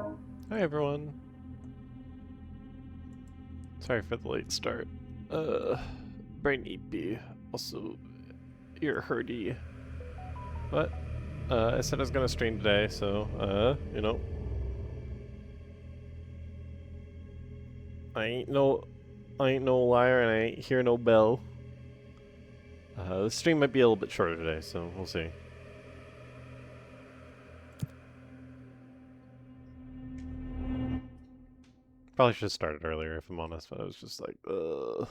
Hi everyone. Sorry for the late start. Brain eepy. Also, ear hurty. But, I said I was gonna stream today, so, I ain't no liar and I ain't hear no bell. The stream might be a little bit shorter today, so we'll see. Probably should have started earlier if I'm honest, but I was just like, ugh.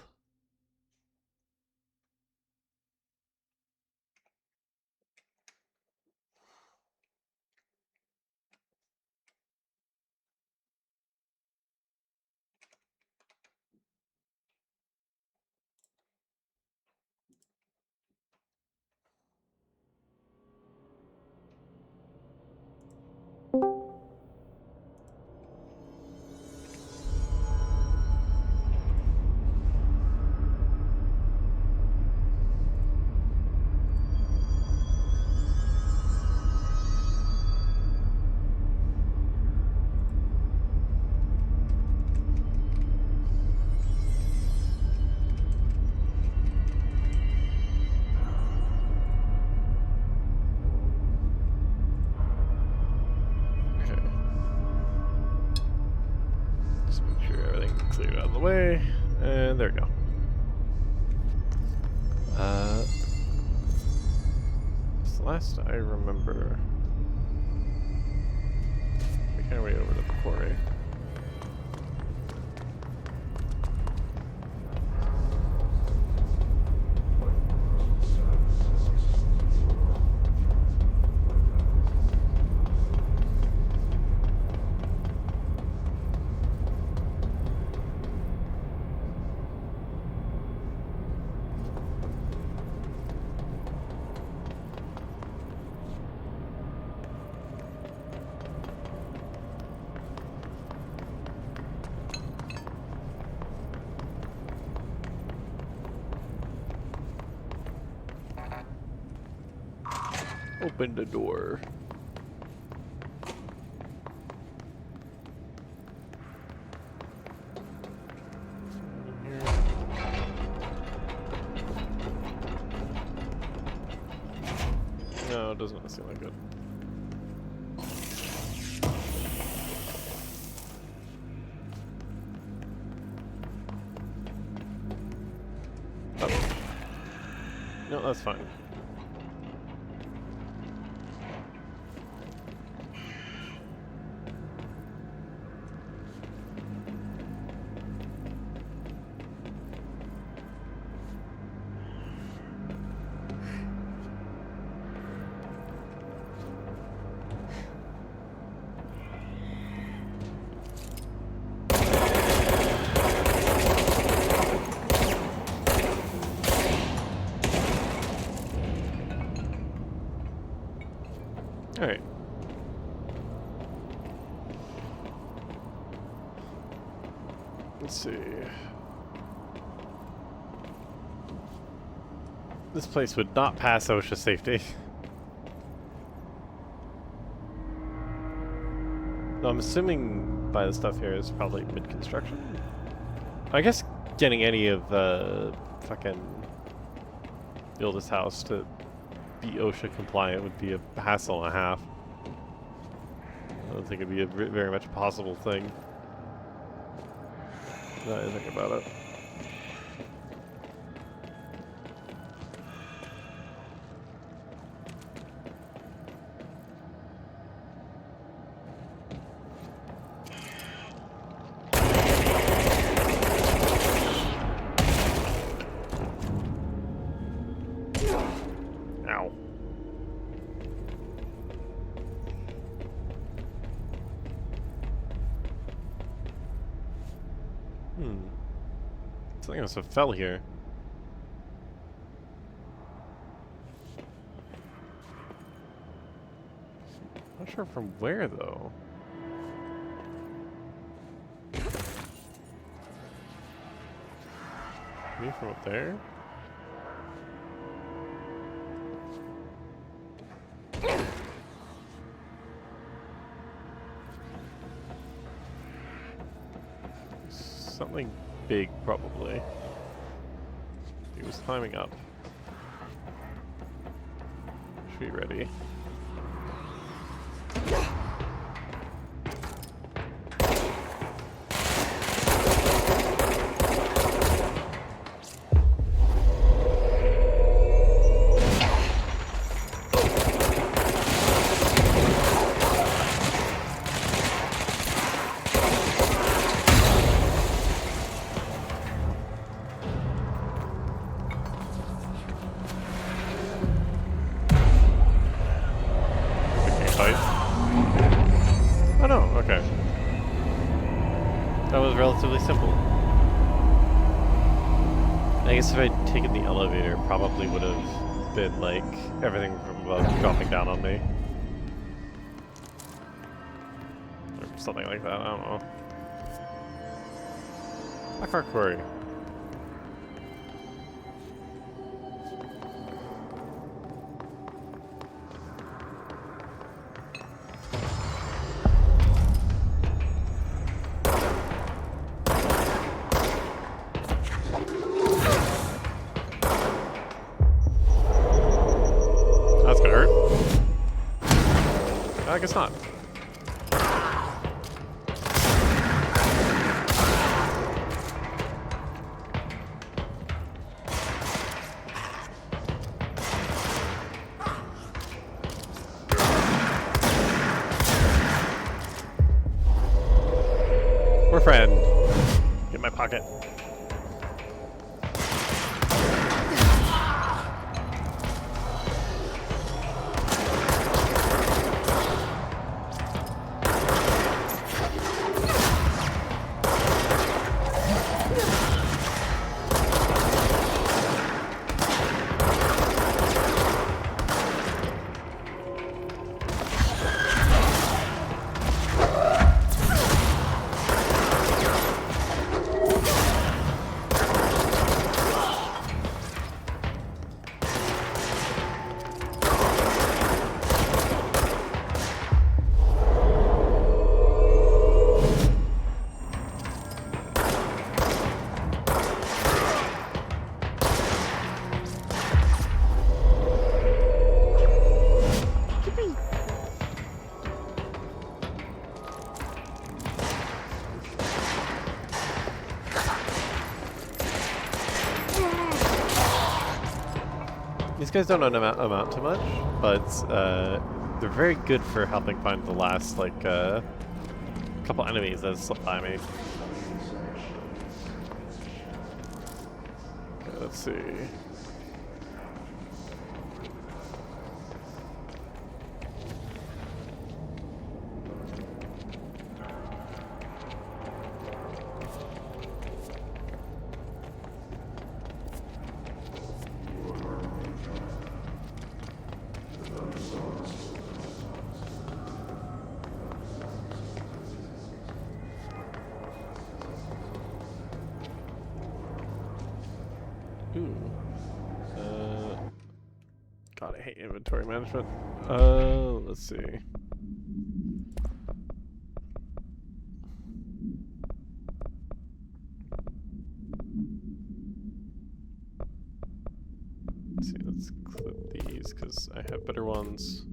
Okay. Just make sure everything's cleared out of the way. And there we go. So last I remember, making our way over to the quarry. Open the door. No, it doesn't seem like it. Oh. No, that's fine. Alright. Let's see. This place would not pass OSHA safety. No, I'm assuming by the stuff here is probably mid-construction. I guess getting any of fucking Build's house to be OSHA compliant would be a hassle and a half. I don't think it'd be a very much a possible thing. Now that I think about it. Ow. Something must have fell here. Not sure from where though. Maybe from up there? Something big, probably. He was climbing up. Should be ready. Oh no, okay. That was relatively simple. I guess if I'd taken the elevator, probably would have been like everything from above dropping down on me. Or something like that, I don't know. Blackheart Quarry. That's gonna hurt. I guess not. We're friend. Get in my pocket. These guys don't amount to much, but they're very good for helping find the last, like, couple enemies that slipped by me. Okay, let's see. Ooh. God, I hate inventory management. Let's see. Let's clip these because I have better ones.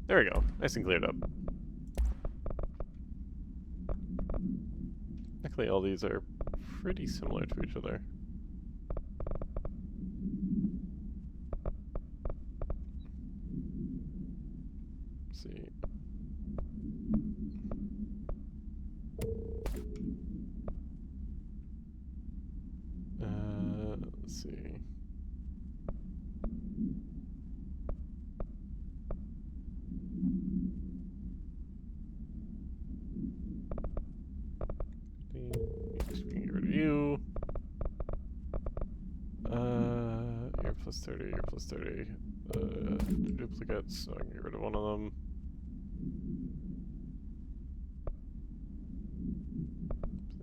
There we go. Nice and cleared up. Luckily, all these are pretty similar to each other. Let's see. Let's see. Just gonna get rid of you. You're plus 30, you're plus 30. Duplicates, so I can get rid of one of them.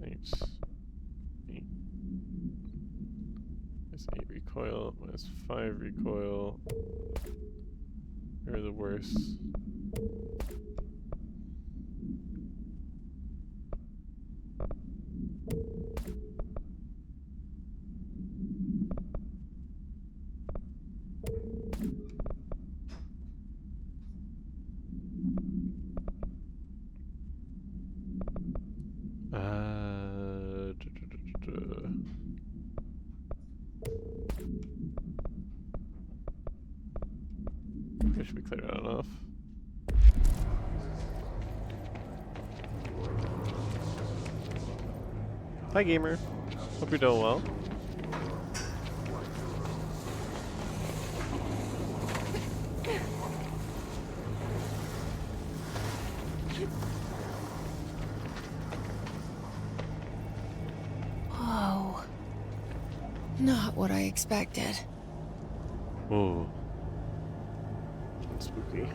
Eight. Minus 8 recoil, minus 5 recoil. They're the worst. I should be cleared out enough. Hi gamer, hope you're doing well. Whoa. Not what I expected. Ooh. That's spooky.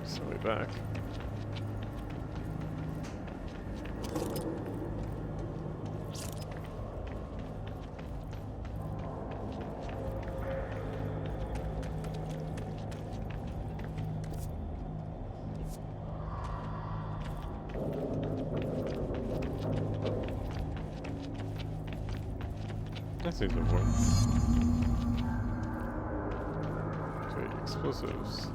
So way back. That seems important. Okay, explosives.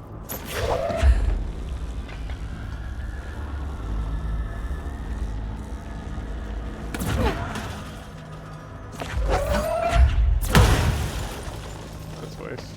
That's waste.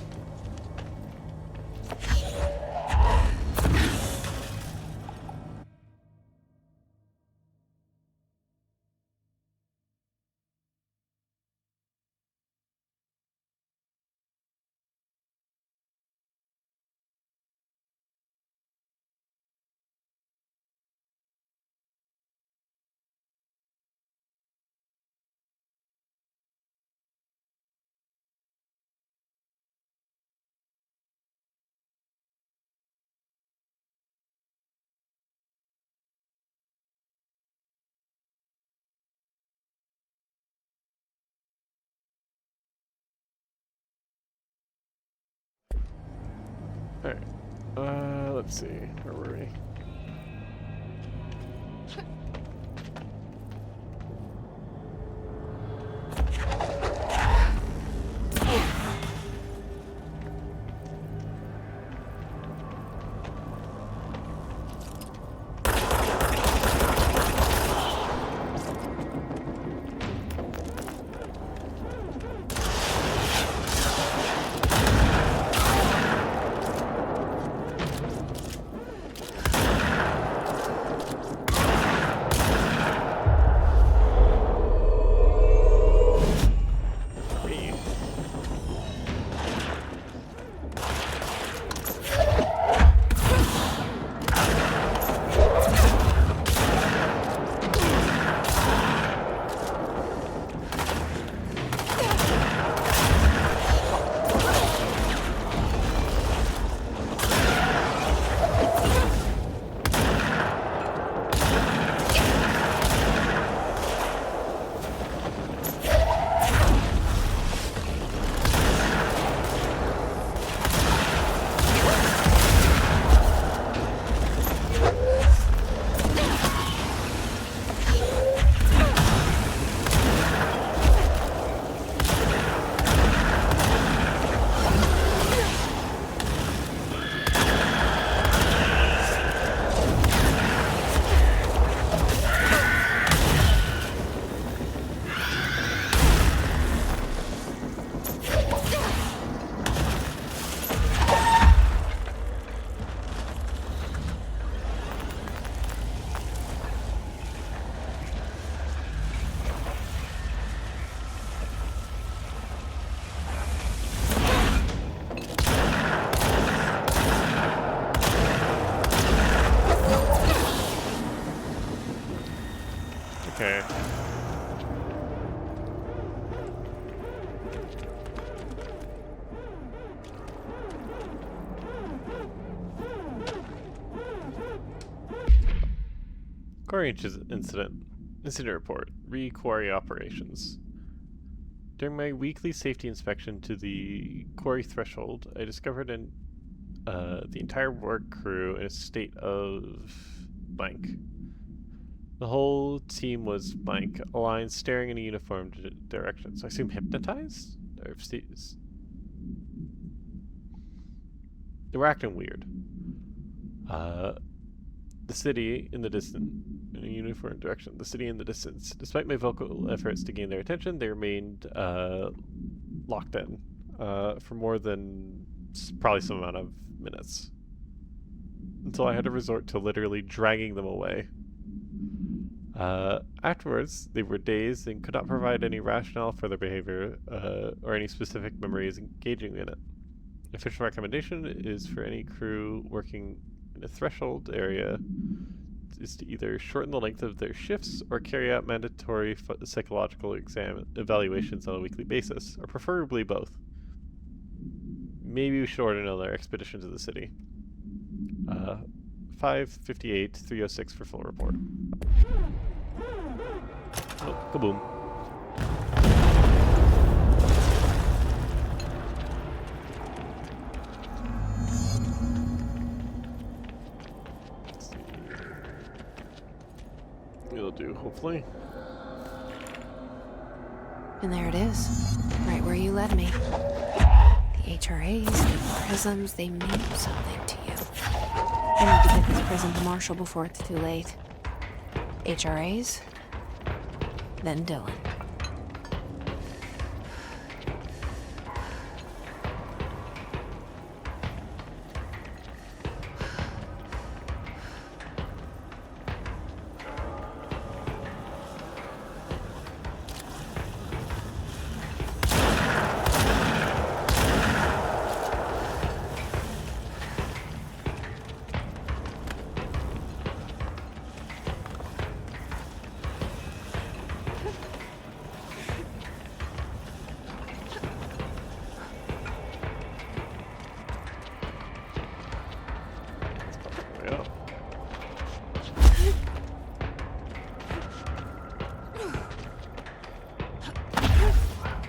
Alright. Let's see. Where were we? Quarry incident. Incident report. Re-quarry operations. During my weekly safety inspection to the quarry threshold, I discovered the entire work crew in a state of blank. The whole team was blank, aligned, staring in a uniform direction. So I assume hypnotized? Or they were acting weird. The city in the distance, in a uniform direction. The city in the distance. Despite my vocal efforts to gain their attention, they remained locked in for more than probably some amount of minutes. Until I had to resort to literally dragging them away. Afterwards, they were dazed and could not provide any rationale for their behavior or any specific memories engaging in it. Official recommendation is for any crew working in a threshold area is to either shorten the length of their shifts or carry out mandatory psychological evaluations on a weekly basis, or preferably both. Maybe we should order another expedition to the city. 558 306 for full report. Oh, kaboom. It'll do, hopefully. And there it is. Right where you led me. The HRAs, the prisms, they mean something to you. I need to get this prism to Marshall before it's too late. HRAs, then Dylan.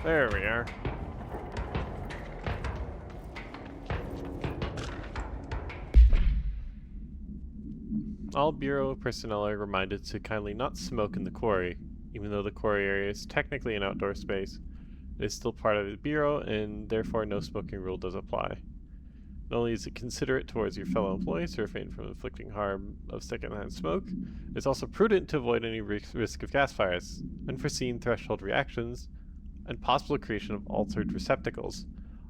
There we are. All Bureau personnel are reminded to kindly not smoke in the quarry. Even though the quarry area is technically an outdoor space, it is still part of the Bureau, and therefore no smoking rule does apply. Not only is it considerate towards your fellow employees to refrain from inflicting harm of secondhand smoke, it's also prudent to avoid any risk of gas fires, unforeseen threshold reactions, and possible creation of altered receptacles.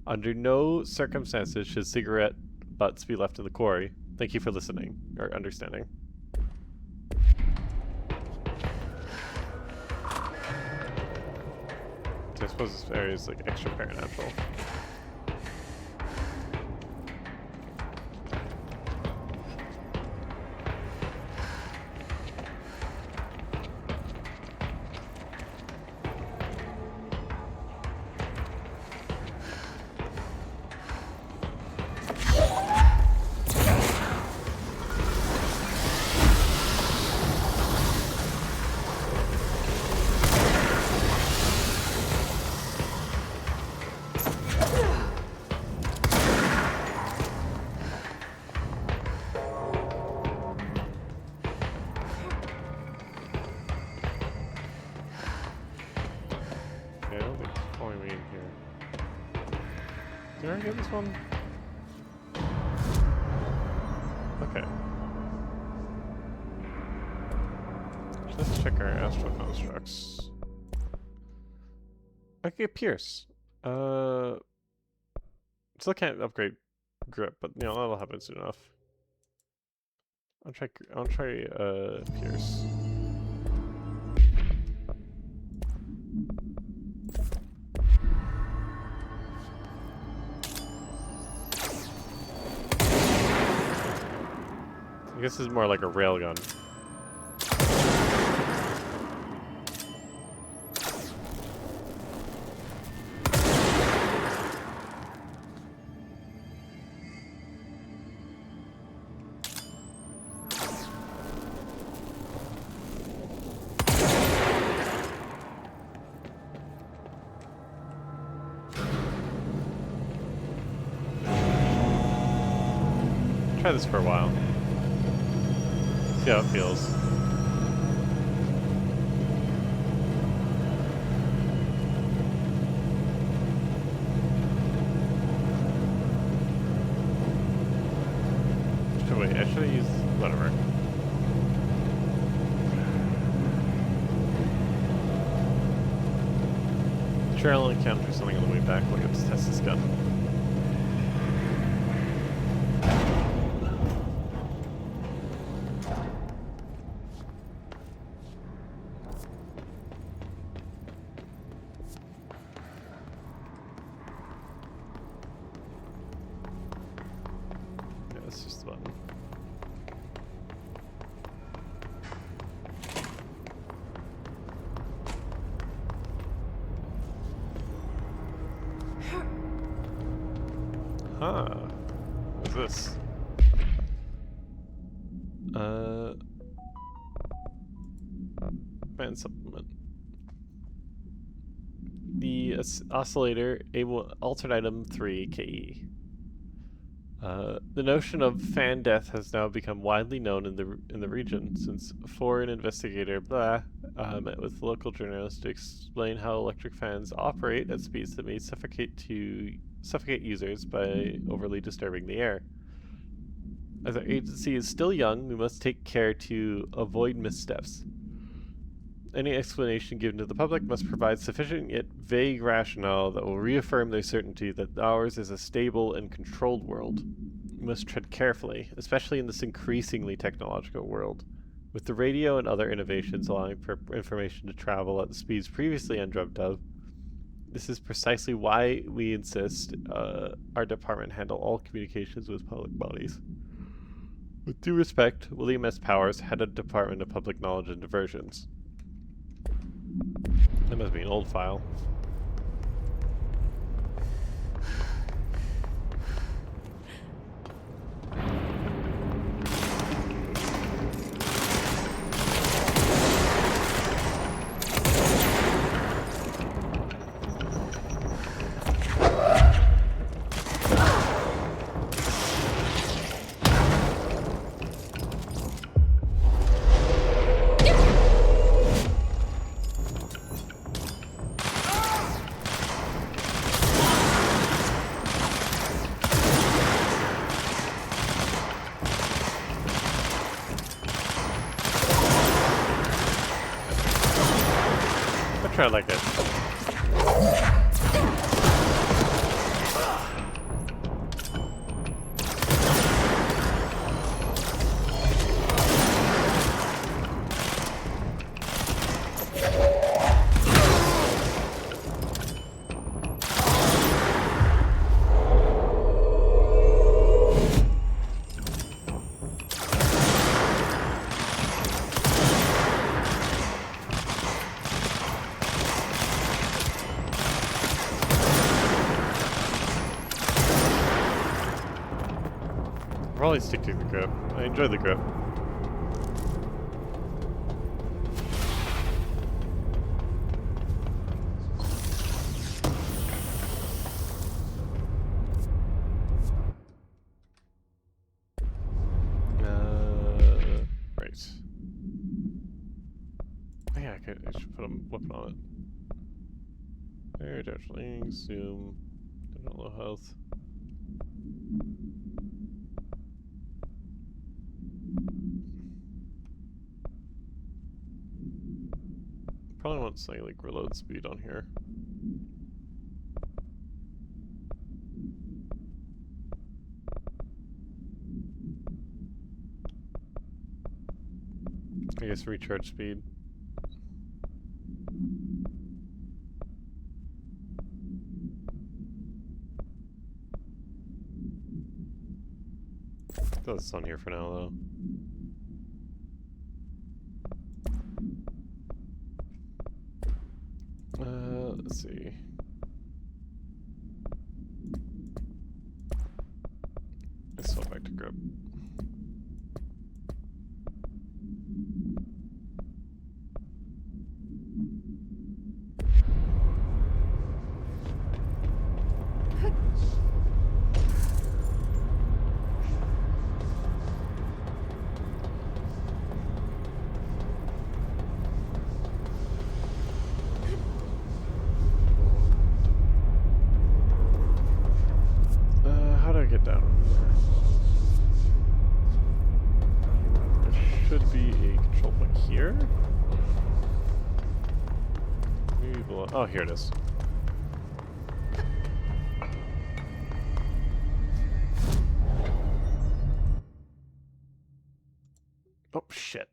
Under no circumstances should cigarette butts be left in the quarry. Thank you for listening, or understanding. So I suppose this area is like extra paranatural. Did I get this one? Okay. Let's check our astral constructs. I can get Pierce. Still can't upgrade grip, but you know that'll happen soon enough. I'll try Pierce. I guess this is more like a railgun. Try this for a while. See how it feels. Wait, I should have used whatever. Sure, I'll encounter something on the way back. Let's test this gun. Yeah, that's just the button. Huh. What is this? Man supplement. The oscillator altered item 3 KE. The notion of fan death has now become widely known in the region since a foreign investigator met with local journalists to explain how electric fans operate at speeds that may suffocate users by overly disturbing the air. As our agency is still young, we must take care to avoid missteps. Any explanation given to the public must provide sufficient yet vague rationale that will reaffirm their certainty that ours is a stable and controlled world. We must tread carefully, especially in this increasingly technological world. With the radio and other innovations allowing for information to travel at the speeds previously undreamt of, this is precisely why we insist our department handle all communications with public bodies. With due respect, William S. Powers, Head of Department of Public Knowledge and Diversions. That must be an old file. Try like it. Probably stick to the grip. I enjoy the grip. Right. Oh, yeah, I should put a weapon on it. There, definitely. Zoom. Don't low health. Probably want something like reload speed on here. I guess recharge speed. That's on here for now, though. Let's see. Let's swap back to grip. Dylan? Oh, here it is. Oh, shit.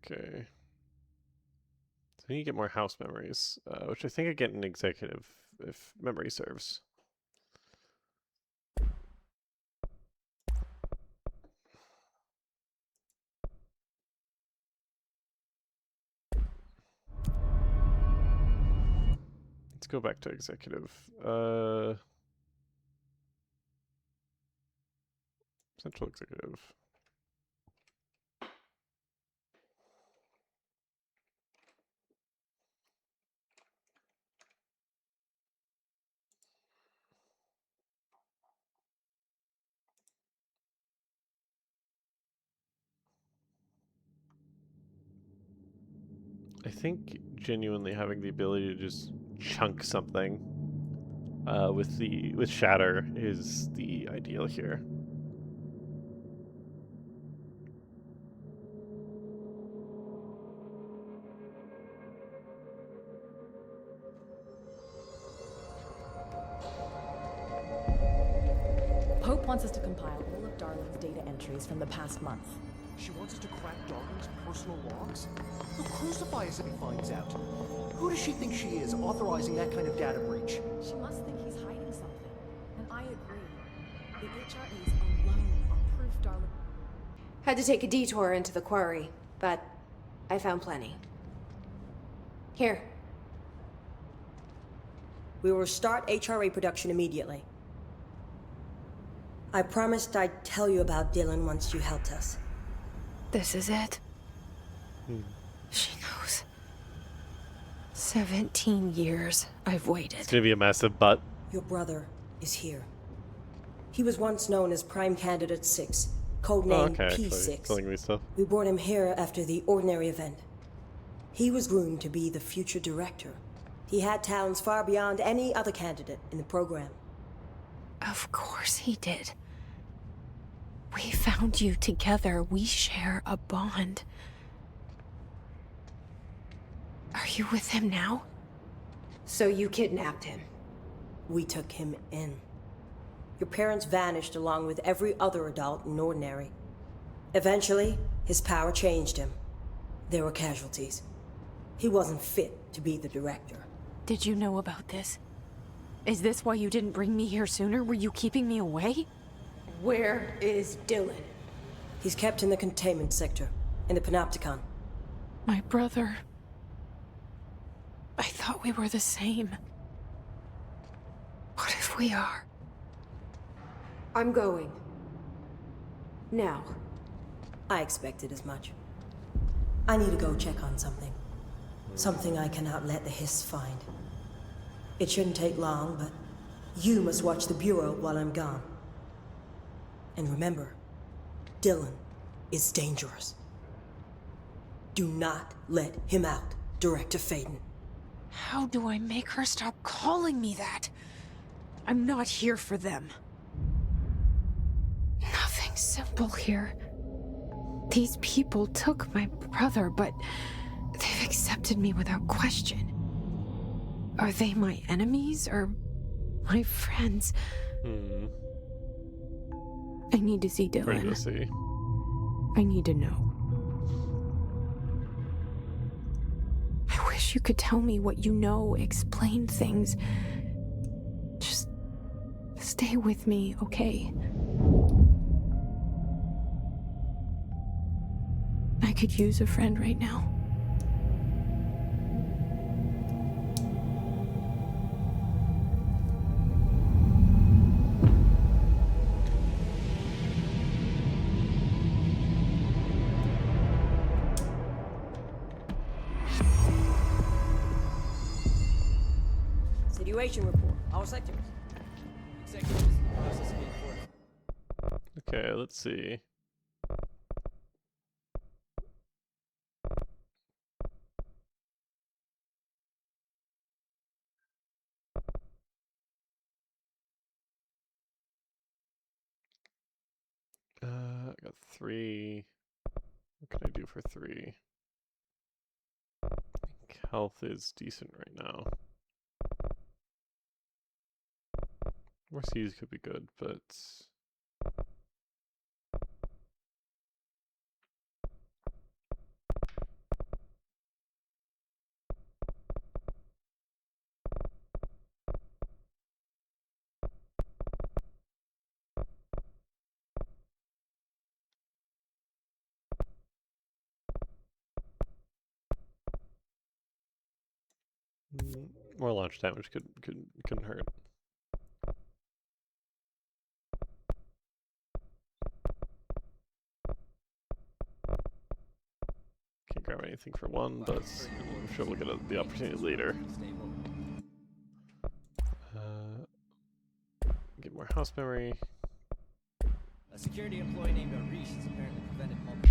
Okay. So I need to get more house memories, which I think I get in executive, if memory serves. Let's go back to executive. Central executive. I think genuinely having the ability to just chunk something with shatter is the ideal here. Pope wants us to compile all of Darling's data entries from the past month. She wants us to crack Darling's personal logs? He'll crucify us if he finds out. Who does she think she is, authorizing that kind of data breach? She must think he's hiding something. And I agree. The HREs alone are proof Darling... Had to take a detour into the quarry, but I found plenty. Here. We will start HRA production immediately. I promised I'd tell you about Dylan once you helped us. This is it. She knows. 17 years I've waited. It's gonna be a massive butt. Your brother is here. He was once known as Prime Candidate 6, codename okay, P6. telling me stuff. We brought him here after the ordinary event. He was groomed to be the future director. He had talents far beyond any other candidate in the program. Of course he did. We found you together. We share a bond. Are you with him now? So you kidnapped him? We took him in. Your parents vanished along with every other adult in Ordinary. Eventually, his power changed him. There were casualties. He wasn't fit to be the director. Did you know about this? Is this why you didn't bring me here sooner? Were you keeping me away? Where is Dylan? He's kept in the containment sector, in the Panopticon. My brother. I thought we were the same. What if we are? I'm going. Now. I expected as much. I need to go check on something. Something I cannot let the Hiss find. It shouldn't take long, but you must watch the Bureau while I'm gone. And remember, Dylan is dangerous. Do not let him out, Director Faden. How do I make her stop calling me that? I'm not here for them. Nothing simple here. These people took my brother, but they've accepted me without question. Are they my enemies or my friends? I need to see Dylan. Pretty to see. I need to know. I wish you could tell me what you know, explain things. Just stay with me, okay? I could use a friend right now. Situation report. All sectors. Executives in the process of being fortified. Okay, let's see. I got 3. What can I do for 3? I think health is decent right now. More C's could be good, but more launch damage couldn't hurt. Can't grab anything for 1, but I'm sure we'll get the opportunity later. Stable. Get more house memory. A security employee named Arish has apparently prevented multiple.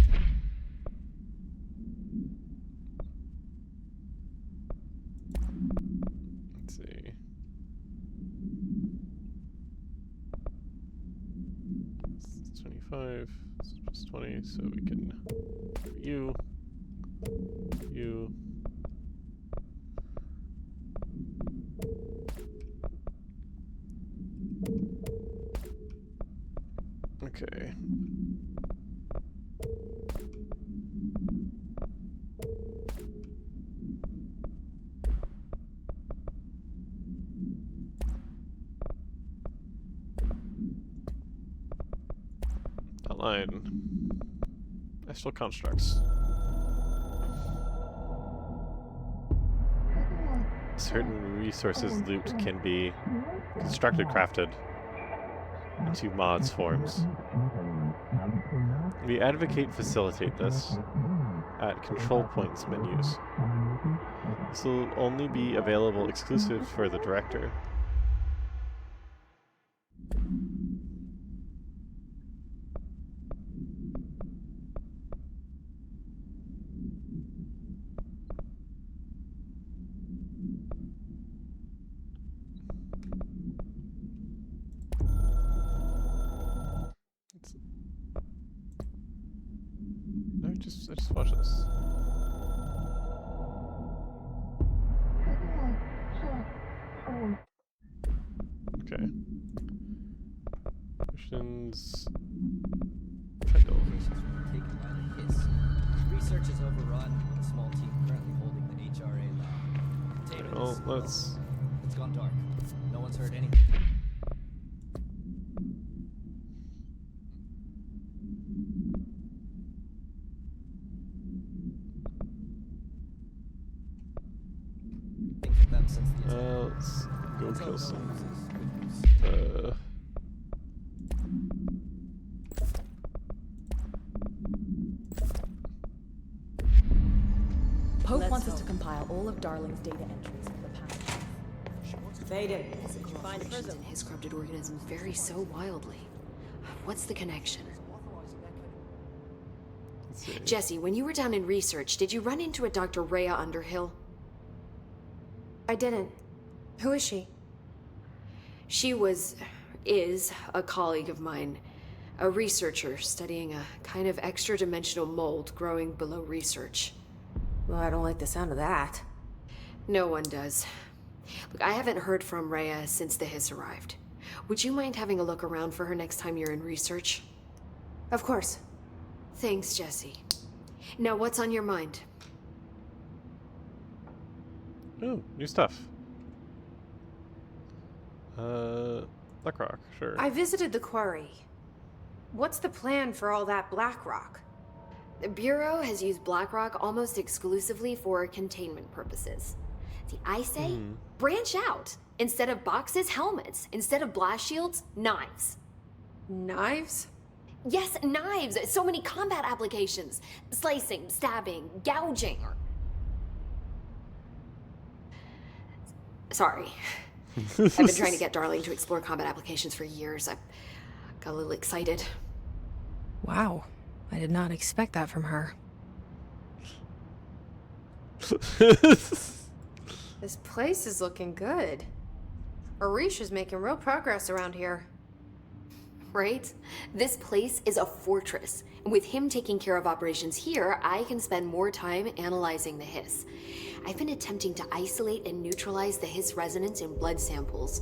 Let's see. It's 25, it's just 20, so we can you. Okay. Outline. Astral constructs. Certain resources looped can be constructed, crafted into mods forms. We advocate facilitate this at control points menus. This will only be available exclusive for the director. No, just watch this. Okay. Missions. Pendle. Taken by the Hiss. Research is overrun with a small team currently holding the HRA lab. Containment Well, is low. let's. It's gone dark. No one's heard anything. From them since the attack. Let's go That's all kill no some. news is good news. Pope Let's wants us to hope. compile all of Darling's data entries for the past. Vaden, did you find a Correlations prism? in his corrupted organisms vary so wildly. What's the connection? Let's see. Jesse, when you were down in research, did you run into a Dr. Rhea Underhill? I didn't. Who is she? She is a colleague of mine, a researcher studying a kind of extra-dimensional mold growing below research. Well, I don't like the sound of that. No one does. Look, I haven't heard from Rhea since the Hiss arrived. Would you mind having a look around for her next time you're in research? Of course. Thanks, Jesse. Now, what's on your mind? Ooh, new stuff. Blackrock, sure. I visited the quarry. What's the plan for all that black rock? The Bureau has used Blackrock almost exclusively for containment purposes. See, I say, branch out. Instead of boxes, helmets. Instead of blast shields, knives. Knives? Yes, knives! So many combat applications. Slicing, stabbing, gouging. Sorry. I've been trying to get Darling to explore combat applications for years. I got a little excited. Wow. I did not expect that from her. This place is looking good. Arish is making real progress around here. Right? This place is a fortress. And with him taking care of operations here, I can spend more time analyzing the hiss. I've been attempting to isolate and neutralize the hiss resonance in blood samples,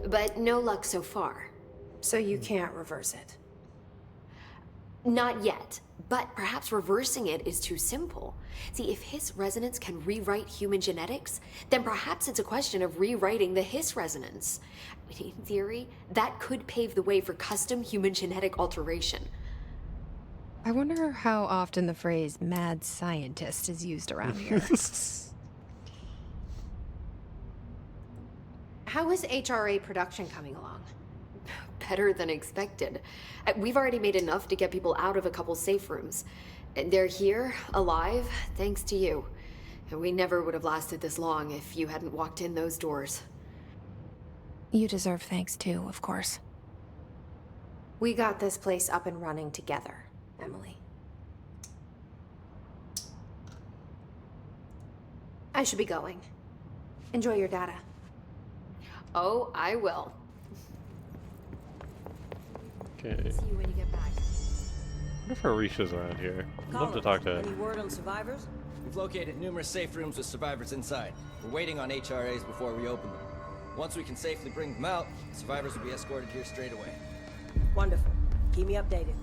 but no luck so far. So you can't reverse it. Not yet, but perhaps reversing it is too simple. See, if hiss resonance can rewrite human genetics, then perhaps it's a question of rewriting the hiss resonance. In theory, that could pave the way for custom human genetic alteration. I wonder how often the phrase mad scientist is used around here. How is HRA production coming along? Better than expected. We've already made enough to get people out of a couple safe rooms. They're here, alive, thanks to you. And we never would have lasted this long if you hadn't walked in those doors. You deserve thanks too, of course. We got this place up and running together, Emily. I should be going. Enjoy your data. Oh, I will. Okay. See you when you get back. I wonder if Arisha's around here. I'd love to talk to Any her. word on survivors? We've located numerous safe rooms with survivors inside. We're waiting on HRAs before we open them. Once we can safely bring them out, survivors will be escorted here straight away. Wonderful. Keep me updated.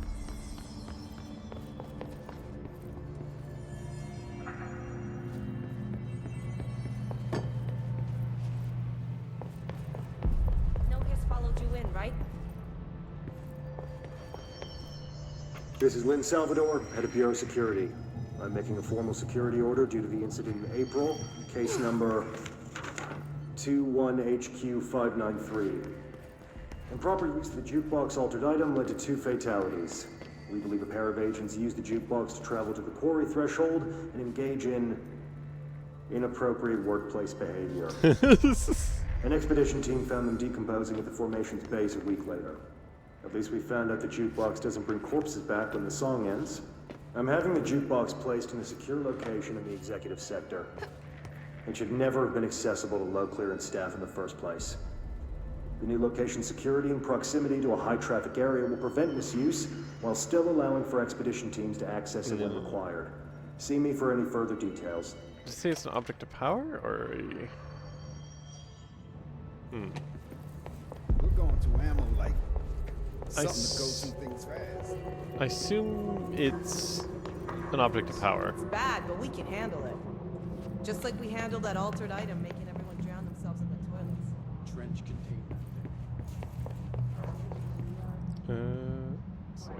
No hiss followed you in, right? This is Lynn Salvador, head of Bureau Security. I'm making a formal security order due to the incident in April, case number 21HQ593. Improper use of the jukebox altered item led to 2 fatalities. We believe a pair of agents used the jukebox to travel to the quarry threshold and engage in inappropriate workplace behavior. An expedition team found them decomposing at the formation's base a week later. At least we found out the jukebox doesn't bring corpses back when the song ends. I'm having the jukebox placed in a secure location in the executive sector. It should never have been accessible to low clearance staff in the first place. The new location's security and proximity to a high traffic area will prevent misuse while still allowing for expedition teams to access it when required. See me for any further details. Did you say it's an object of power, or a... We're going to ammo like I something to go some things fast. I assume it's an object of power. It's bad, but we can handle it. Just like we handled that altered item making everyone drown themselves in the toilets. Trench containment. Let's see.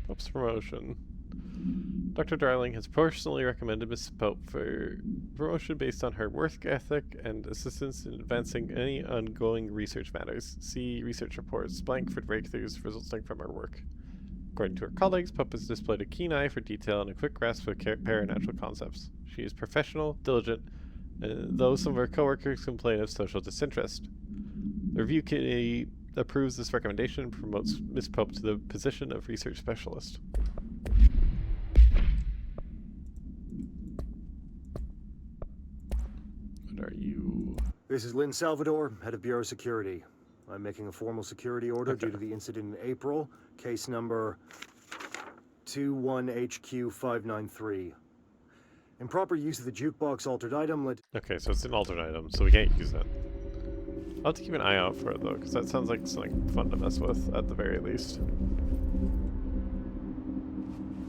Pope's promotion. Dr. Darling has personally recommended Miss Pope for promotion based on her work ethic and assistance in advancing any ongoing research matters. See research reports blank for breakthroughs resulting from her work. According to her colleagues, Pope has displayed a keen eye for detail and a quick grasp of paranatural concepts. She is professional, diligent, though some of her coworkers complain of social disinterest. The review committee approves this recommendation and promotes Miss Pope to the position of research specialist. What are you? This is Lynn Salvador, head of Bureau Security. I'm making a formal security order due to the incident in April, case number 21HQ593. Improper use of the jukebox altered item led... Okay, so it's an alternate item, so we can't use it. I'll have to keep an eye out for it though, because that sounds like something fun to mess with, at the very least. I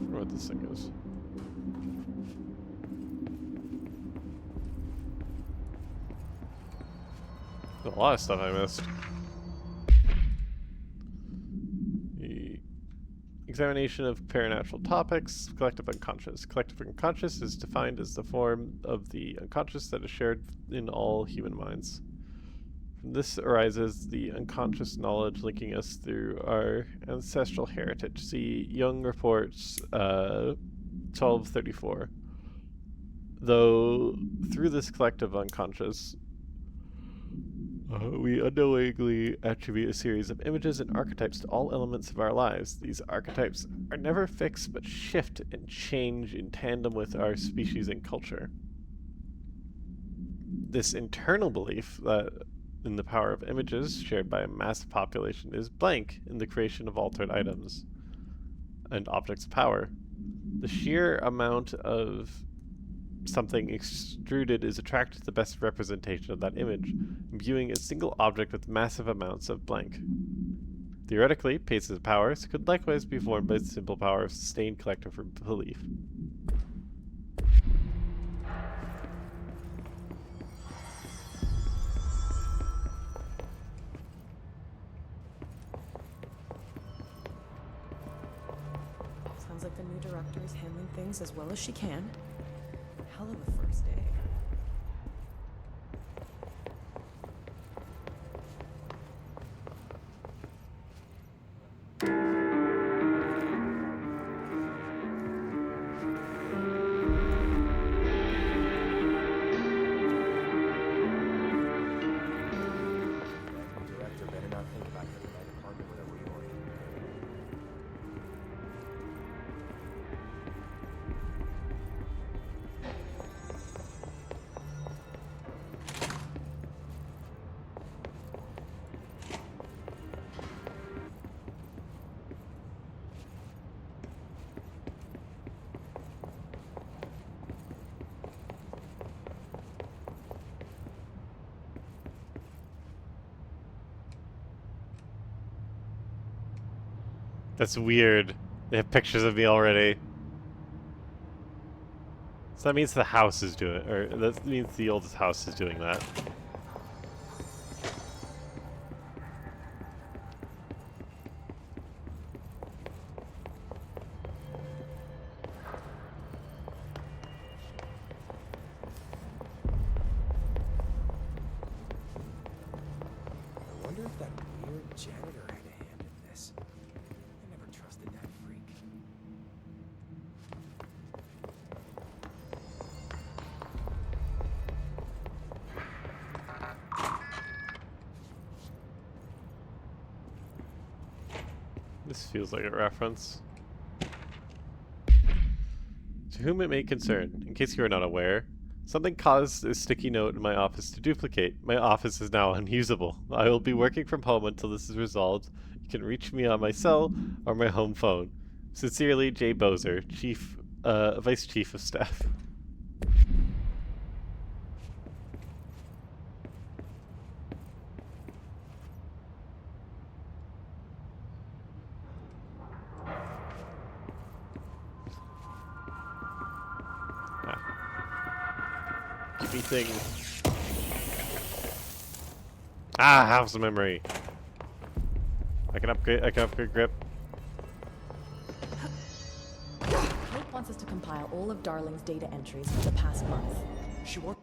wonder what this thing is. A lot of stuff I missed. Examination of paranatural topics. Collective unconscious. Collective unconscious is defined as the form of the unconscious that is shared in all human minds. From this arises the unconscious knowledge linking us through our ancestral heritage. See Young Reports 1234. Though through this collective unconscious, we unknowingly attribute a series of images and archetypes to all elements of our lives. These archetypes are never fixed but shift and change in tandem with our species and culture. This internal belief that in the power of images shared by a massive population is blank in the creation of altered items and objects of power. The sheer amount of something extruded is attracted to the best representation of that image, imbuing a single object with massive amounts of blank. Theoretically, paces of powers could likewise be formed by the simple power of sustained collective belief. Sounds like the new director is handling things as well as she can. Hell of a first day. Director better not think about hitting my department with a reorg. That's weird. They have pictures of me already. So that means the house is doing, or that means the oldest house is doing that. I wonder if that weird janitor had a hand in this. I never trusted that freak. This feels like a reference. To whom it may concern, in case you are not aware, something caused a sticky note in my office to duplicate. My office is now unusable. I will be working from home until this is resolved. You can reach me on my cell or my home phone. Sincerely, Jay Bozer, Vice Chief of Staff. Give me thing. House memory. I can upgrade grip. Hope wants us to compile all of Darling's data entries for the past month. She wants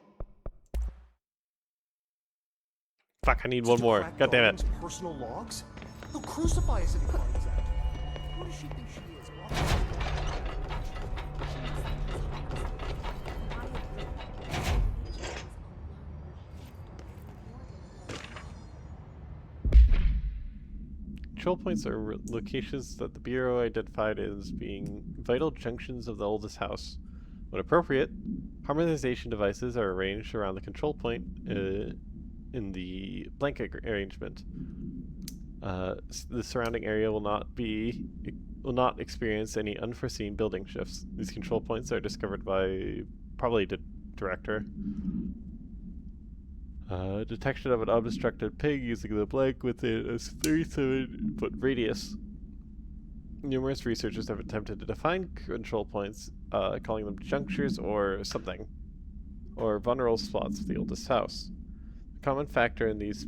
Fuck, I need to one more. crack God damn it. Darling's personal logs? He'll crucify us if he finds out. Who does she think she is? Control points are locations that the Bureau identified as being vital junctions of the oldest house. When appropriate, harmonization devices are arranged around the control point in the blanket arrangement. The surrounding area will not experience any unforeseen building shifts. These control points are discovered by probably the director. Detection of an unobstructed pig using the blank within a 37-foot radius. Numerous researchers have attempted to define control points, calling them junctures or something, or vulnerable spots of the oldest house. common factor in these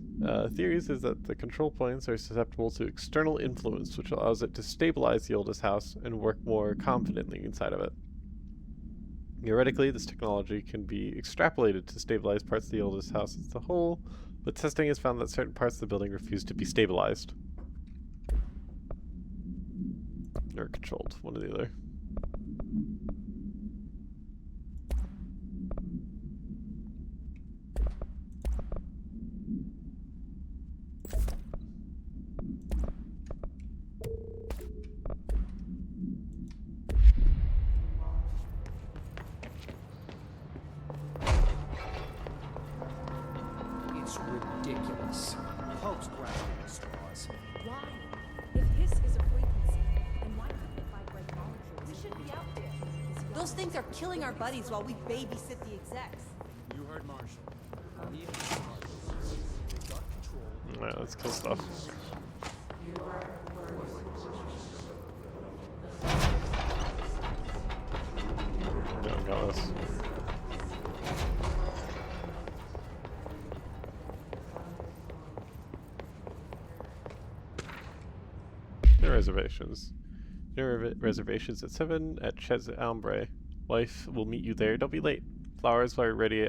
theories is that the control points are susceptible to external influence, which allows it to stabilize the oldest house and work more confidently inside of it. Theoretically, this technology can be extrapolated to stabilize parts of the oldest house as a whole, but testing has found that certain parts of the building refuse to be stabilized. Or controlled, one or the other. It's ridiculous. Pope's grasping at straws. Why? If hiss is a frequency, then why couldn't it vibrate molecules? We should be out there. Those things are killing our buddies while we babysit the execs. You heard Marshall. Alright, let's kill stuff. Yeah, we got this. No reservations. No reservations at 7 at Chez Ambre. Wife will meet you there. Don't be late. Flowers are ready.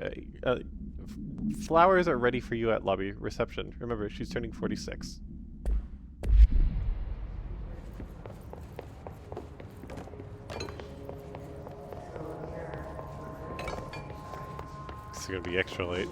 Flowers are ready for you at lobby reception. Remember, she's turning 46. It's gonna be extra late.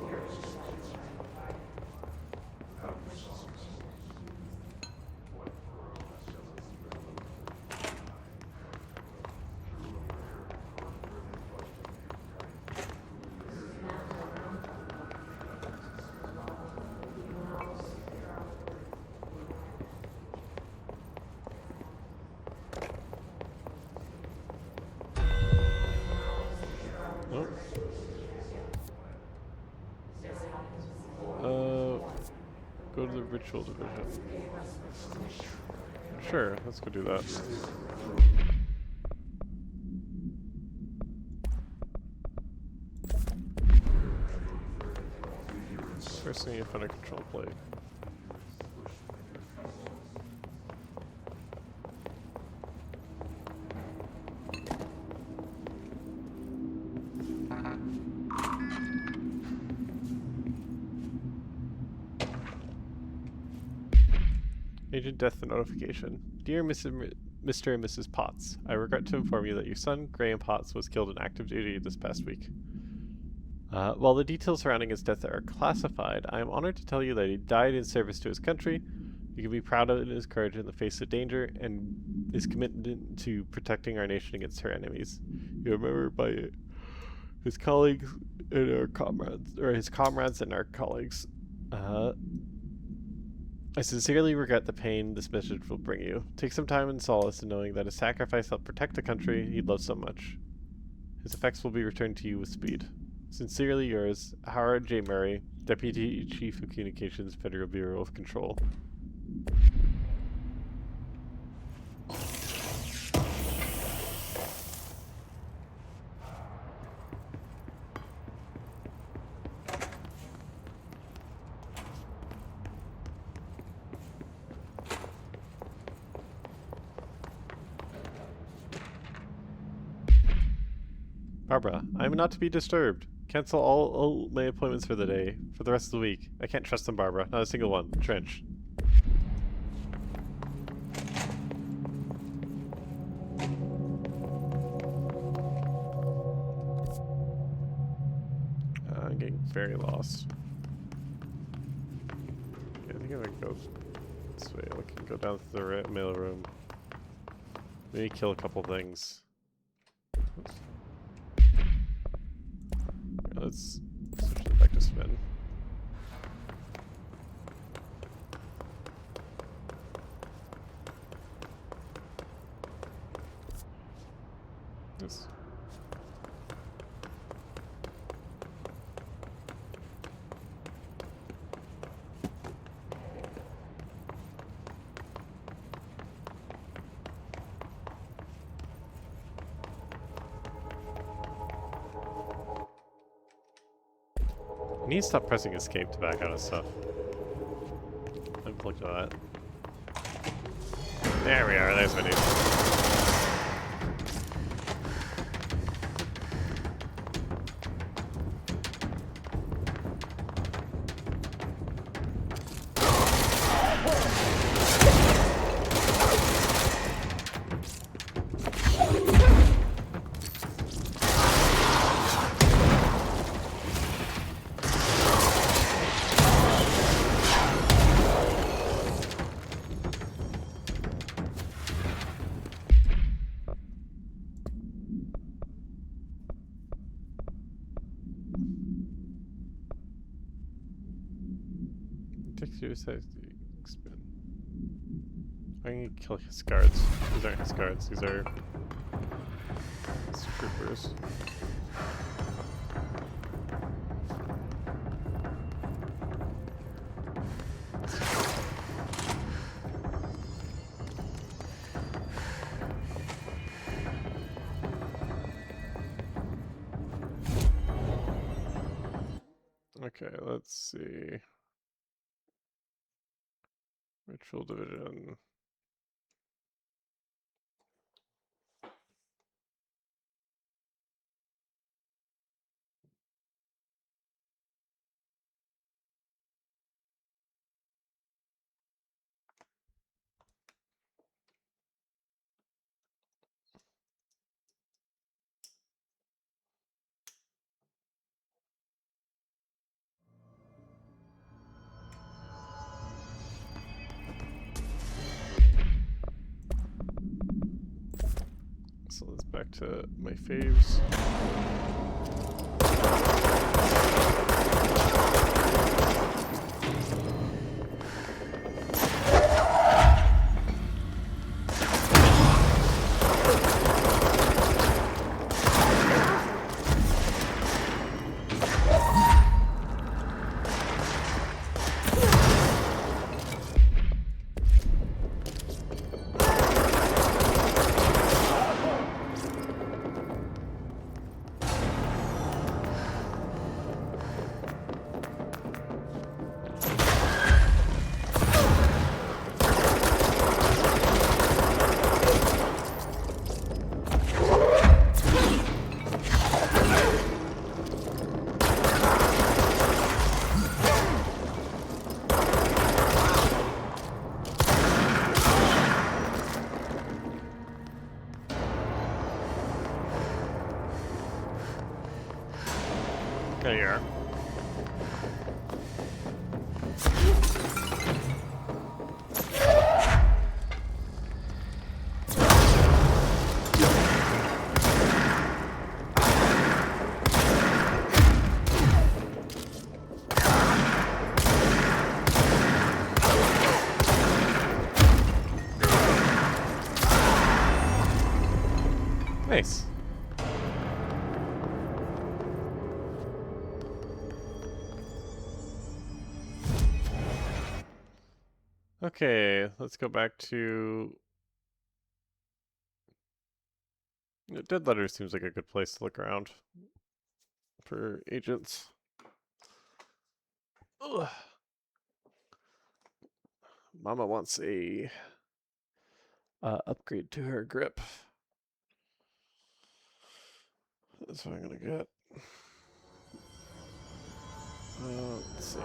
Go to the ritual division. Sure, let's go do that. First thing you find a control plate. Agent Death notification. Dear Mr. and Mrs. Potts, I regret to inform you that your son, Graham Potts, was killed in active duty this past week. While the details surrounding his death are classified, I am honored to tell you that he died in service to his country. You can be proud of his courage in the face of danger and his commitment to protecting our nation against her enemies. You are remembered by his colleagues and our comrades, or his comrades and our colleagues. I sincerely regret the pain this message will bring you. Take some time and solace in knowing that his sacrifice helped protect the country he loved so much. His effects will be returned to you with speed. Sincerely yours, Howard J. Murray, Deputy Chief of Communications, Federal Bureau of Control. Barbara, I am not to be disturbed. Cancel all my appointments for the day, for the rest of the week. I can't trust them, Barbara. Not a single one. Trench. I'm getting very lost. Okay, I think I'm gonna go this way. I can go down to the mail room. Maybe kill a couple things. Oops. Let's switch it back to spin. Yes. need to stop pressing escape to back out of stuff. I've looked at that. There we are, there's my dude. I can kill his guards. These aren't his guards, these are his troopers. Okay, let's see. Ritual division. So let's back to my faves. There you are. Nice. Okay, let's go back to... Dead Letter seems like a good place to look around for agents. Ugh. Mama wants a upgrade to her grip. That's what I'm gonna get. Let's see.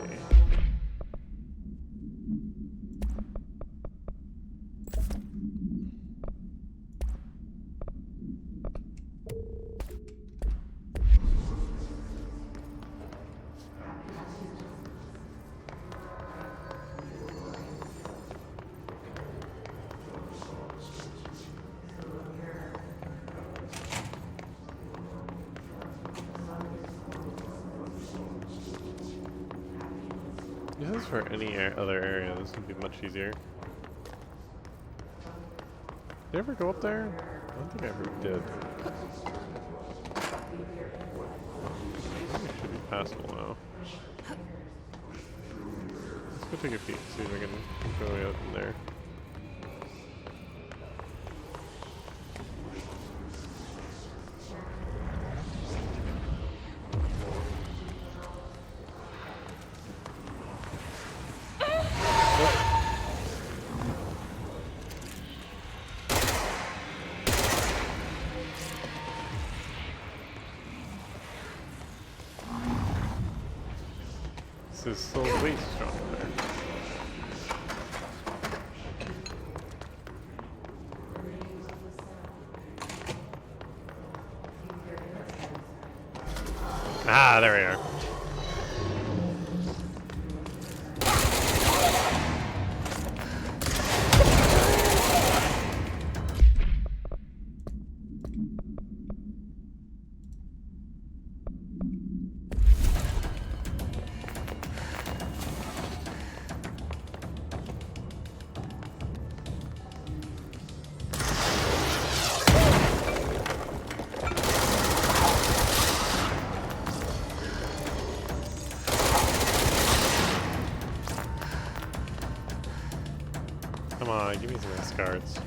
If this is for any other area, this would be much easier. Did I ever go up there? I don't think I ever did. I think it should be passable now. Let's go take a peek, see if we can go out in there. This is still way too strong there. Ah, there we are. Come on, give me some of these cards.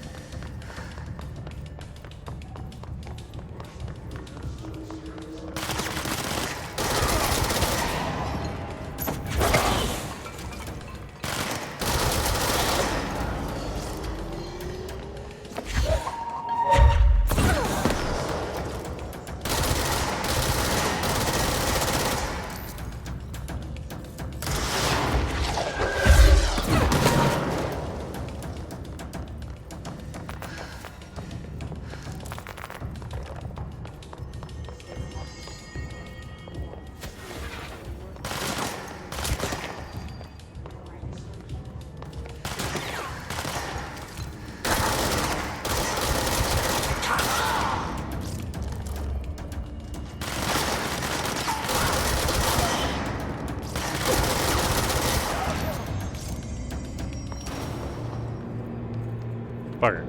Bugger.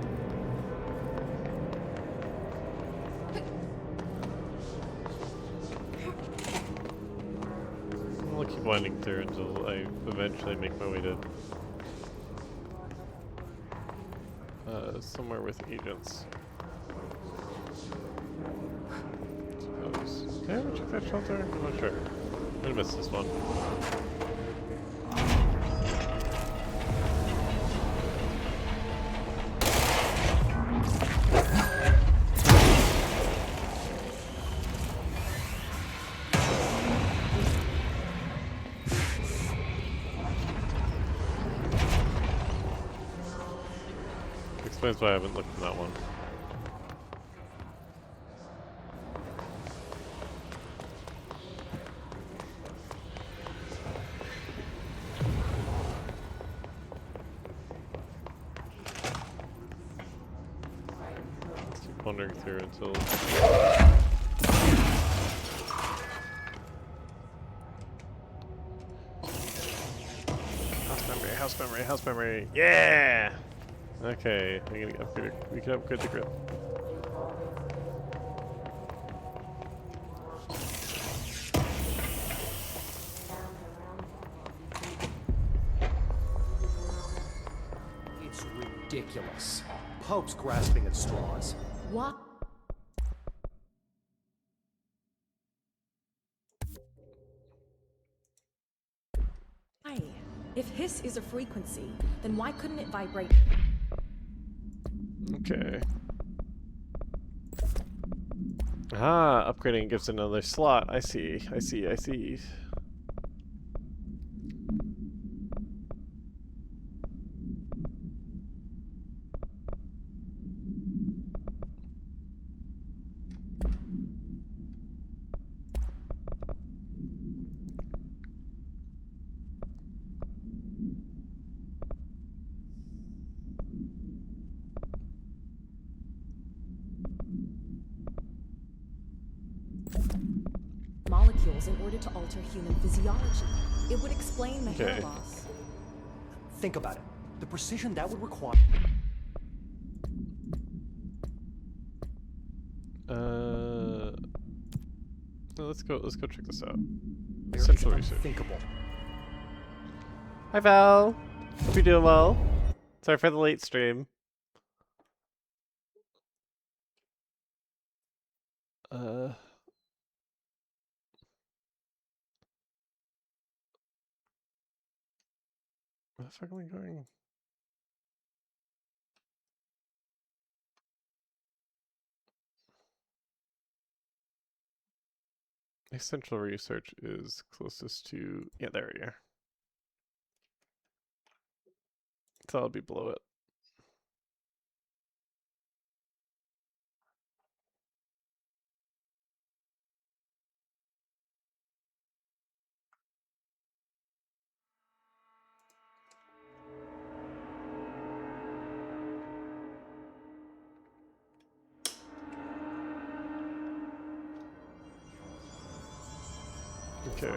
I'll keep winding through until I eventually make my way to somewhere with agents. Suppose. Did I ever check that shelter? I'm not sure. I'm gonna miss this one. Explains why I haven't looked at that one. Let's keep wandering through until... House memory, house memory. Yeah! Okay, we can upgrade the grip. It's ridiculous. Pope's grasping at straws. What? Why? If hiss is a frequency, then why couldn't it vibrate? Okay. Ah, upgrading gives another slot. I see, I see, I see. Molecules in order to alter human physiology. It would explain the hair Okay. loss. Think about it. The precision that would require. No, let's go check this out. is Essential research. unthinkable. Hi Val! Hope you're doing well. Sorry for the late stream. Where the fuck am I going? Essential research is closest to, yeah, there we are. So I'll be below it. Okay.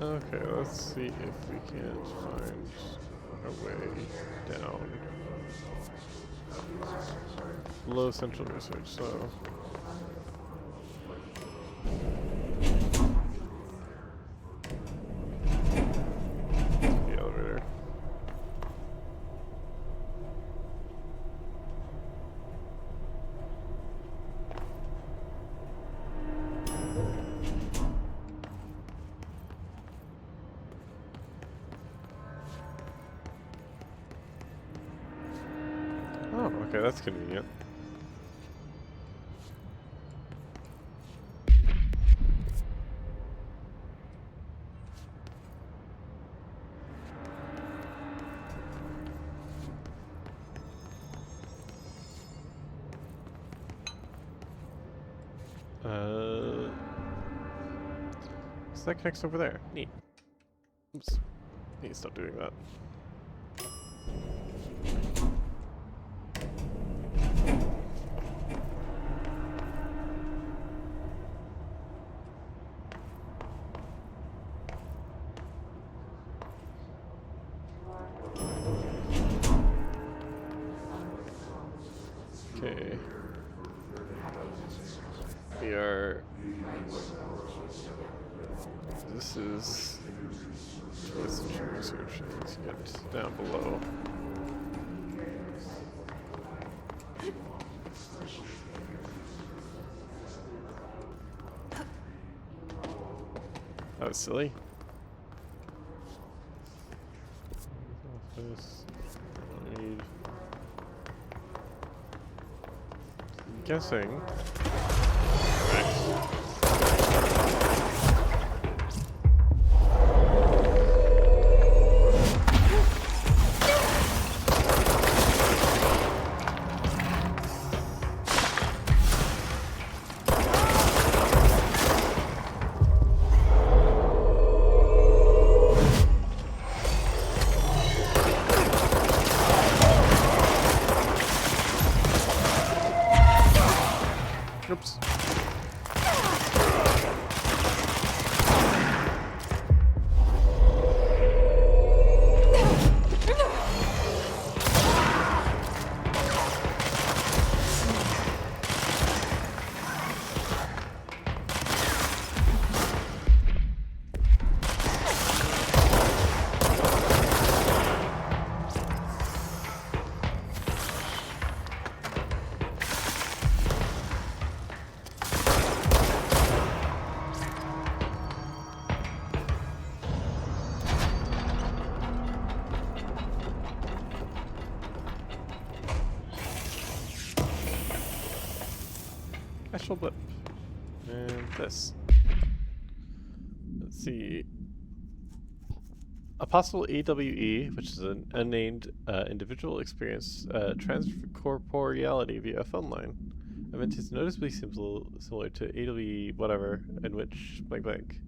Okay, let's see if we can't find a way down. Low central research, so. The elevator. Oh, okay, that's convenient. So that connects over there. Neat. Oops. Need to stop doing that. Okay. We are. This is research. Let's get down below. That was silly. Office. Need. I'm guessing. Right. Oops. Special blip. And this. Let's see. A possible AWE, which is an unnamed individual experience transcorporeality via a phone line. Event is noticeably similar to AWE whatever, in which blank blank.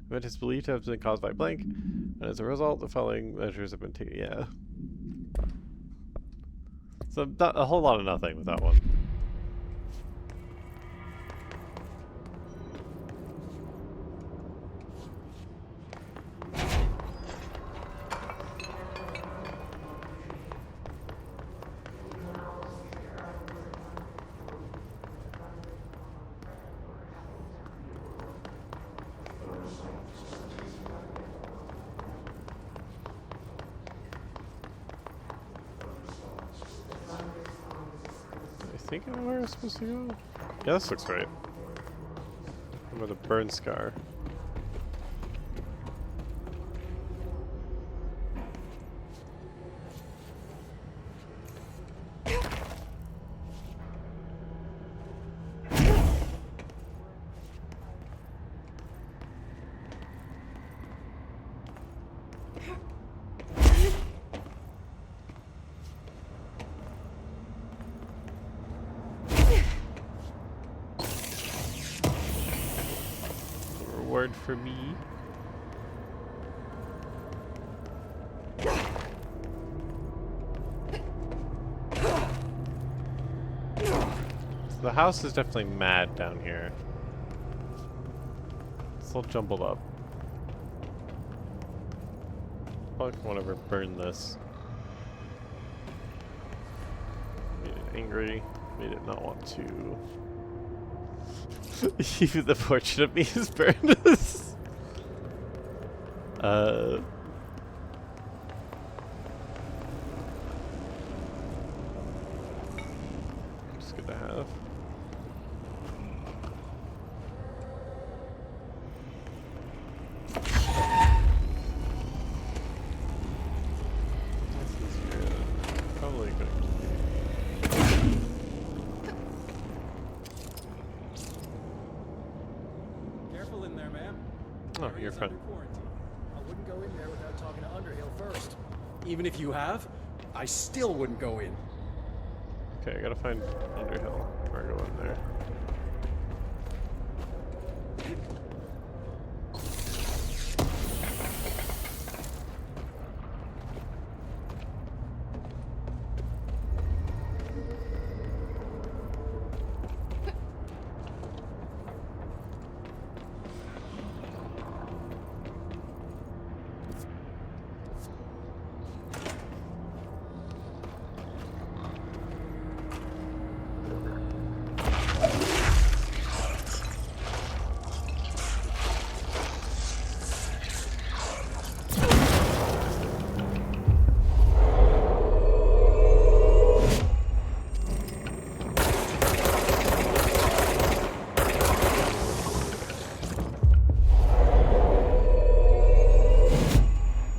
Event is believed to have been caused by blank, and as a result, the following measures have been taken. Yeah. So not a whole lot of nothing with that one. I think I know where I'm supposed to go. Yeah, this looks right. I'm with a burn scar. reward for me. So the house is definitely mad down here. It's all jumbled up. Probably won't ever burn this. Made it angry. Made it not want to. Even the portrait of me is burned. Just good to have. Probably going to be. Careful in there, ma'am. Oh, you're fine. I wouldn't go in there without talking to Underhill first. Even if you have, I still wouldn't go in. Okay, I gotta find Underhill before I go in there.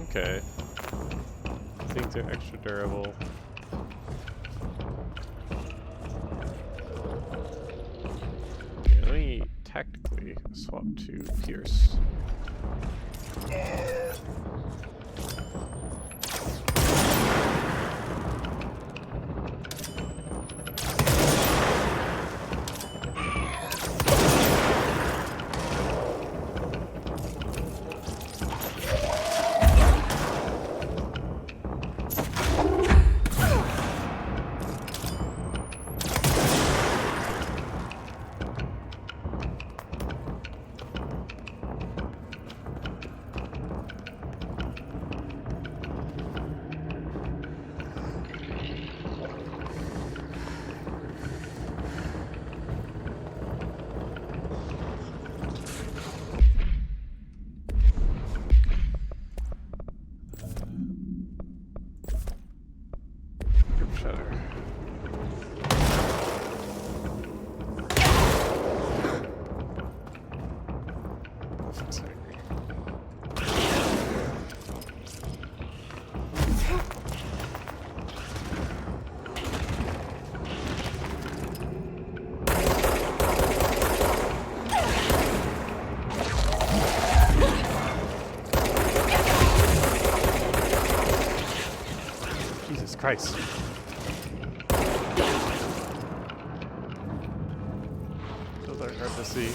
Okay. Things are extra durable. Okay, let me tactically swap to Pierce. Shutter. Jesus Christ. Those are hard to see.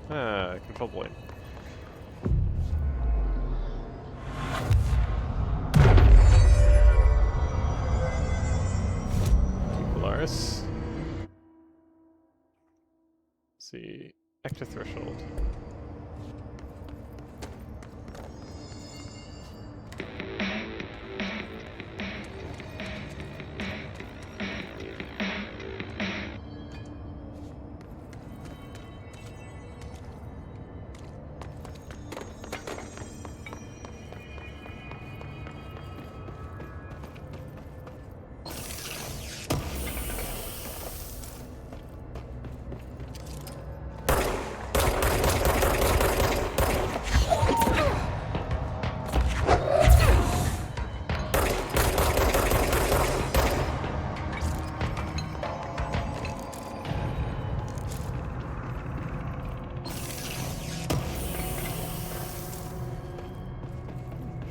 Ah, control point. Polaris. Let's see. Active threshold.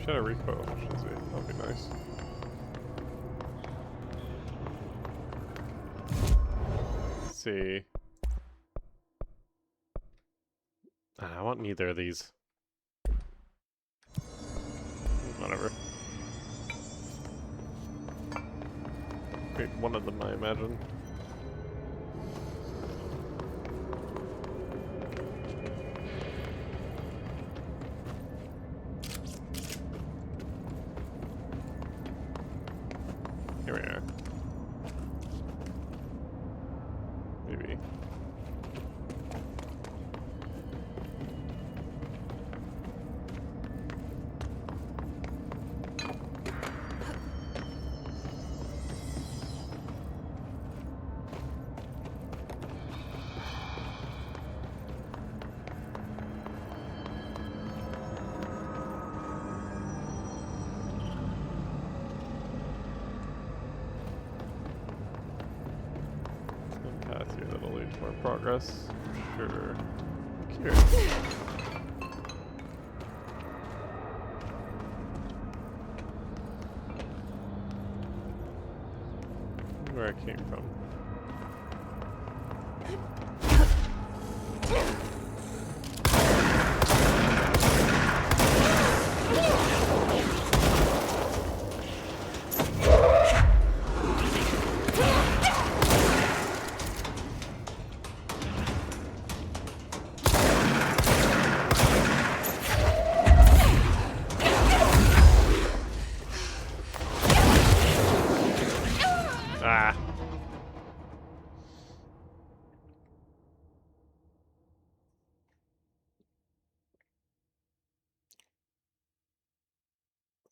Should have repo efficiency. That'd be nice. Let's see. I want neither of these. Whatever. Wait, one of them, I imagine. Here we are. Maybe. Path here that'll lead to more progress. Sure. Curious. Where I came from. Ah.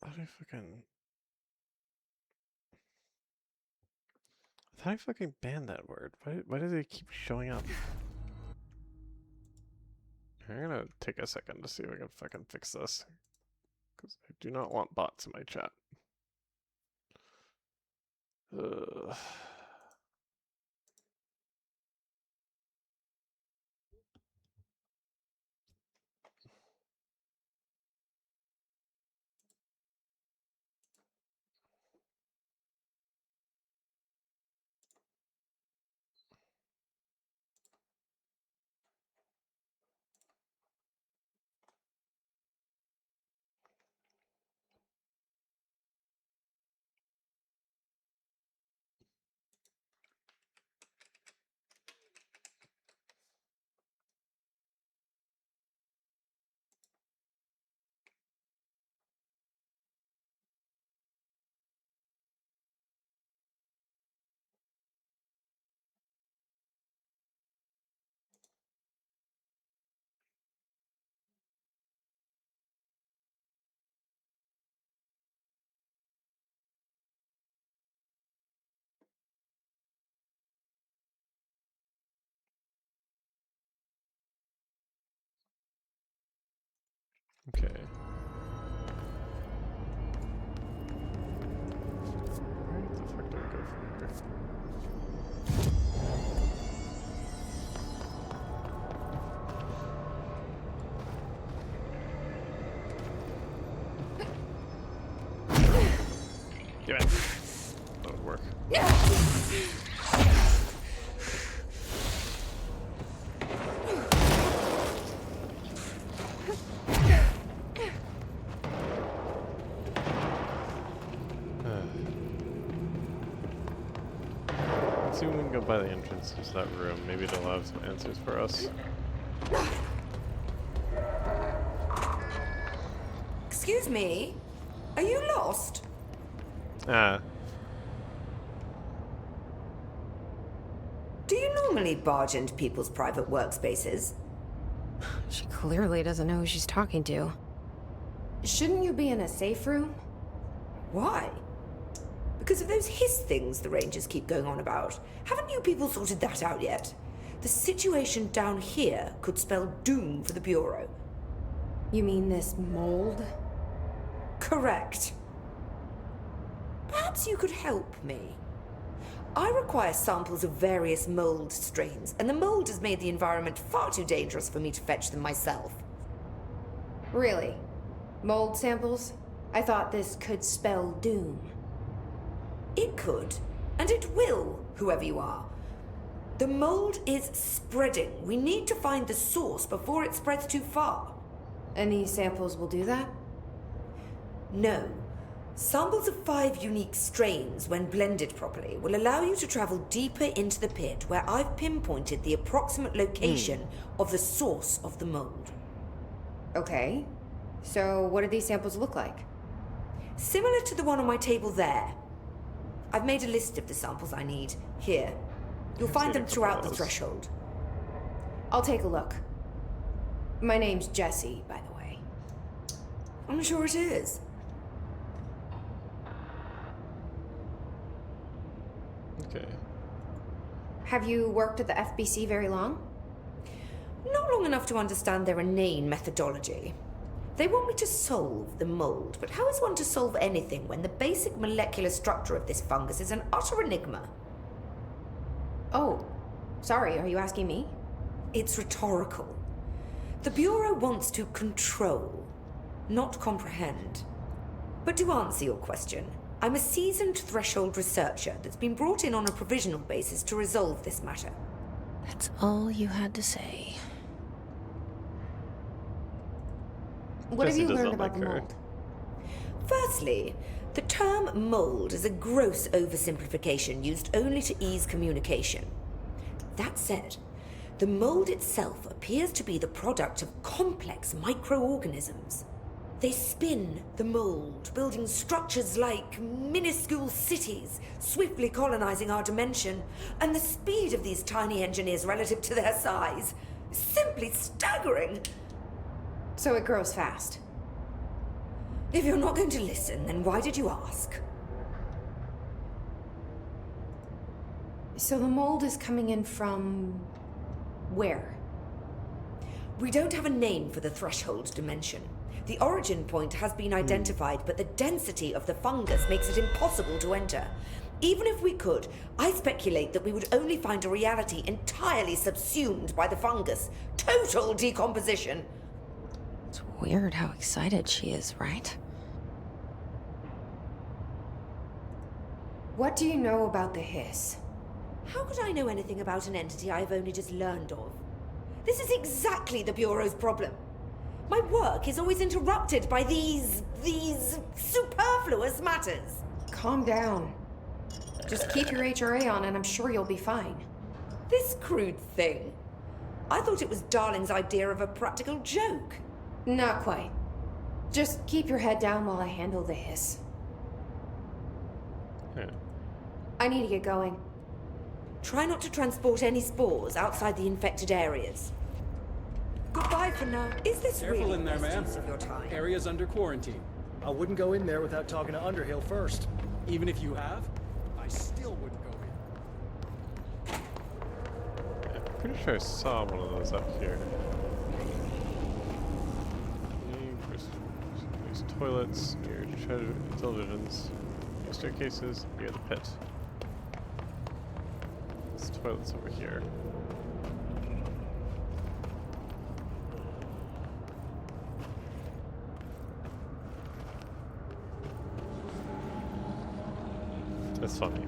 I thought I fucking banned that word. Why does it keep showing up? I'm gonna take a second to see if I can fucking fix this. Because I do not want bots in my chat. Ugh. Okay. Where the fuck do I go from here? Damn it. That would work. Let's see when we can go by the entrance to that room. Maybe it'll have some answers for us. Excuse me? Are you lost? Ah. Do you normally barge into people's private workspaces? She clearly doesn't know who she's talking to. Shouldn't you be in a safe room? Why? Because of those hiss things the Rangers keep going on about. Haven't you people sorted that out yet? The situation down here could spell doom for the Bureau. You mean this mold? Correct. Perhaps you could help me. I require samples of various mold strains, and the mold has made the environment far too dangerous for me to fetch them myself. Really? Mold samples? I thought this could spell doom. It could, and it will, whoever you are. The mold is spreading. We need to find the source before it spreads too far. And these samples will do that? No. Samples of 5 unique strains, when blended properly, will allow you to travel deeper into the pit, where I've pinpointed the approximate location of the source of the mold. Okay. So what do these samples look like? Similar to the one on my table there. I've made a list of the samples I need. Here. You'll find them throughout the threshold. I'll take a look. My name's Jessie, by the way. I'm sure it is. Okay. Have you worked at the FBC very long? Not long enough to understand their inane methodology. They want me to solve the mold, but how is one to solve anything when the basic molecular structure of this fungus is an utter enigma? Oh, sorry, are you asking me? It's rhetorical. The Bureau wants to control, not comprehend. But to answer your question, I'm a seasoned threshold researcher that's been brought in on a provisional basis to resolve this matter. That's all you had to say. What have you learned about the mold? Firstly, the term mold is a gross oversimplification used only to ease communication. That said, the mold itself appears to be the product of complex microorganisms. They spin the mold, building structures like minuscule cities, swiftly colonizing our dimension, and the speed of these tiny engineers relative to their size is simply staggering. So it grows fast. If you're not going to listen, then why did you ask? So the mold is coming in from where? We don't have a name for the threshold dimension. The origin point has been identified, but the density of the fungus makes it impossible to enter. Even if we could, I speculate that we would only find a reality entirely subsumed by the fungus. Total decomposition. It's weird how excited she is, right? What do you know about the hiss? How could I know anything about an entity I've only just learned of? This is exactly the Bureau's problem. My work is always interrupted by these superfluous matters. Calm down. Just keep your HRA on and I'm sure you'll be fine. This crude thing. I thought it was Darling's idea of a practical joke. Not quite. Just keep your head down while I handle the hiss. Yeah. I need to get going. Try not to transport any spores outside the infected areas. Goodbye for now. Is this Careful really in there, the best ma'am. use of your time? Area's under quarantine. I wouldn't go in there without talking to Underhill first. Even if you have, I still wouldn't go in. Yeah, I'm pretty sure I saw one of those up here. There's toilets, near televisions, near staircases, near the pit. There's toilets over here. That's funny.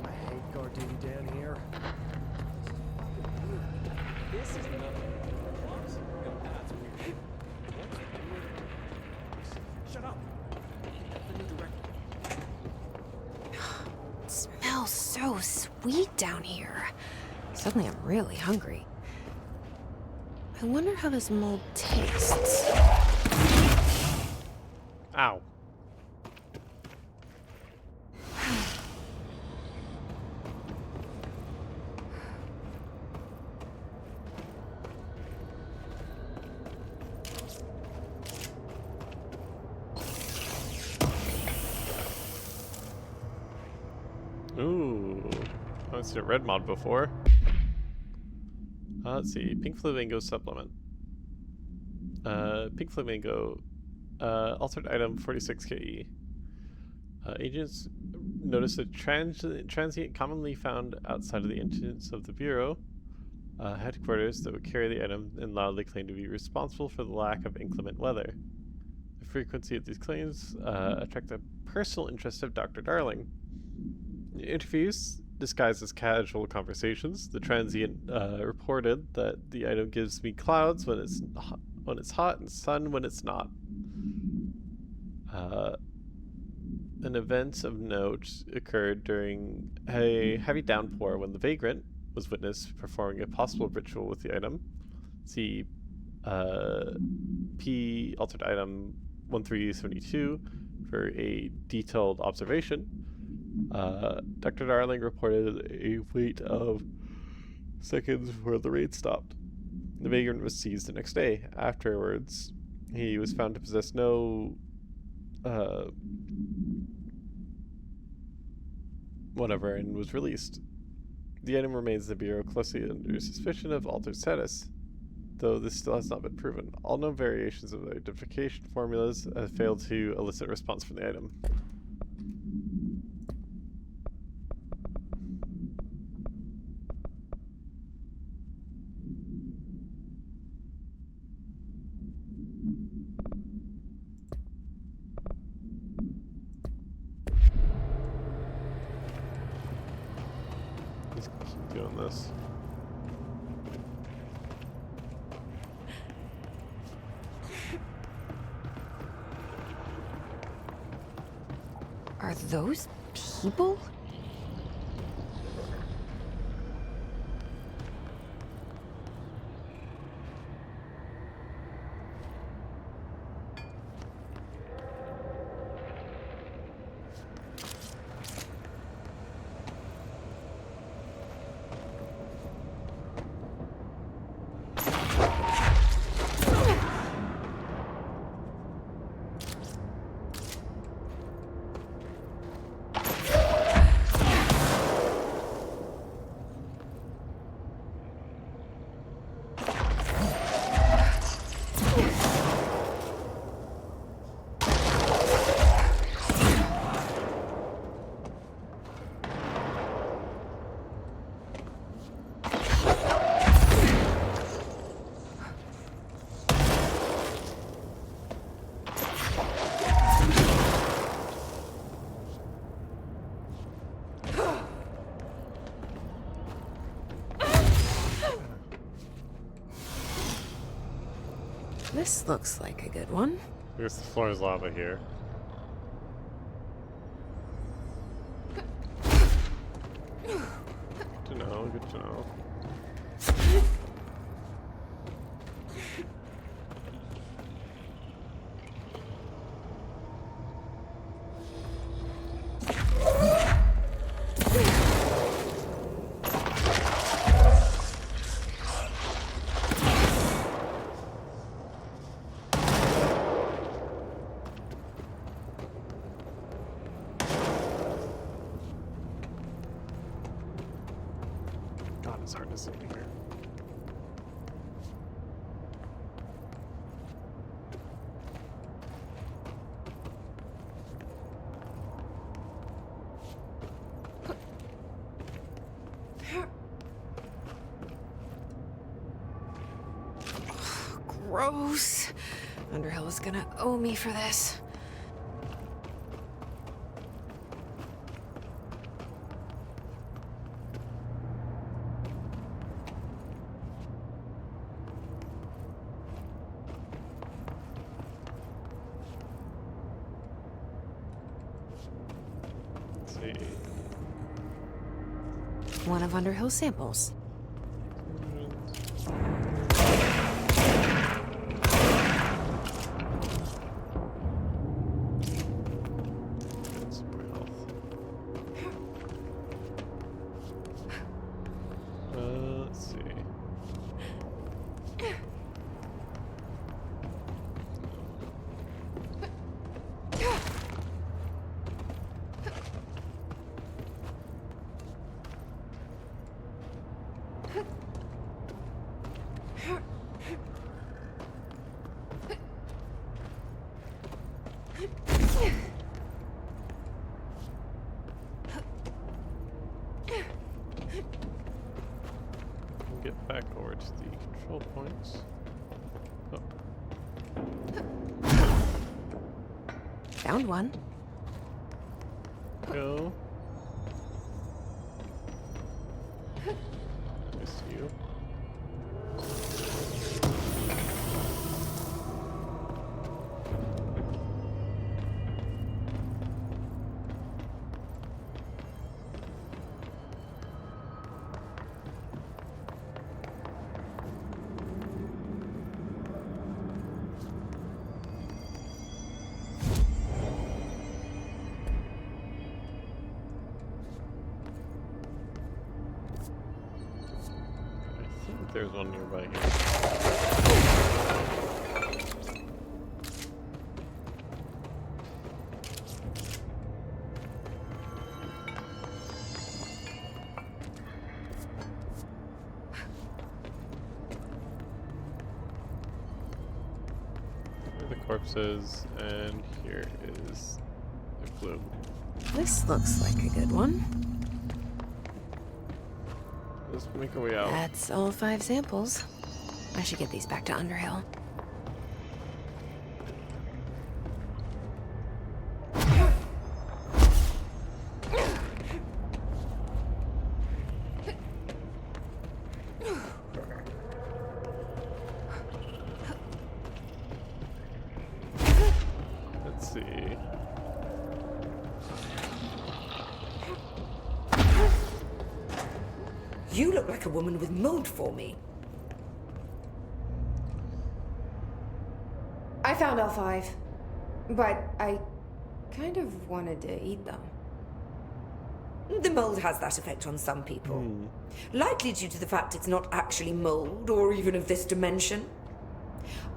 I hate guard duty down here. This is nothing. That's weird. Shut up. The new director. It smells so sweet down here. Suddenly I'm really hungry. I wonder how this mold tastes. Ow. Ooh, I haven't seen a red mod before. Let's see, Pink Flamingo supplement. Pink Flamingo. Altered item 46KE. Agents noticed a transient commonly found outside of the entrance of the Bureau headquarters that would carry the item and loudly claim to be responsible for the lack of inclement weather. The frequency of these claims attract the personal interest of Dr. Darling. In interviews, disguised as casual conversations, the transient reported that the item gives me clouds when it's hot and sun when it's not. An event of note occurred during a heavy downpour when the vagrant was witnessed performing a possible ritual with the item. See P altered item 1372 for a detailed observation. Dr. Darling reported a wait of seconds before the raid stopped. The vagrant was seized the next day. Afterwards, he was found to possess no whatever and was released. The item remains in the Bureau closely under suspicion of altered status, though this still has not been proven. All known variations of the identification formulas have failed to elicit a response from the item. Let's keep doing this. Are those people? This looks like a good one. I guess the floor is lava here. Good to know, good to know. God, it's hard to see here. Gross. Underhill is gonna owe me for this. Let's see. One of Underhill's samples. Get some more health. Let's see. get back over to the control points. Oh. Found one. Go. I see you. There's one nearby here. Here are the corpses, and here is the clue. This looks like a good one. Let's make our way out. That's all 5 samples. I should get these back to Underhill. Let's see. You look like a woman with mold for me. I found all 5, but I kind of wanted to eat them. The mold has that effect on some people. Likely due to the fact it's not actually mold or even of this dimension.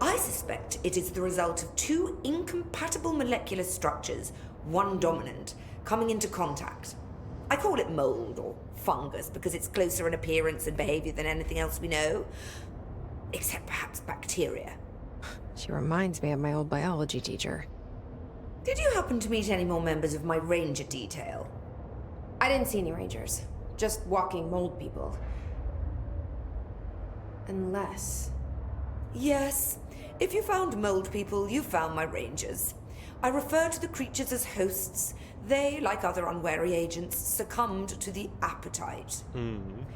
I suspect it is the result of 2 incompatible molecular structures, one dominant, coming into contact. I call it mold or fungus because it's closer in appearance and behavior than anything else we know. Except perhaps bacteria. She reminds me of my old biology teacher. Did you happen to meet any more members of my ranger detail? I didn't see any rangers. Just walking mold people. Unless... Yes. If you found mold people, you found my rangers. I refer to the creatures as hosts. They, like other unwary agents, succumbed to the appetite.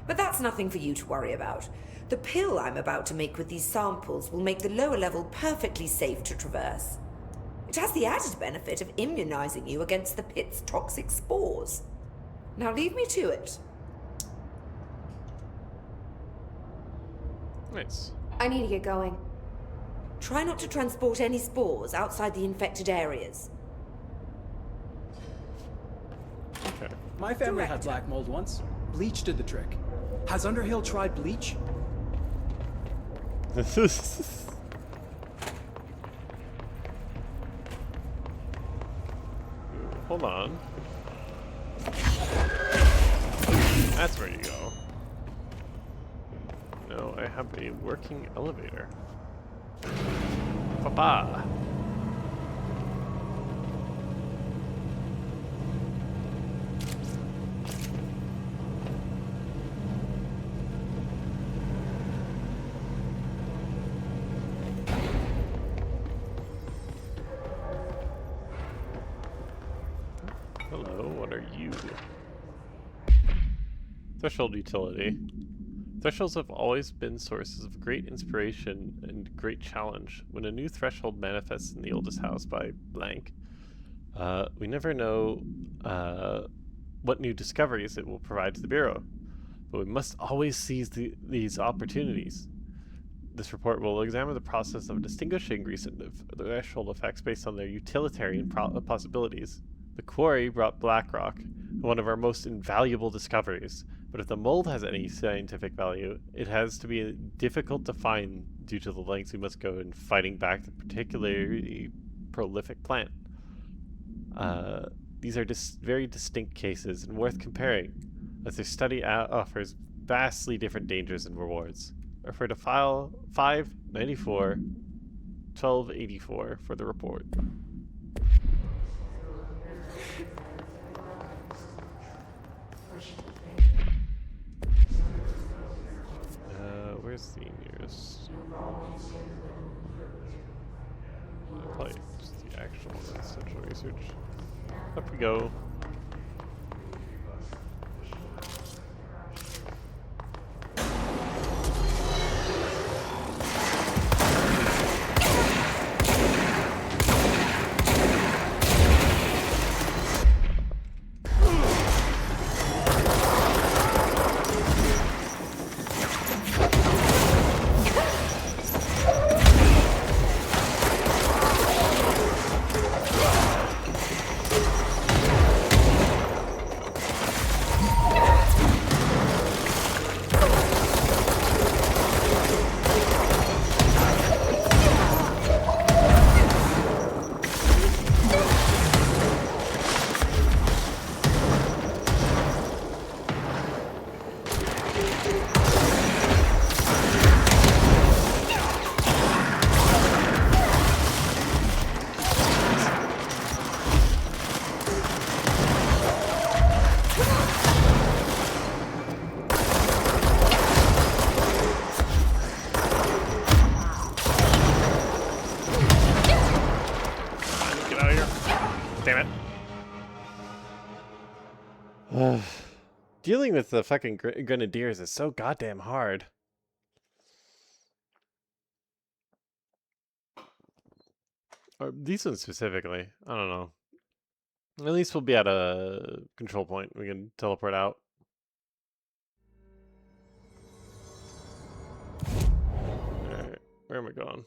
But that's nothing for you to worry about. The pill I'm about to make with these samples will make the lower level perfectly safe to traverse. It has the added benefit of immunizing you against the pit's toxic spores. Now leave me to it. Nice. I need to get going. Try not to transport any spores outside the infected areas. Okay. My family had black mold once. Bleach did the trick. Has Underhill tried bleach? Hold on. That's where you go. No, I have a working elevator. Papa. Hello, what are you? Threshold utility. Thresholds have always been sources of great inspiration and great challenge. When a new threshold manifests in the oldest house by blank, we never know what new discoveries it will provide to the Bureau, but we must always seize these opportunities. This report will examine the process of distinguishing recent threshold effects based on their utilitarian possibilities. The quarry brought Blackrock, one of our most invaluable discoveries, but if the mold has any scientific value, it has to be difficult to find due to the lengths we must go in fighting back the particularly prolific plant. These are very distinct cases and worth comparing, as their study offers vastly different dangers and rewards. Refer to file 594 1284 for the report. Probably just the actual essential research. Up we go. Dealing with the fucking grenadiers is so goddamn hard. Or these ones specifically. I don't know. At least we'll be at a control point. We can teleport out. Alright, where am I going?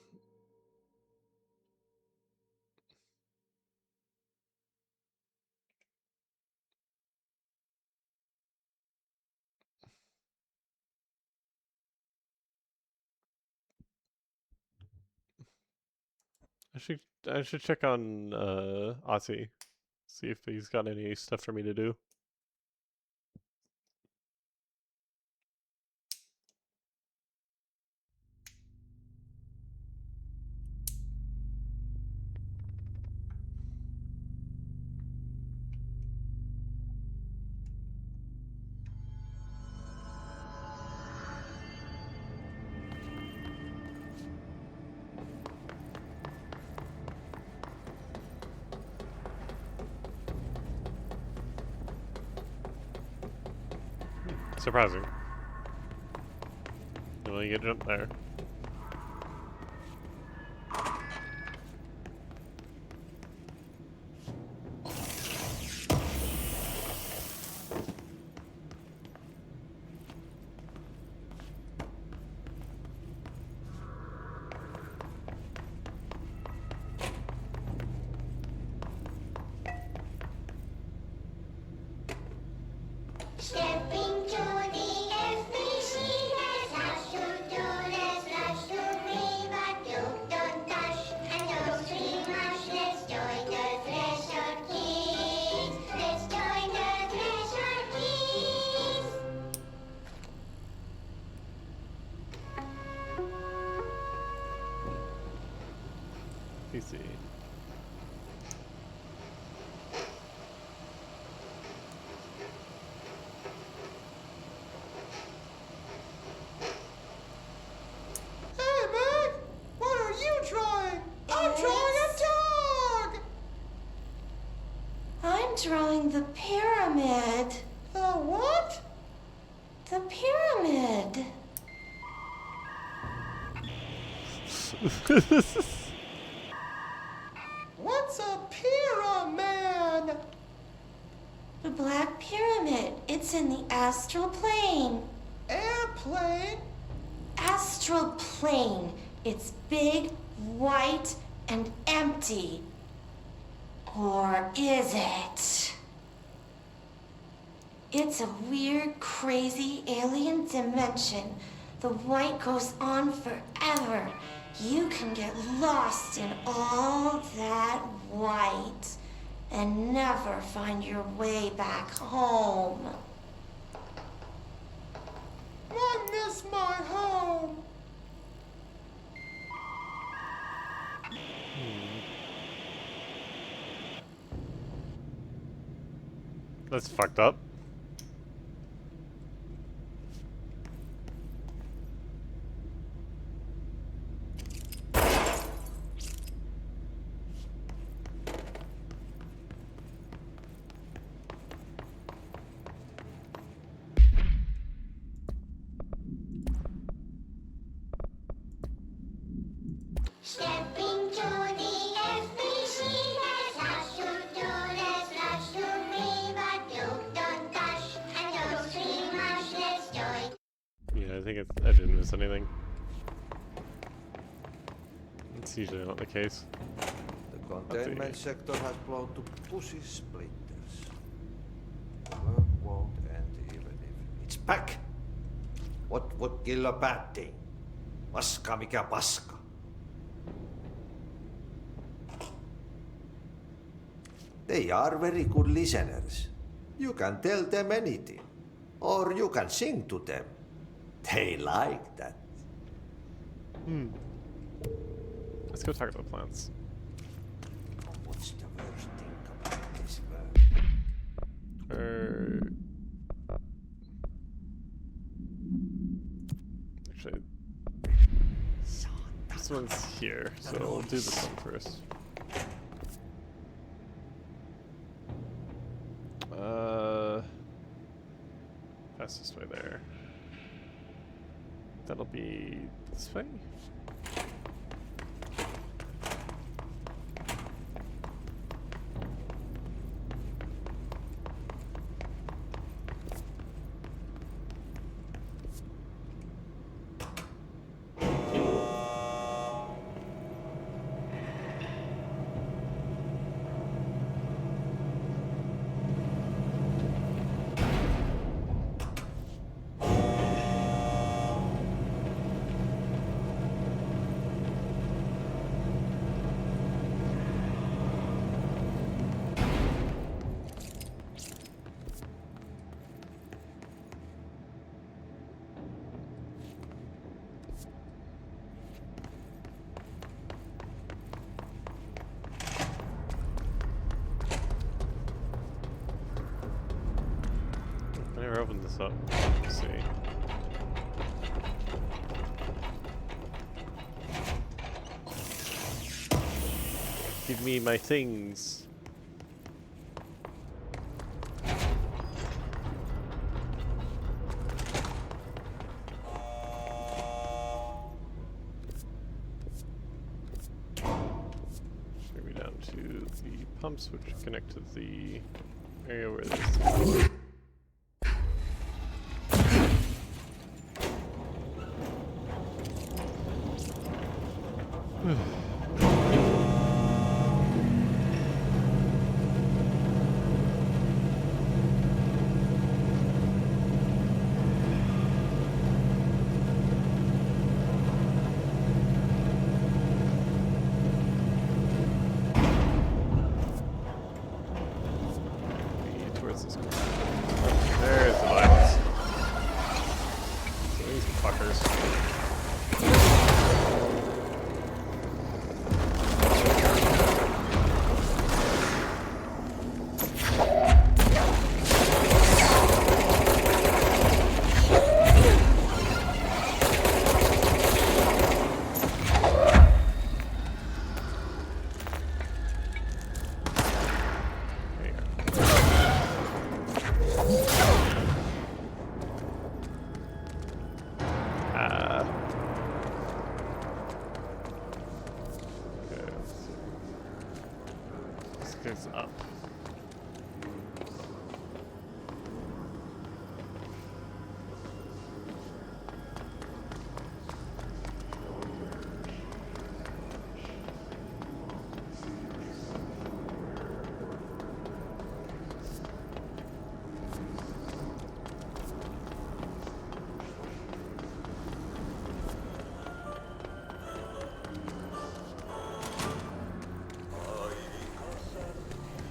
I should check on Ozzy. See if he's got any stuff for me to do. Surprising. You only get jump there. Stepping to the FBC, there's lots to do, there's lots to read, but you don't touch and don't scream much. Let's join the Threshold Kids. Let's join the Threshold Kids. PC. Drawing the pyramid. The what? The pyramid. What's a pyramid? The Black Pyramid. It's in the astral plane. Airplane? Astral plane. It's big, white, and empty. Or is it? It's a weird, crazy alien dimension. The white goes on forever. You can get lost in all that white and never find your way back home. I miss my home. That's fucked up. think I didn't miss anything. It's usually not the case. The containment sector has blown to pussy splinters. Work won't end even if it's back. What would kill a bad thing? Paska mikä paska. They are very good listeners. You can tell them anything. Or you can sing to them. They like that. Let's go talk to the plants. What's the worst thing about this world? Actually, this one's here, so we'll do this one first. Fastest way there. That'll be this way. Open this up. Let's see. Give me my things. Maybe down to the pumps, which connect to the area where this. Towards this corner. There's the violence. So these fuckers. Goes up.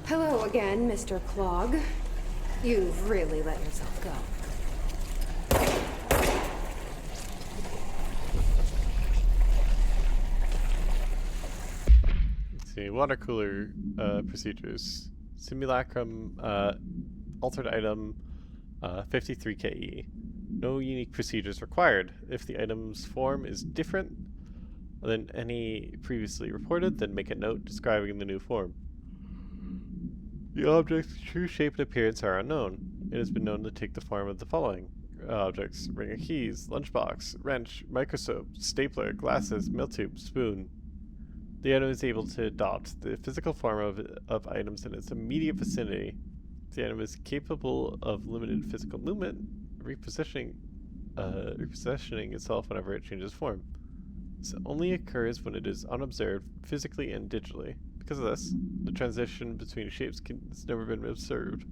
Hello again, Mr. Clog. You've really let yourself go. Let's see, water cooler procedures. Simulacrum, altered item, 53 KE. No unique procedures required. If the item's form is different than any previously reported, then make a note describing the new form. The object's true shape and appearance are unknown. It has been known to take the form of the following objects: ring of keys, lunchbox, wrench, microscope, stapler, glasses, milk tube, spoon. The item is able to adopt the physical form of items in its immediate vicinity. The item is capable of limited physical movement, repositioning repositioning itself whenever it changes form. This only occurs when it is unobserved physically and digitally. Because of this, the transition between shapes has never been observed.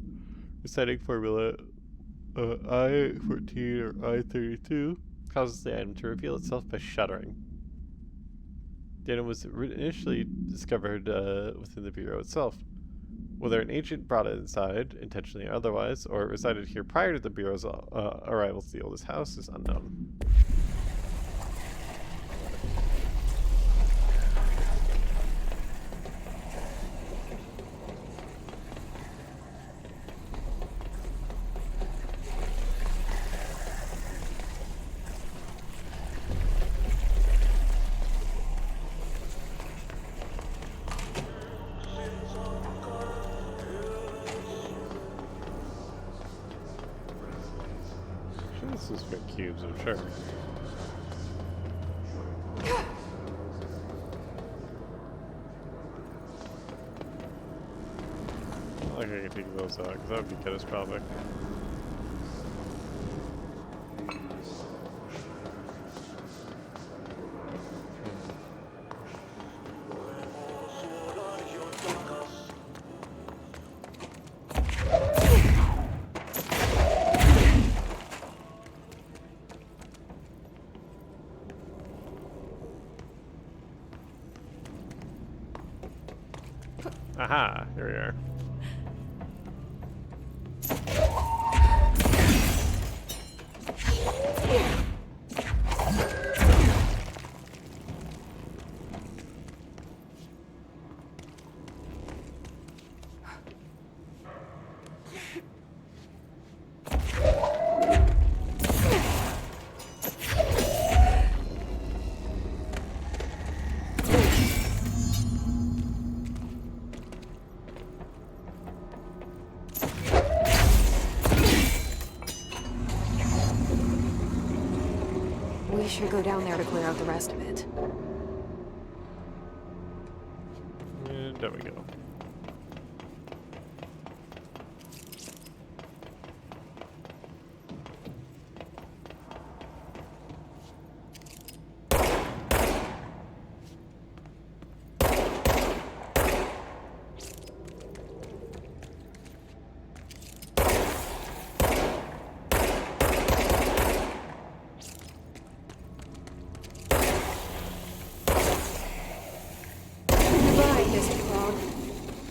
Reciting formula I-14 or I-32 causes the item to reveal itself by shuddering. The item was initially discovered within the Bureau itself. Whether an agent brought it inside, intentionally or otherwise, or it resided here prior to the Bureau's arrival to the oldest house is unknown. This is for cubes, I'm sure. I think I can take those out, because that would be catastrophic. Aha, here we are. We should go down there to clear out the rest of it. And there we go.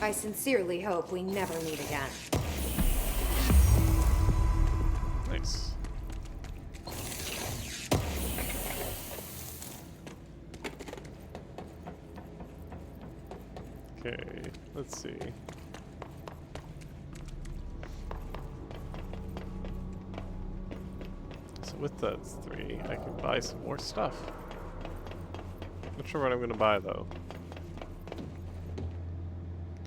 I sincerely hope we never meet again. Nice. Okay, let's see. So with that 3, I can buy some more stuff. Not sure what I'm gonna buy though.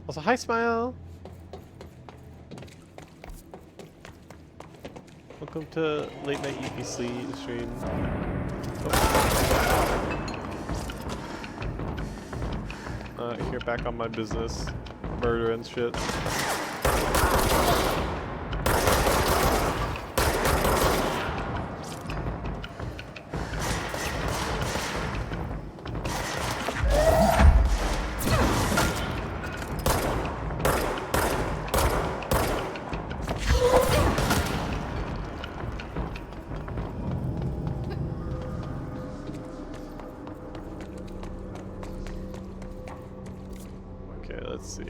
Also, hi, Smile! Welcome to Late Night UPC stream. Here back on my business. Murder and shit. Let's see.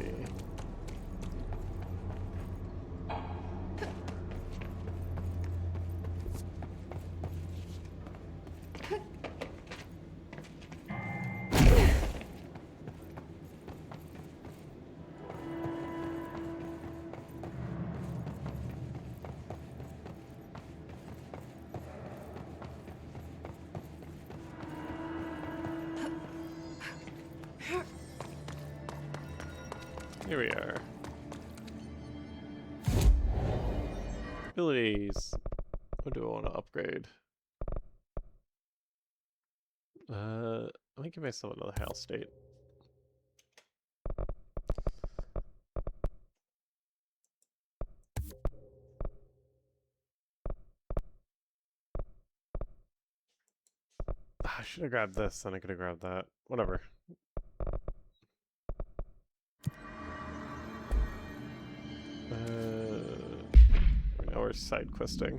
Here we are. Abilities. What do I want to upgrade? Let me give myself another house state. I should have grabbed this, then I could have grabbed that. Whatever. Now we're side questing.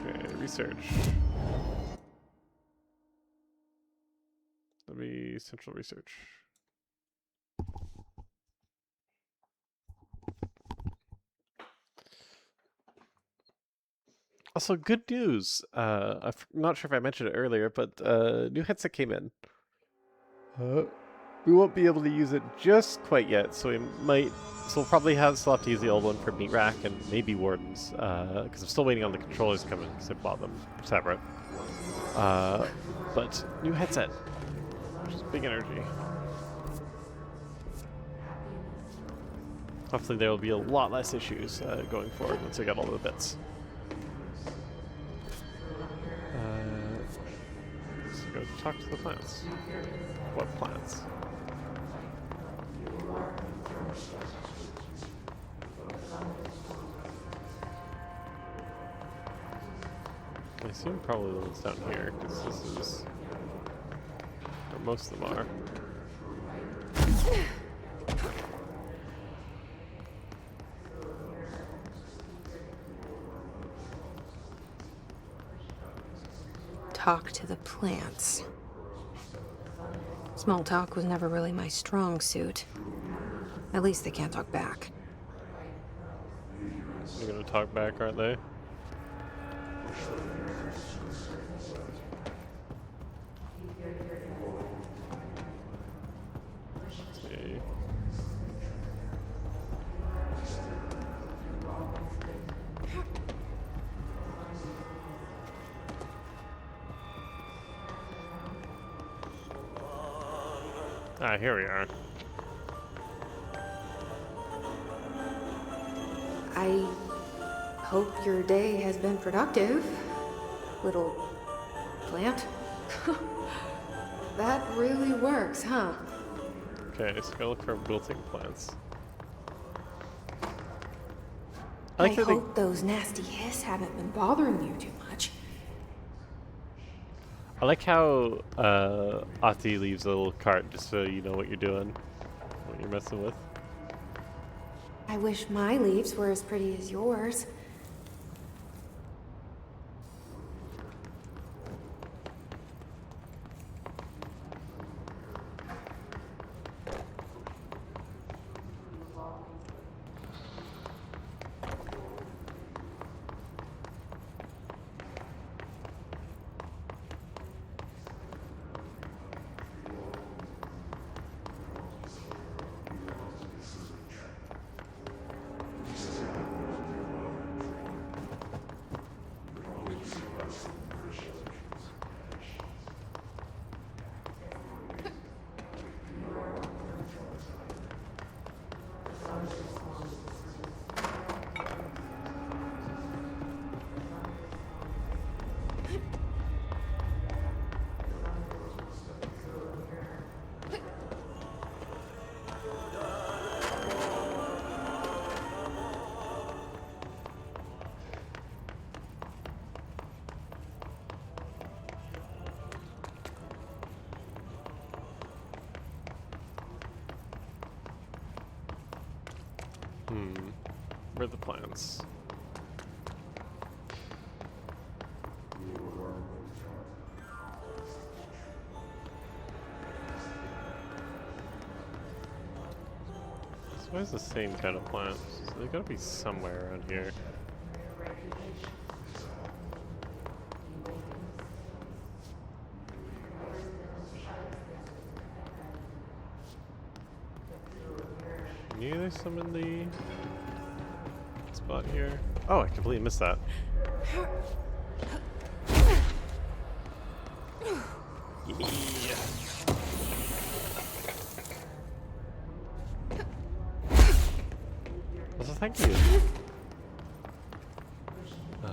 Okay, research. That'll be central research. Also, good news. I'm not sure if I mentioned it earlier, but new headset came in. We won't be able to use it just quite yet, so we might. So we'll probably still have to use the old one for Meat Rack and maybe Wardens, because I'm still waiting on the controllers to come in because I bought them separate. But new headset, which is big energy. Hopefully there will be a lot less issues going forward once I got all the bits. Let's go talk to the plants. What plants? I assume probably the ones down here, because this is where most of them are. Talk to the plants. Small talk was never really my strong suit. At least they can't talk back. They're gonna talk back, aren't they? Let's see. Ah, here we are. I hope your day has been productive, little plant. That really works, huh? Okay, so go look for wilting plants. I like that hope those nasty hiss haven't been bothering you too much. I like how Ahti leaves a little cart just so you know what you're doing, what you're messing with. I wish my leaves were as pretty as yours. Where are the plants? It's always the same kind of plants. So they gotta be somewhere around here. Knew there's some in the spot here. Oh, I completely missed that. Yeah. Also, thank you. I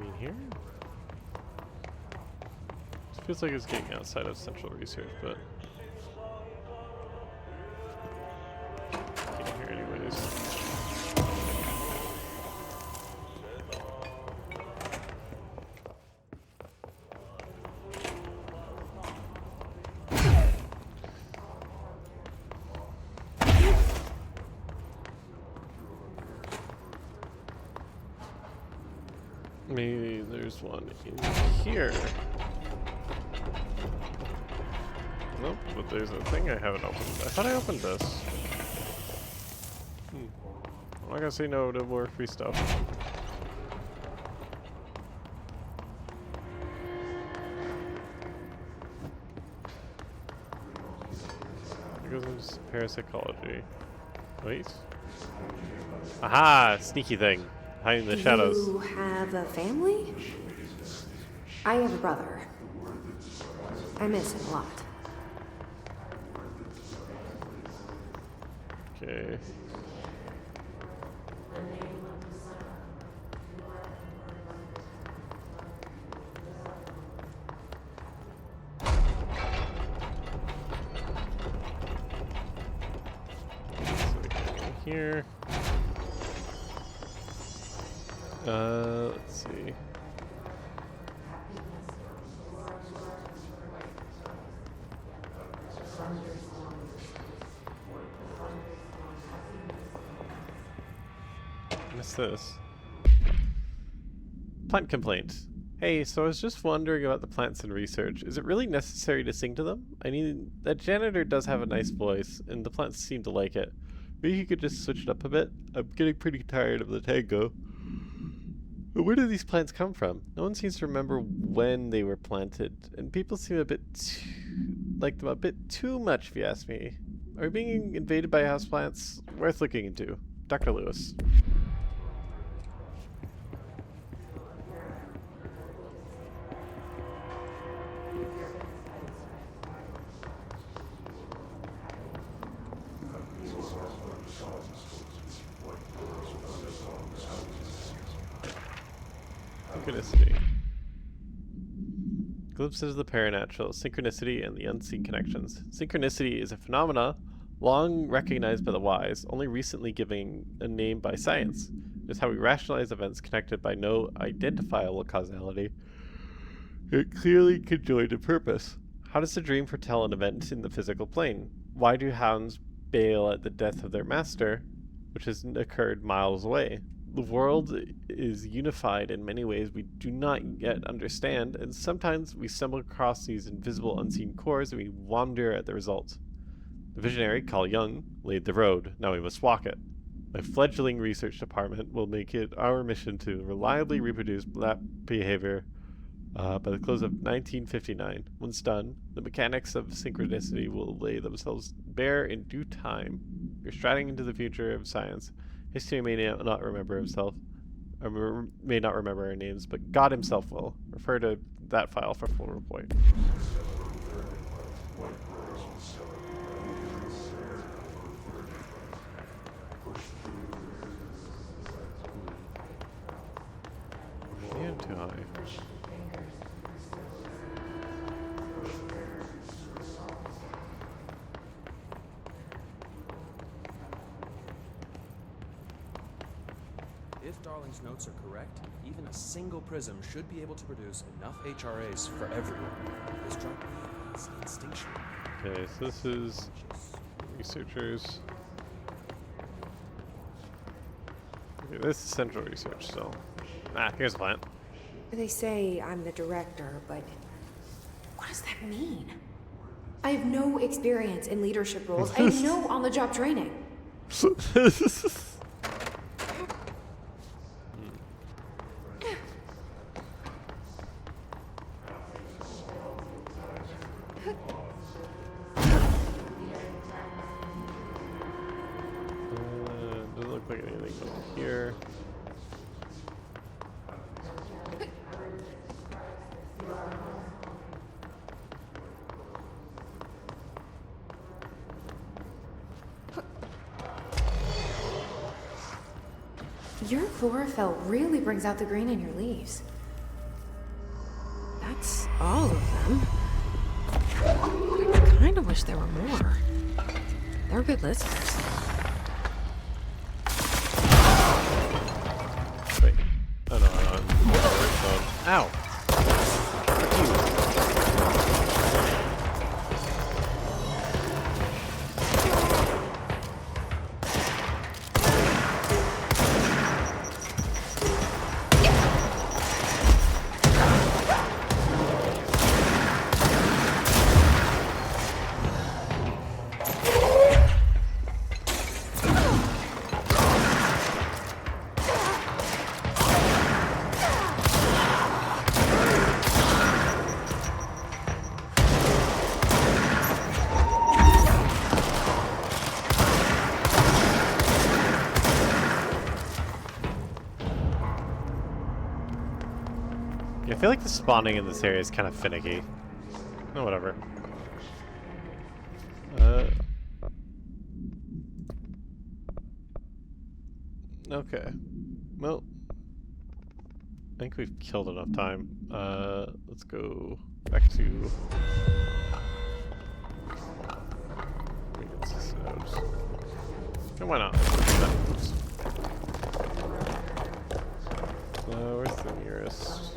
mean, here? Feels like it's getting outside of central research, but getting here anyways. Maybe there's one in here. Nope, but there's a thing I haven't opened. I thought I opened this. I'm not gonna say no to more free stuff. It goes into parapsychology. Wait. Aha! Sneaky thing. Hiding in the shadows. You have a family? I have a brother. I miss him a lot. Okay. Here. Let's see. What's this? Plant complaint. Hey, so I was just wondering about the plants in research. Is it really necessary to sing to them? I mean, that janitor does have a nice voice, and the plants seem to like it. Maybe you could just switch it up a bit? I'm getting pretty tired of the tango. But where do these plants come from? No one seems to remember when they were planted, and people seem a bit like them a bit too much, if you ask me. Are we being invaded by houseplants? Worth looking into. Dr. Lewis. Synchronicity. Glimpses of the paranatural, synchronicity, and the unseen connections. Synchronicity is a phenomena long recognized by the wise, only recently giving a name by science. It is how we rationalize events connected by no identifiable causality. It clearly conjoined a purpose. How does a dream foretell an event in the physical plane? Why do hounds bail at the death of their master, which has occurred miles away? The world is unified in many ways we do not yet understand, and sometimes we stumble across these invisible unseen cores and we wonder at the result. The visionary, Carl Jung, laid the road. Now we must walk it. My fledgling research department will make it our mission to reliably reproduce that behavior by the close of 1959. Once done, the mechanics of synchronicity will lay themselves bare in due time. We're striding into the future of science. History may not remember himself, or may not remember our names, but God himself will. Refer to that file for full report. Yeah, too high. If Darling's notes are correct, even a single prism should be able to produce enough HRAs for everyone. This drug is instinctual. Okay, so this is researchers. Okay, this is central research, so. Here's the plant. They say I'm the director, but what does that mean? I have no experience in leadership roles. I have no on-the-job training. Doesn't look like anything over here. Your chlorophyll really brings out the green in your leaves. That's all of them. I kind of wish there were more. They're good listeners. Wait. Oh no, I'm on the right phone. Ow! Fuck you. I feel like the spawning in this area is kind of finicky. Oh, whatever. Okay. Well, I think we've killed enough time. Let's go back to maintenance nodes. And why not? Let's do that. Where's the nearest?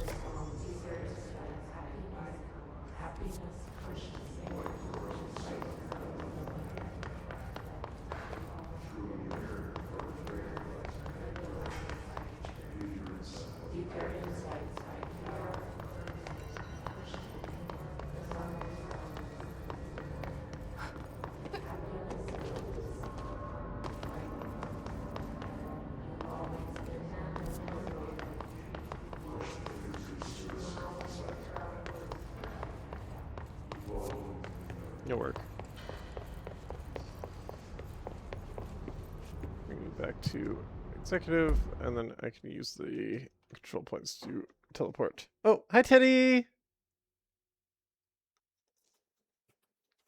It'll work. Bring it back to executive, and then I can use the control points to teleport. Oh, hi Teddy!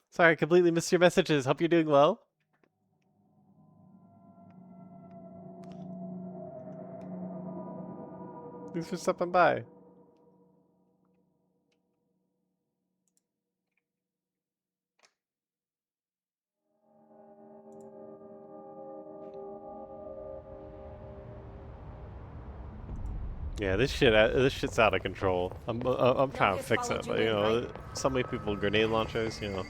Sorry, I completely missed your messages. Hope you're doing well. Thanks for stopping by. Yeah, this shit's out of control. I'm trying to fix it, but you know, so many people with grenade launchers, you know.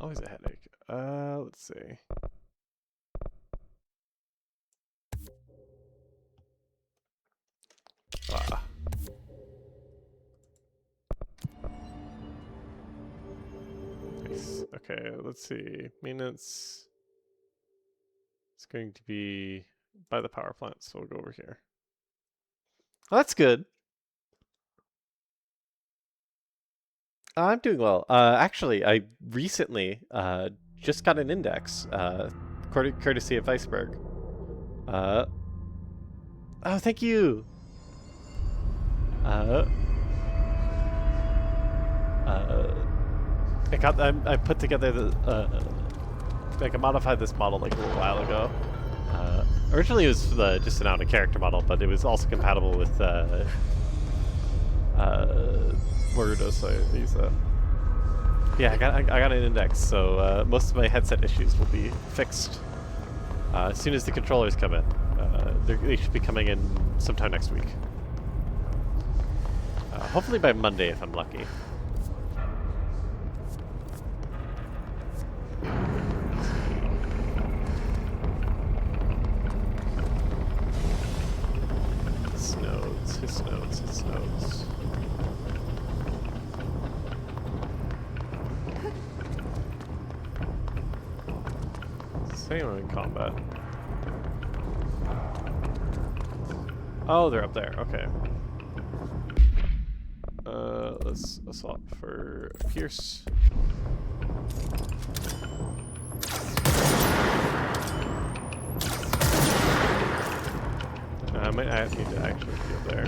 Always a headache. Let's see. Ah. Nice. Okay, let's see. Maintenance. It's going to be by the power plant, so we'll go over here. Oh, that's good. I'm doing well. Actually, I recently just got an index, courtesy of Iceberg. Oh, thank you. I put together the like I modified this model like a little while ago. Originally it was just an out-of-character model, but it was also compatible with Morgados, so I use that. Yeah, I got an index, so most of my headset issues will be fixed as soon as the controllers come in. They should be coming in sometime next week. Hopefully by Monday if I'm lucky. His nodes. Same in combat. Oh, they're up there. Okay. Let's assault for Pierce. I might need to actually be up there.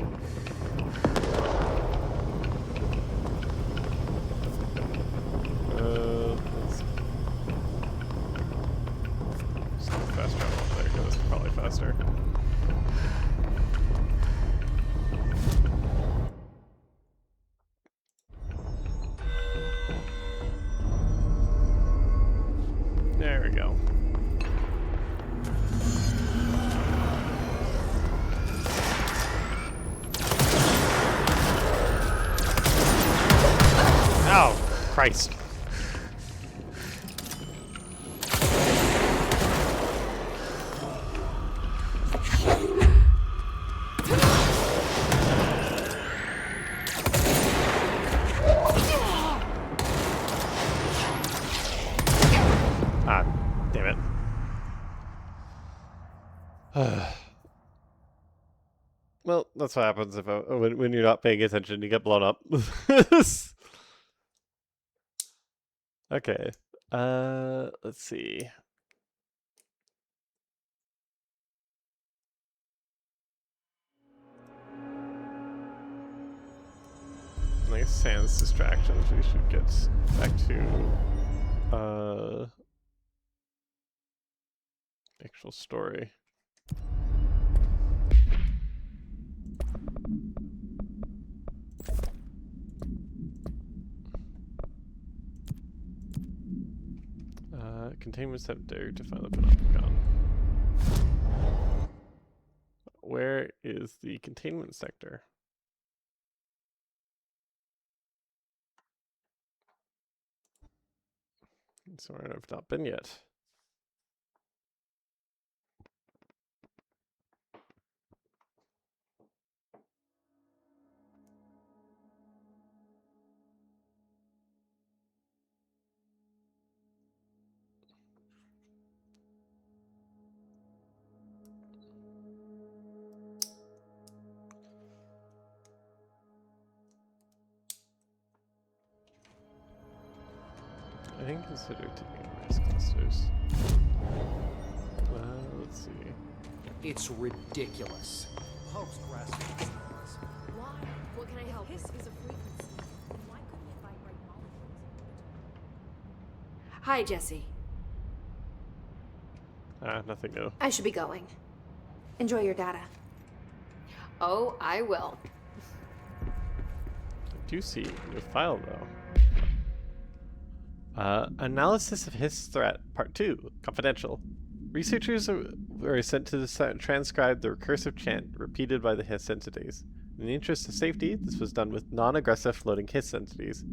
Let's just go fast travel up there, because it's probably faster. we go. Oh, Christ. Ah, damn it. Well, that's what happens if when you're not paying attention, you get blown up. Okay. Let's see. Nice sans distractions. We should get back to actual story. Containment center to find the Panopticon. Where is the containment sector? Somewhere I've not been yet. I didn't consider taking risk clusters. Let's see. It's ridiculous. Pope's grasping at straws. Why? What can I help? Hiss is a frequency. Then why couldn't it vibrate molecules? Hi, Jesse. Nothing new. I should be going. Enjoy your data. Oh, I will. I do see a new file though. Analysis of Hiss threat, part 2, confidential. Researchers were sent to transcribe the recursive chant repeated by the Hiss entities. In the interest of safety, this was done with non-aggressive floating Hiss entities.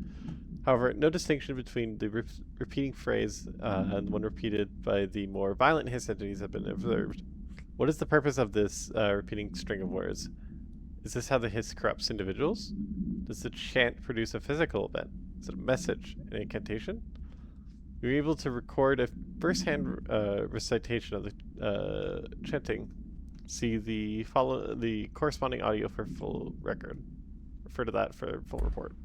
However, no distinction between the repeating phrase and the one repeated by the more violent Hiss entities have been observed. What is the purpose of this repeating string of words? Is this how the Hiss corrupts individuals? Does the chant produce a physical event? Is it a message, an incantation? We were able to record a first-hand recitation of the chanting. See the corresponding audio for full record. Refer to that for full report.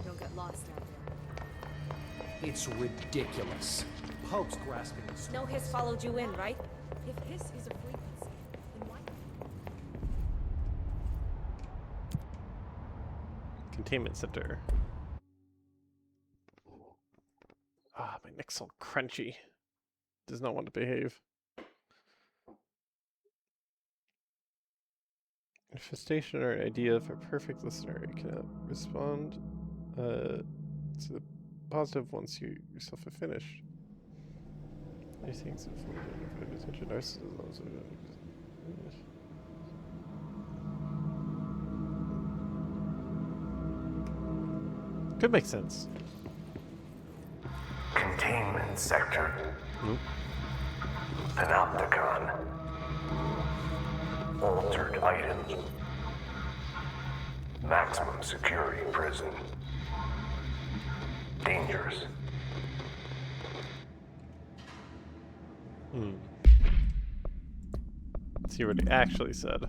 Don't get lost out there. It's ridiculous. Pope's grasping at straws. No hiss followed you in, right? If hiss is a frequency, then why? Containment center. Ah, my neck's all crunchy. Does not want to behave. Infestation or idea of a perfect listener. You cannot respond to the positive once you yourself have finished. These things have attention narcissism. Could make sense. Containment sector. Panopticon. Altered items. Maximum security prison. Dangerous. Let's see what he actually said.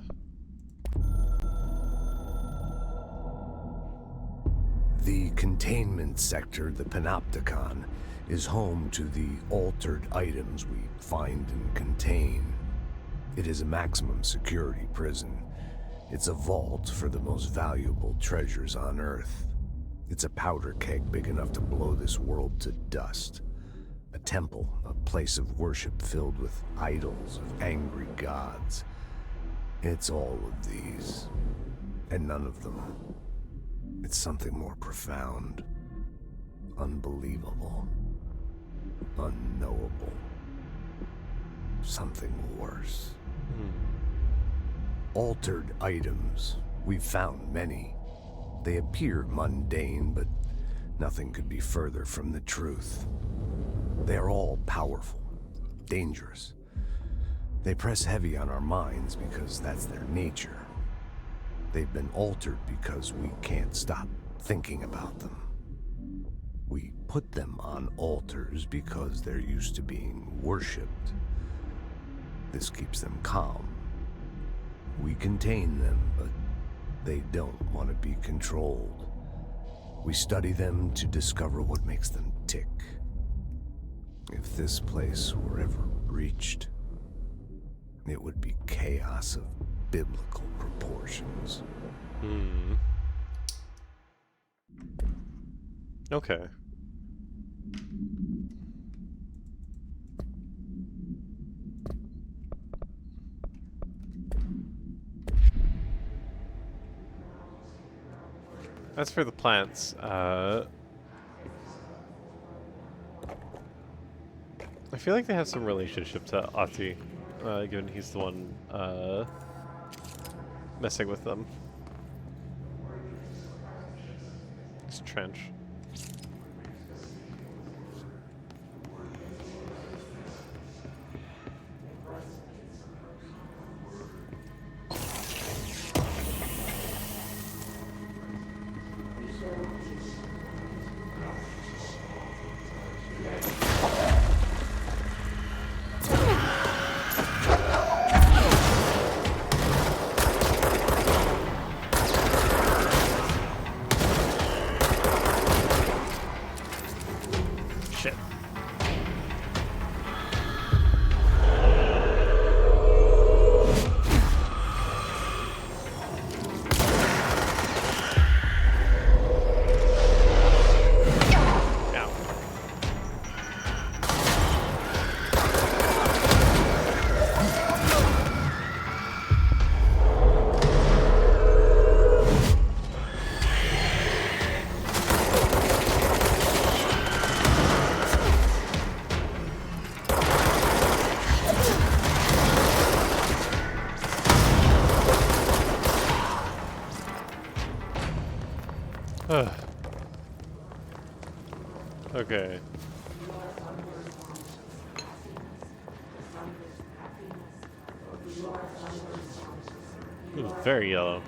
The containment sector, the Panopticon, is home to the altered items we find and contain. It is a maximum security prison. It's a vault for the most valuable treasures on Earth. It's a powder keg big enough to blow this world to dust. A temple, a place of worship filled with idols of angry gods. It's all of these, and none of them. It's something more profound, unbelievable, unknowable. Something worse. Altered items. We've found many. They appear mundane, but nothing could be further from the truth. They are all powerful, dangerous. They press heavy on our minds because that's their nature. They've been altered because we can't stop thinking about them. We put them on altars because they're used to being worshipped. This keeps them calm. We contain them, but they don't want to be controlled. We study them to discover what makes them tick. If this place were ever breached, it would be chaos of biblical proportions. Okay. As for the plants, I feel like they have some relationship to Ahti, given he's the one messing with them. This trench. Okay. It's very yellow.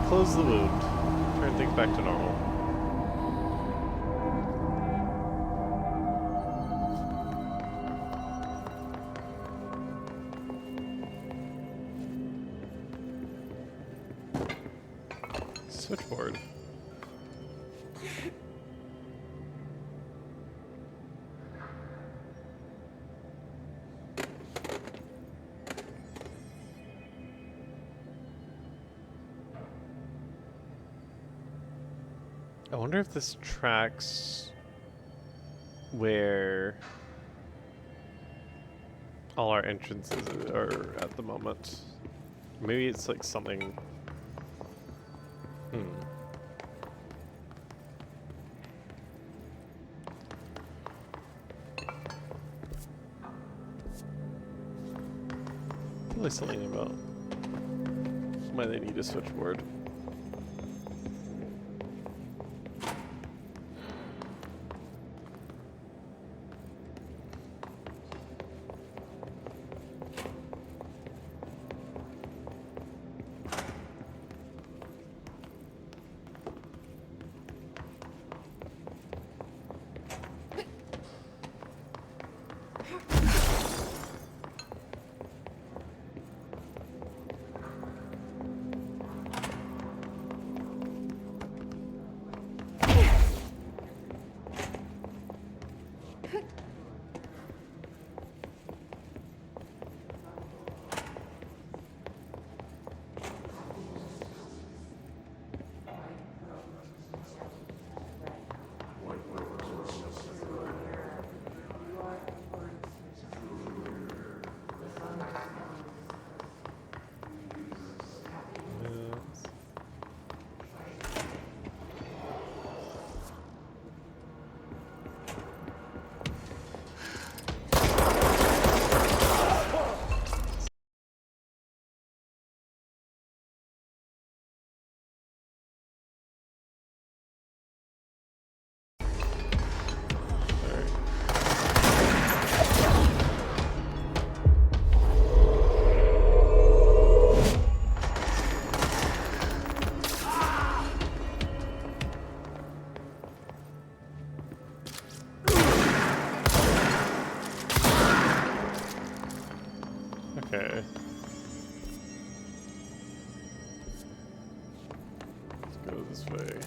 Close the wound. Turn things back to normal. Switchboard. I wonder if this tracks where all our entrances are at the moment. Maybe it's like something. Probably something about why they need a switchboard. Okay. Let's go this way.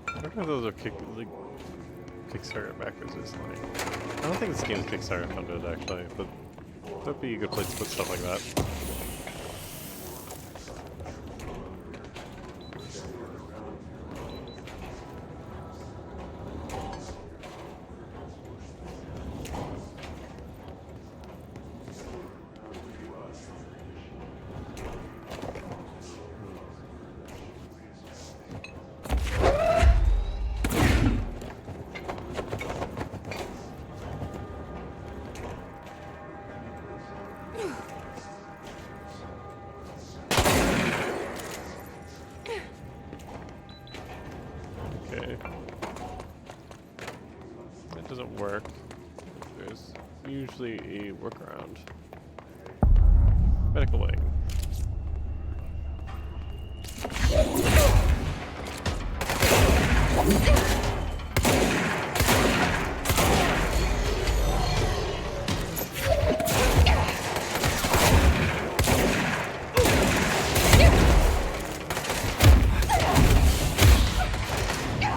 I wonder if those are Kickstarter backers or something. I don't think this game's Kickstarter funded actually, but that'd be a good place to put stuff like that. That doesn't work. There's usually a workaround. Medical wing.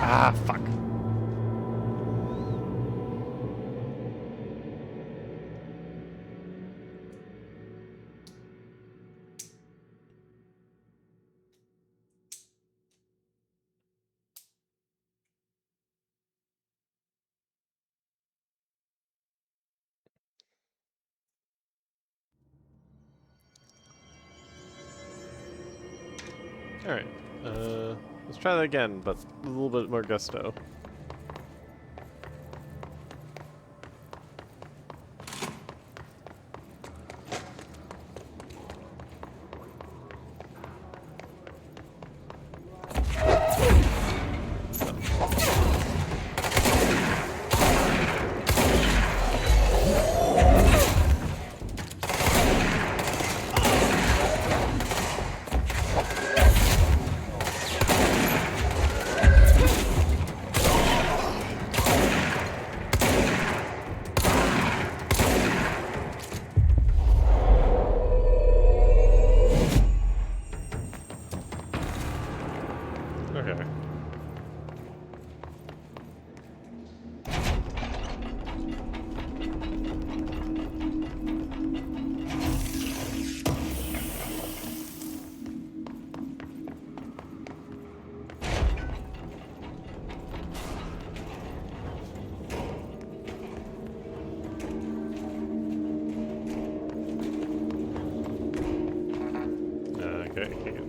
Ah, fuck. Alright, let's try that again, but a little bit more gusto.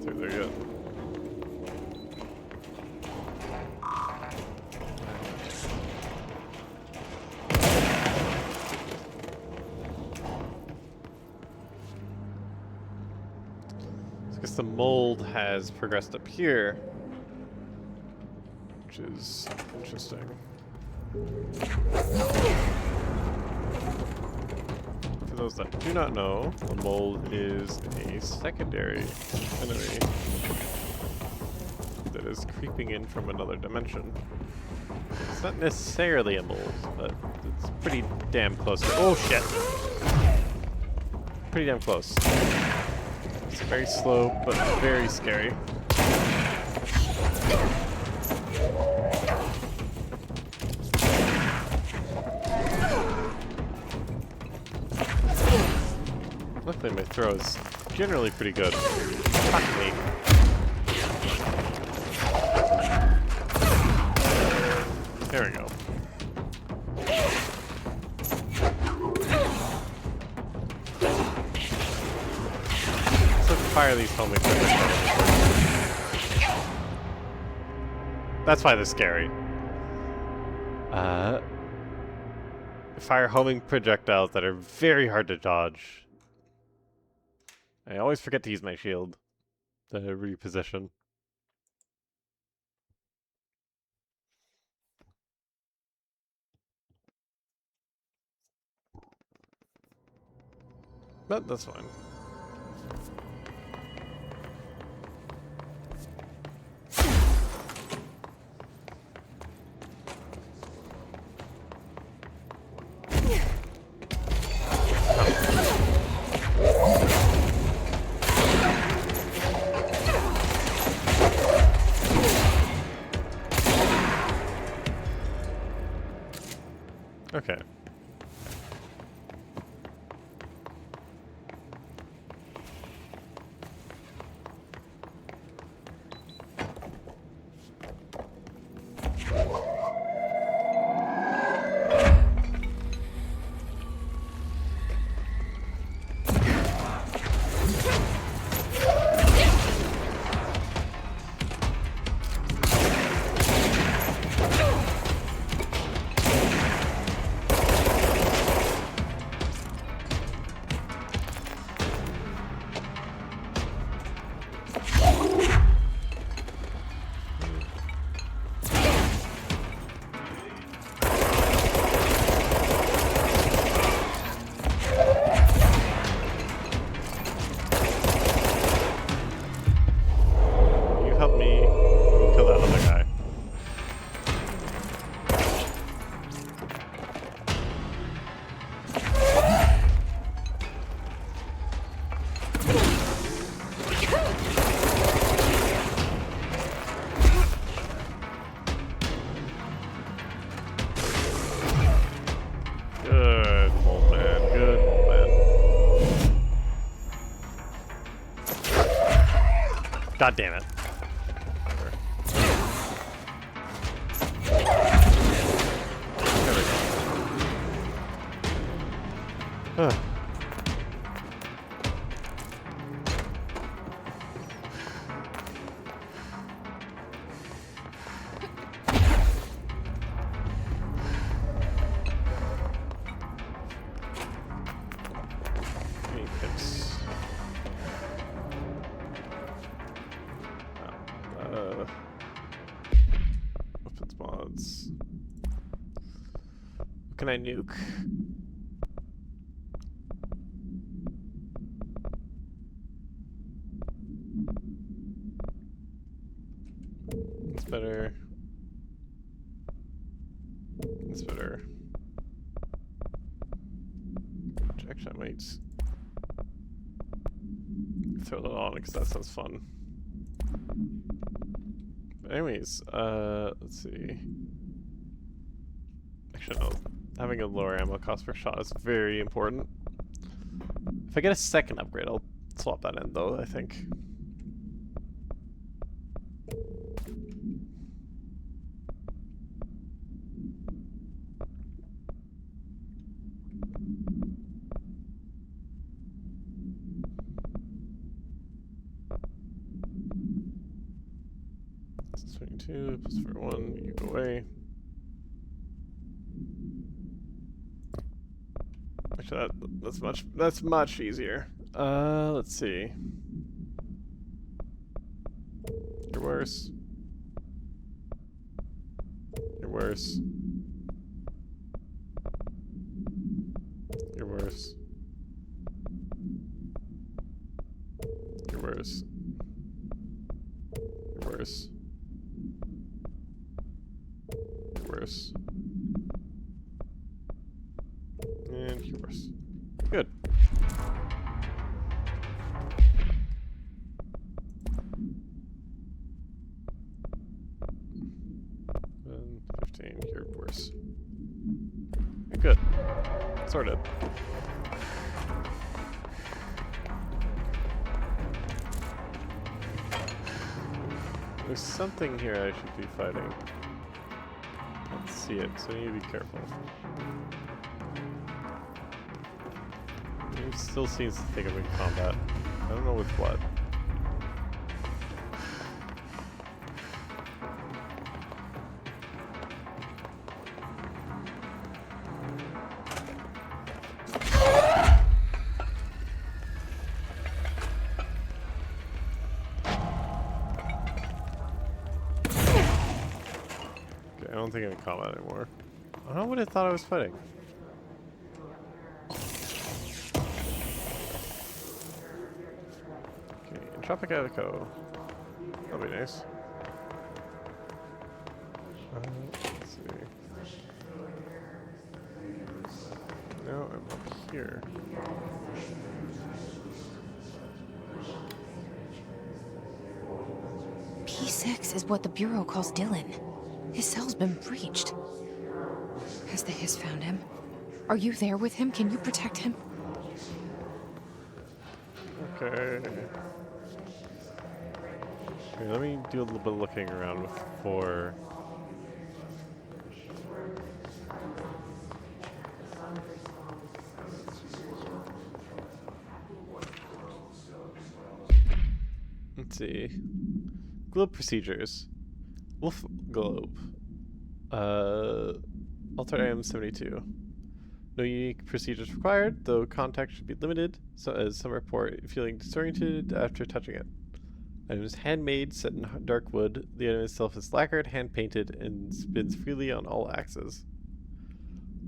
through there yet. I guess the mold has progressed up here, which is interesting. For those that do not know, the mold is a secondary enemy that is creeping in from another dimension. It's not necessarily a mold, but it's pretty damn close. Oh shit! Pretty damn close. It's very slow, but very scary. Luckily my throw is generally pretty good. Fuck me. There we go. Let's fire these homing projectiles. That's why they're scary. Fire homing projectiles that are very hard to dodge. I always forget to use my shield to reposition. But that's fine. Okay. God damn it. There we go. Weapons mods. What can I nuke? It's better. It's better. Actually, I might throw that on because that sounds fun. But anyways, let's see. Actually, no. Having a lower ammo cost per shot is very important. If I get a second upgrade, I'll swap that in, though, I think. 2 plus 1, you go away. Actually, that's much easier. Let's see. You're worse. You're worse. You're worse. You're worse. You're worse. You're worse. And you're worse. Good. And 15, you're worse. Good. Sorted. There's something here I should be fighting. Let's see it, so you need to be careful. It still seems to think I'm in combat. I don't know with what. Okay, I don't think I'm in combat anymore. I don't know what I thought I was fighting. Tropic Attico. That'll be nice. Let's see. Now I'm up here. P6 is what the Bureau calls Dylan. His cell's been breached. Has the Hiss found him? Are you there with him? Can you protect him? Okay. Okay, let me do a little bit of looking around before. Let's see. Globe procedures. Wolf globe. Altered item 72. No unique procedures required, though contact should be limited, so as some report feeling disoriented after touching it. Item is handmade, set in dark wood. The item itself is lacquered, hand-painted, and spins freely on all axes.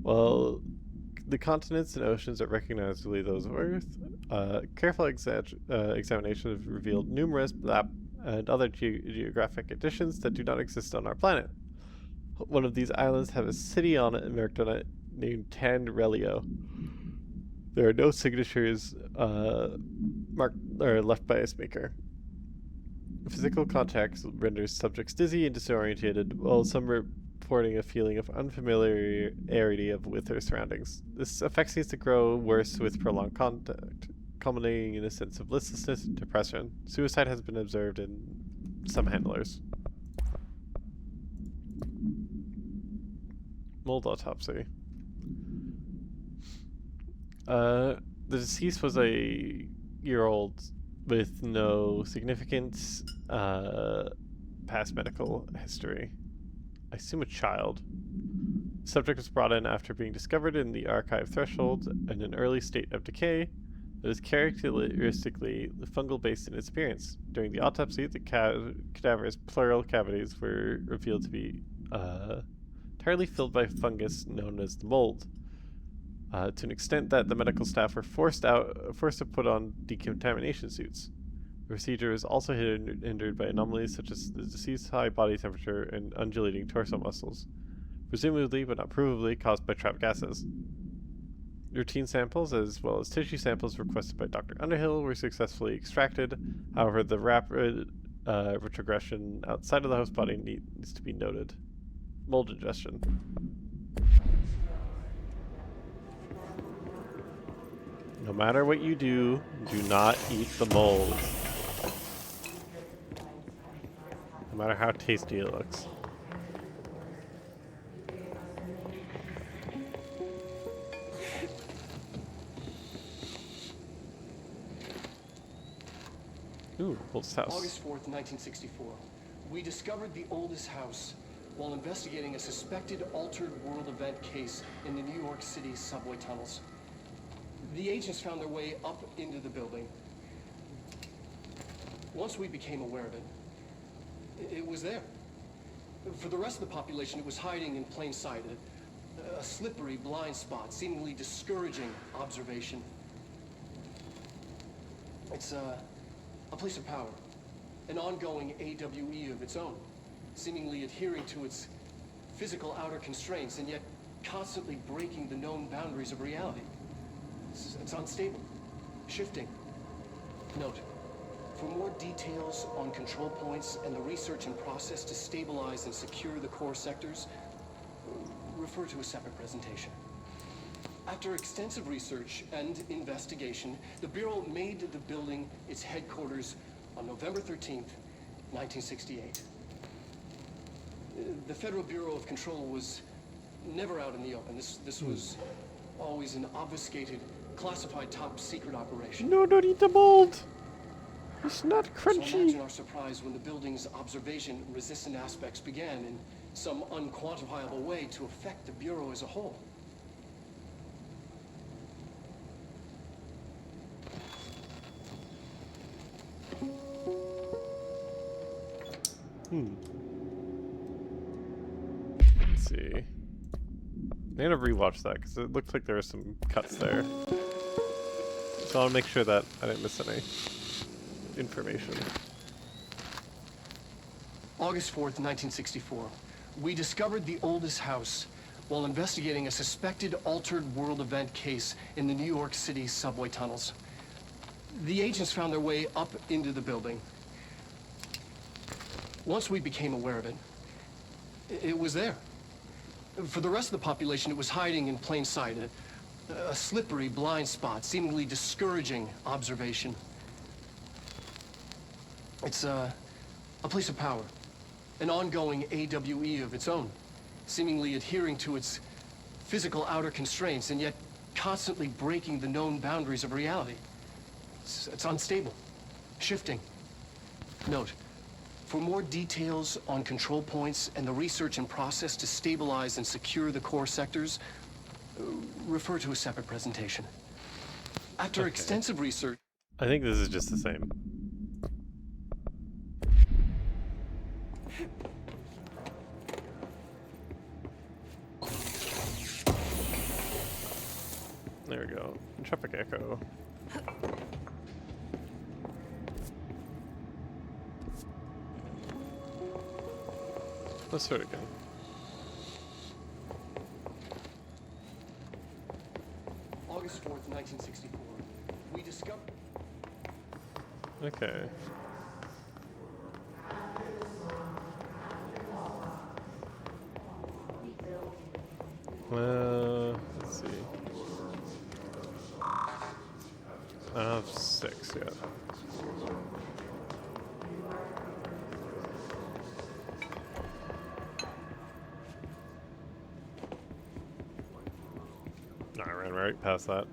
While the continents and oceans are recognizably those of Earth, careful examination has revealed numerous and other geographic additions that do not exist on our planet. One of these islands have a city on it and marked on it named Tanrelio. There are no signatures marked or left by its maker. Physical contact renders subjects dizzy and disorientated, while some reporting a feeling of unfamiliarity with their surroundings. This effect seems to grow worse with prolonged contact, culminating in a sense of listlessness and depression. Suicide has been observed in some handlers. Mold autopsy. The deceased was a year-old with no significant past medical history. I assume a child. The subject was brought in after being discovered in the archive threshold in an early state of decay that is characteristically fungal based in its appearance. During the autopsy, the cadaver's pleural cavities were revealed to be entirely filled by fungus known as the mold. To an extent that the medical staff were forced to put on decontamination suits. The procedure is also hindered by anomalies such as the deceased's high body temperature and undulating torso muscles, presumably but not provably caused by trapped gases. Routine samples as well as tissue samples requested by Dr. Underhill were successfully extracted. However, the rapid retrogression outside of the host body needs to be noted. Mold ingestion. No matter what you do not eat the mold. No matter how tasty it looks. Ooh, Holt's house. August 4th, 1964. We discovered the oldest house while investigating a suspected altered world event case in the New York City subway tunnels. The agents found their way up into the building. Once we became aware of it, it was there. For the rest of the population, it was hiding in plain sight, a slippery blind spot, seemingly discouraging observation. It's a place of power, an ongoing AWE of its own, seemingly adhering to its physical outer constraints and yet constantly breaking the known boundaries of reality. It's unstable, shifting. Note, for more details on control points and the research and process to stabilize and secure the core sectors, refer to a separate presentation. After extensive research and investigation, the Bureau made the building its headquarters on November 13th, 1968. The Federal Bureau of Control was never out in the open. This was always an obfuscated, classified top-secret operation. No, don't eat the mold! It's not crunchy. So imagine our surprise when the building's observation-resistant aspects began in some unquantifiable way to affect the Bureau as a whole. Let's see. I'm gonna rewatch that because it looked like there were some cuts there. So I'll make sure that I didn't miss any information. August 4th, 1964. We discovered the oldest house while investigating a suspected altered world event case in the New York City subway tunnels. The agents found their way up into the building. Once we became aware of it, it was there. For the rest of the population, it was hiding in plain sight, a slippery blind spot, seemingly discouraging observation. It's a place of power, an ongoing AWE of its own, seemingly adhering to its physical outer constraints and yet constantly breaking the known boundaries of reality. It's unstable, shifting. Note, for more details on control points and the research and process to stabilize and secure the core sectors, refer to a separate presentation. After extensive research... I think this is just the same. There we go. Intrepid Echo. Let's start again. August 4th, 1964. We discovered... Okay. Let's see. I have 6 yet. No, I ran right past that.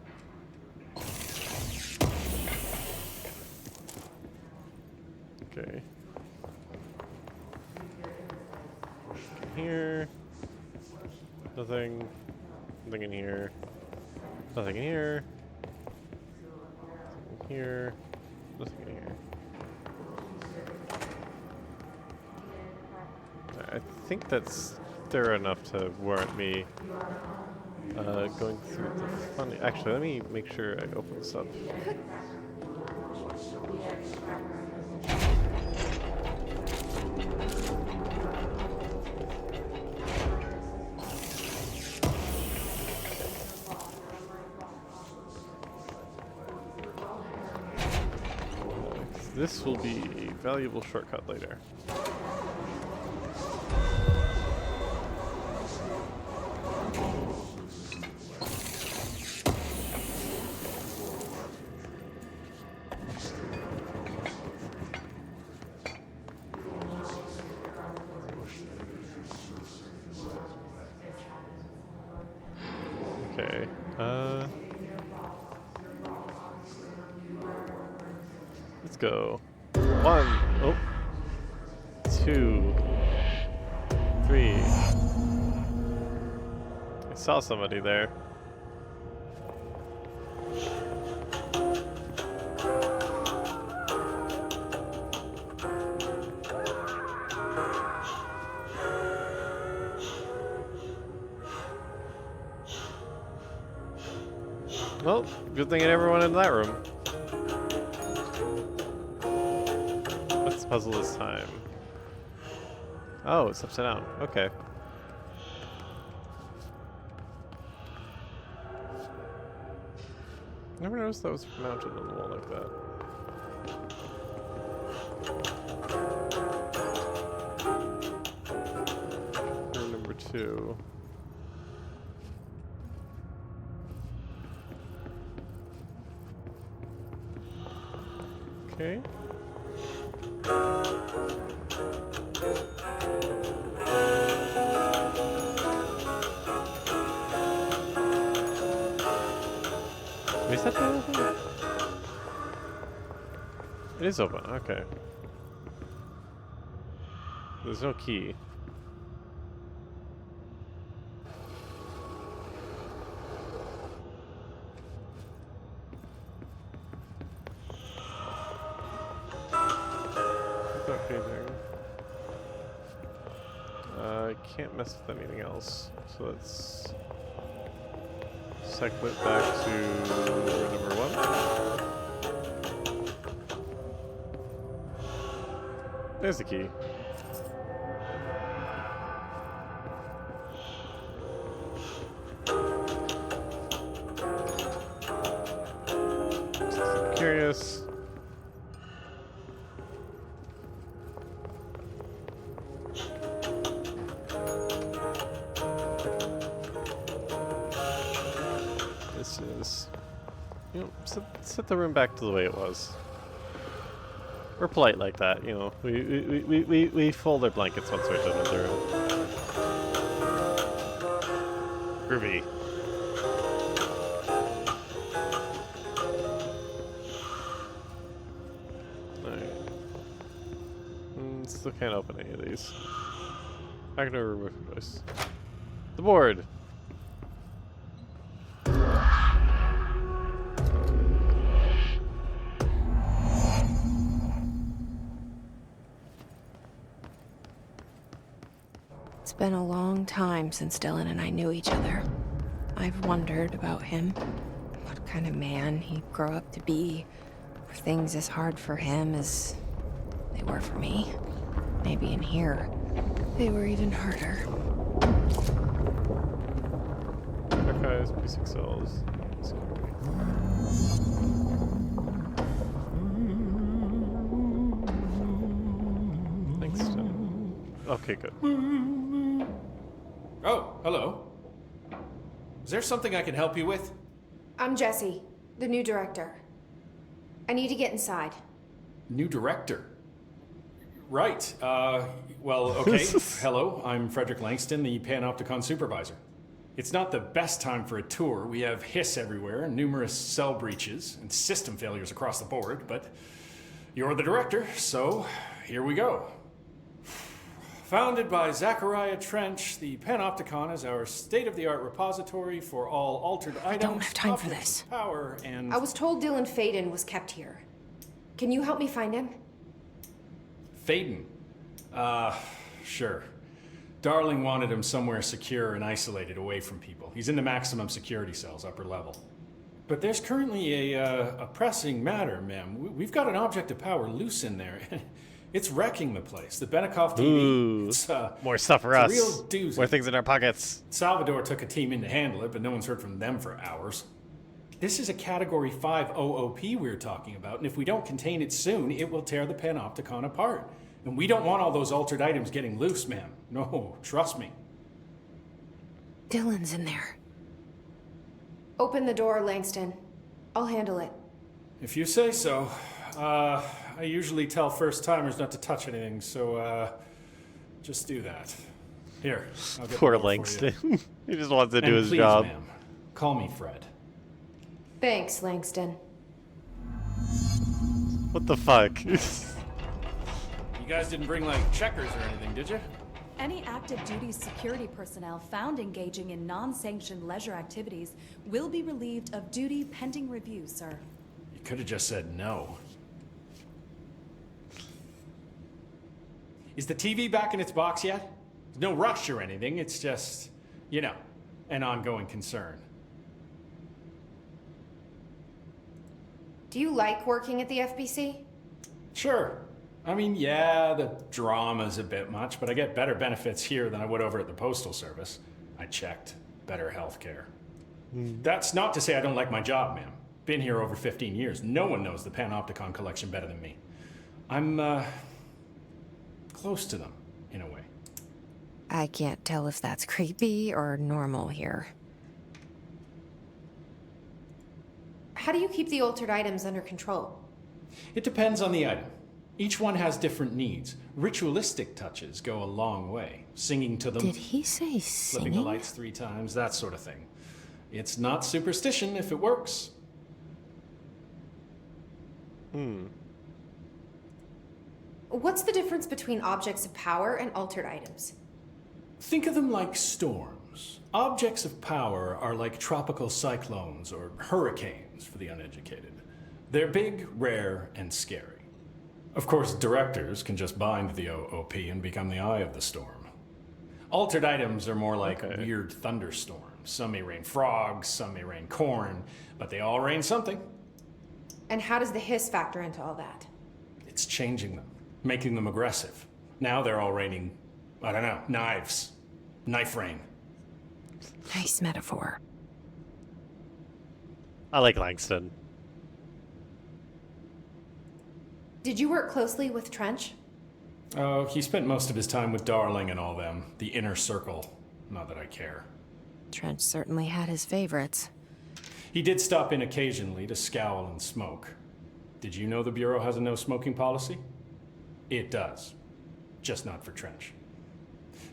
Okay. Here. Nothing. Nothing in here. Nothing in here. Nothing here. Nothing in here. I think that's thorough enough to warrant me going through the funny. Actually, let me make sure I open this up. This will be a valuable shortcut later. Okay, let's go. 1, 2, 2, 3. I saw somebody there. Well, good thing I never went into that room. What's the puzzle this time? Oh, it's upside down. Okay. Never noticed that was mounted on the wall like that. Room number 2. Okay. Is that door open? It is open, okay. There's no key. I can't mess with anything else, so let's cycle it back to room number 1. There's the key. Just curious. You know, set the room back to the way it was. We're polite like that, you know. We fold our blankets once we're done with the room. Groovy. Alright. Still can't open any of these. I can remove this. The board! It's been a long time since Dylan and I knew each other. I've wondered about him, what kind of man he'd grow up to be. Were things as hard for him as they were for me? Maybe in here, they were even harder. Archives, basic cells. Thanks, Tim. Okay, good. Oh, hello. Is there something I can help you with? I'm Jessie, the new director. I need to get inside. New director? Right. Well, okay. Hello, I'm Frederick Langston, the Panopticon supervisor. It's not the best time for a tour. We have hiss everywhere, numerous cell breaches, and system failures across the board, but you're the director, so here we go. Founded by Zachariah Trench, the Panopticon is our state-of-the-art repository for all altered items. I don't have time for this. Power and... I was told Dylan Faden was kept here. Can you help me find him? Faden? Sure. Darling wanted him somewhere secure and isolated away from people. He's in the maximum security cells, upper level. But there's currently a pressing matter, ma'am. We've got an object of power loose in there. It's wrecking the place. The Benikoff TV. Ooh, it's, more stuff for us. A real doozy. More things in our pockets. Salvador took a team in to handle it, but no one's heard from them for hours. This is a Category 5 OOP we're talking about, and if we don't contain it soon, it will tear the Panopticon apart. And we don't want all those altered items getting loose, ma'am. No, trust me. Dylan's in there. Open the door, Langston. I'll handle it. If you say so. I usually tell first-timers not to touch anything, so, just do that. Here, I'll get Poor Langston. He just wants to do his please, job. Ma'am, call me Fred. Thanks, Langston. What the fuck? You guys didn't bring, like, checkers or anything, did you? Any active duty security personnel found engaging in non-sanctioned leisure activities will be relieved of duty pending review, sir. You could have just said no. Is the TV back in its box yet? There's no rush or anything, it's just, you know, an ongoing concern. Do you like working at the FBC? Sure. I mean, yeah, the drama's a bit much, but I get better benefits here than I would over at the Postal Service. I checked. Better healthcare. That's not to say I don't like my job, ma'am. Been here over 15 years. No one knows the Panopticon collection better than me. I'm, close to them, in a way. I can't tell if that's creepy or normal here. How do you keep the altered items under control? It depends on the item. Each one has different needs. Ritualistic touches go a long way. Singing to them. Did he say Flipping the singing? lights 3 times, that sort of thing. It's not superstition if it works. What's the difference between objects of power and altered items? Think of them like storms. Objects of power are like tropical cyclones or hurricanes for the uneducated. They're big, rare, and scary. Of course, directors can just bind the OOP and become the eye of the storm. Altered items are more like weird thunderstorms. Some may rain frogs, some may rain corn, but they all rain something. And how does the hiss factor into all that? It's changing them, making them aggressive. Now they're all raining, I don't know, knives. Knife rain. Nice metaphor. I like Langston. Did you work closely with Trench? Oh, he spent most of his time with Darling and all them. The inner circle. Not that I care. Trench certainly had his favorites. He did stop in occasionally to scowl and smoke. Did you know the Bureau has a no-smoking policy? It does. Just not for Trench.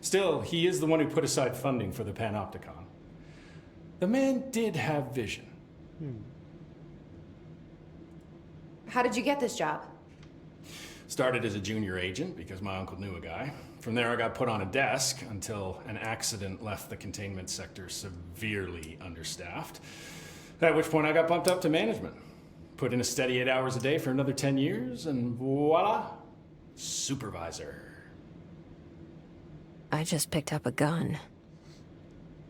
Still, he is the one who put aside funding for the Panopticon. The man did have vision. How did you get this job? Started as a junior agent because my uncle knew a guy. From there I got put on a desk until an accident left the containment sector severely understaffed. At which point I got bumped up to management. Put in a steady 8 hours a day for another 10 years and voila, supervisor. I just picked up a gun.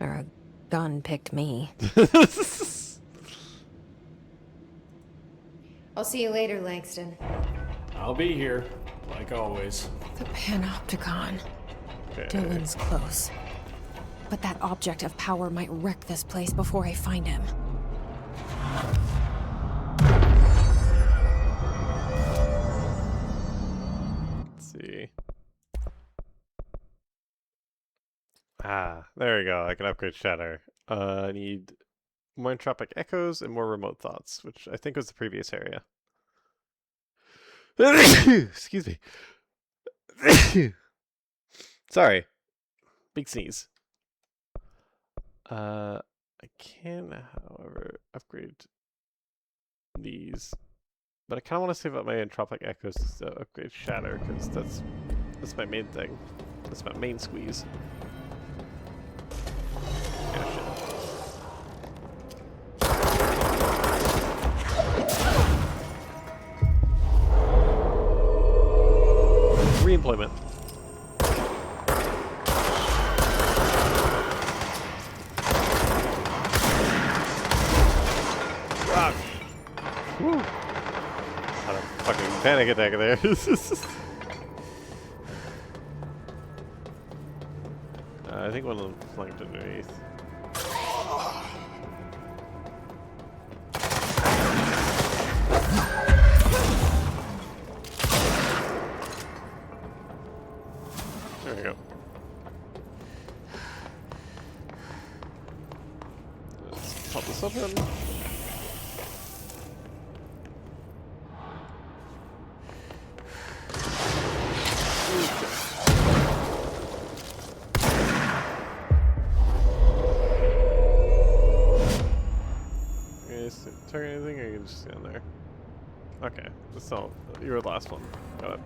Or a gun picked me. I'll see you later, Langston. I'll be here, like always. The Panopticon. Dylan's close. But that object of power might wreck this place before I find him. Let's see. Ah, there we go. I can upgrade Shatter. I need more entropic echoes and more remote thoughts, which I think was the previous area. Excuse me. Sorry. Big sneeze. I can, however, upgrade these. But I kind of want to save up my entropic echoes to upgrade Shatter, because that's my main thing. That's my main squeeze. Reemployment. Ah. Woo. Had a fucking panic attack there. I think one of them flanked underneath. There we go. Let's pop this open. Target anything, or you can just stand there? Okay, that's all. You're the last one. Got it.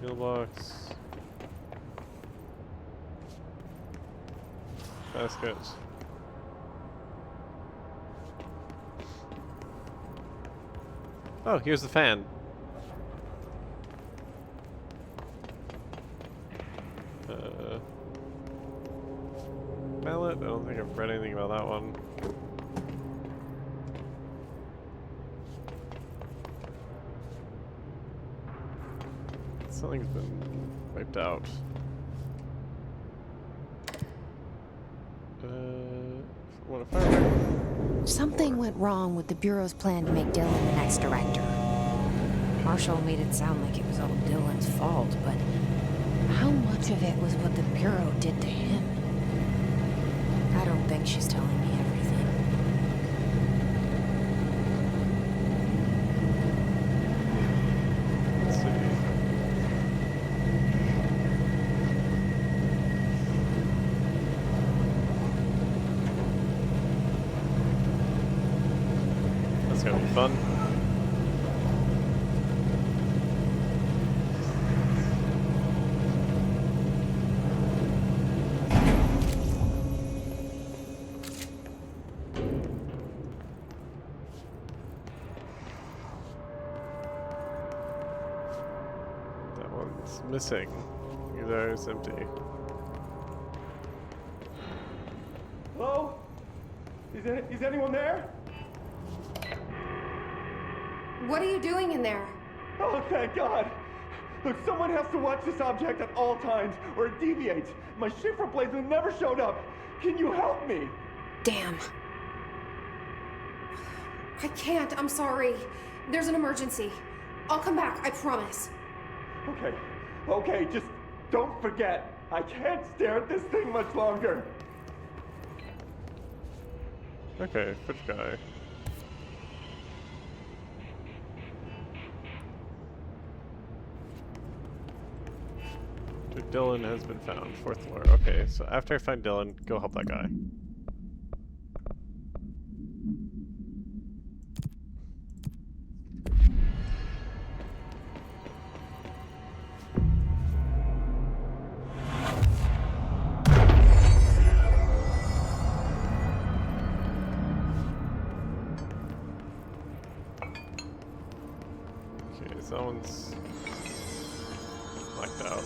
Mailbox. Basket. Oh, here's the fan. Mallet? I don't think I've read anything about that one. Something's been wiped out. What if I... Something went wrong with the Bureau's plan to make Dylan the next director. Marshall made it sound like it was all Dylan's fault, but how much of it was what the Bureau did to him? I don't think she's telling me everything. Let's see. That's gonna be fun. Missing. Either is empty. Hello? Is anyone there? What are you doing in there? Oh, thank God! Look, someone has to watch this object at all times, or it deviates. My shifter blades have never showed up. Can you help me? Damn. I can't. I'm sorry. There's an emergency. I'll come back. I promise. Okay. Okay, just don't forget. I can't stare at this thing much longer. Okay, which guy? Dylan has been found. 4th floor. Okay, so after I find Dylan, go help that guy. Okay, so that one's blacked out.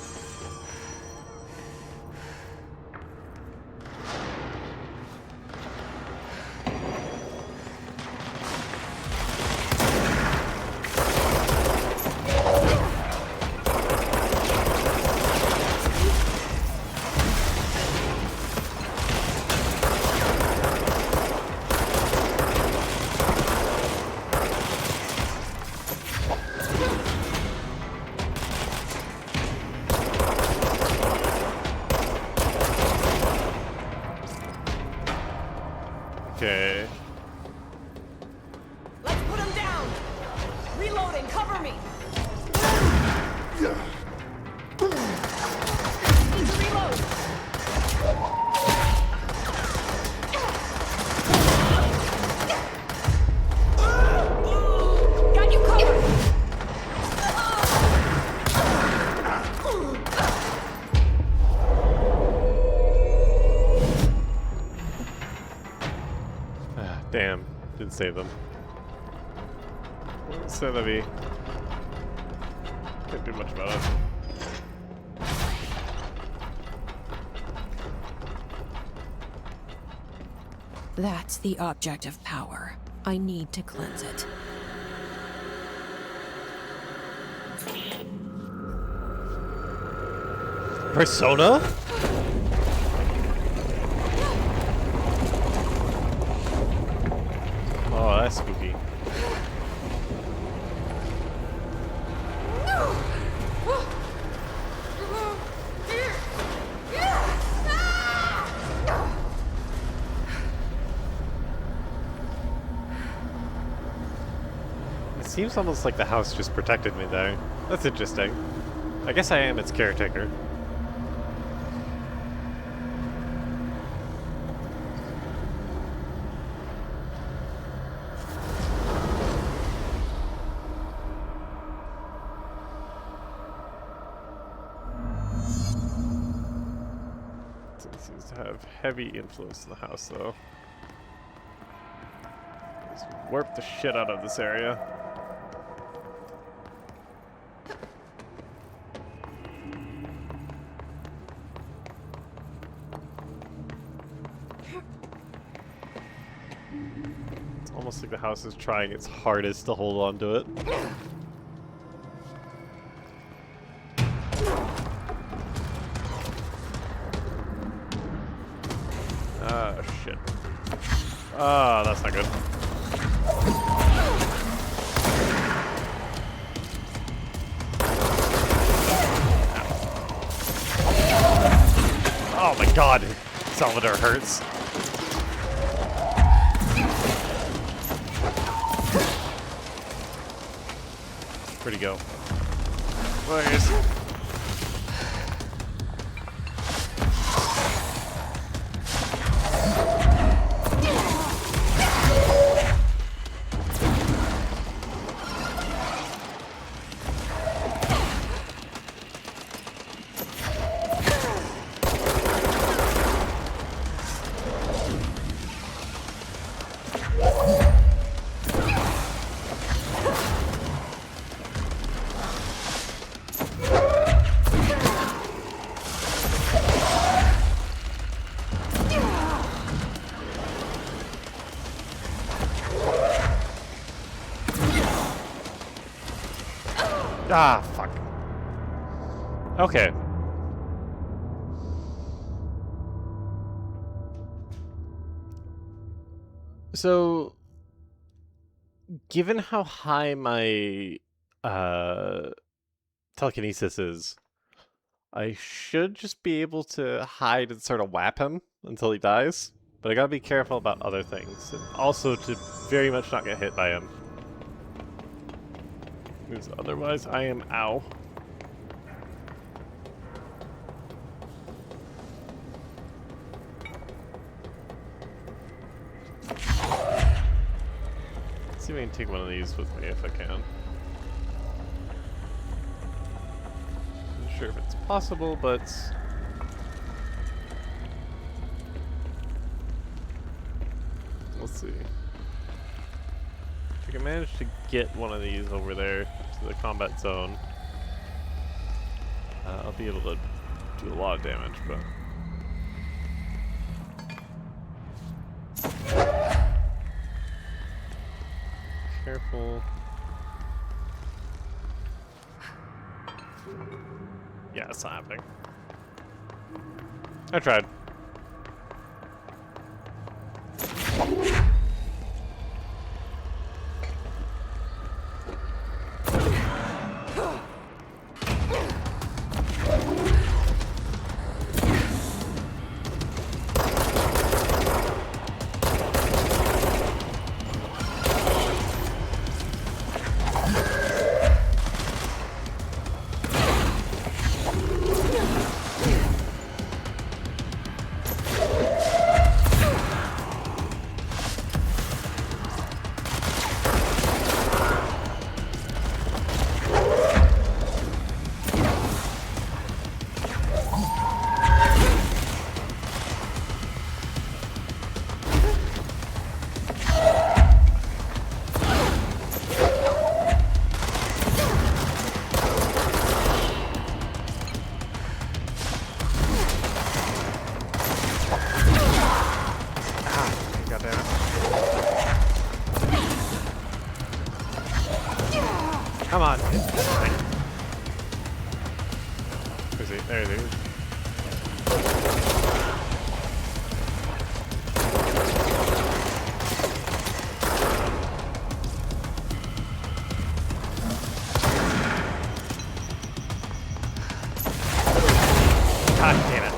Okay. Let's put him down! Reloading, cover me! Need to reload! Got you covered! Damn, didn't save them. So that'd be... Can't do much about it. That's the object of power. I need to cleanse it. Persona? Oh, that's spooky. It seems almost like the house just protected me there. That's interesting. I guess I am its caretaker. Seems to have heavy influence in the house, though. Let's warp the shit out of this area. It's almost like the house is trying its hardest to hold on to it. Ah, shit. Ah, that's not good. Oh my god, Salvador hurts. Where'd he go? Where is he? Ah, fuck. Okay. So, given how high my telekinesis is, I should just be able to hide and sort of whap him until he dies. But I gotta be careful about other things. And also to very much not get hit by him. Because otherwise I am ow. Let's see if I can take one of these with me if I can. Not sure if it's possible, but we'll see. If I can manage to get one of these over there to the combat zone, I'll be able to do a lot of damage, but careful. Yeah, it's not happening. I tried. Come on. Where's he? There he is. God damn it.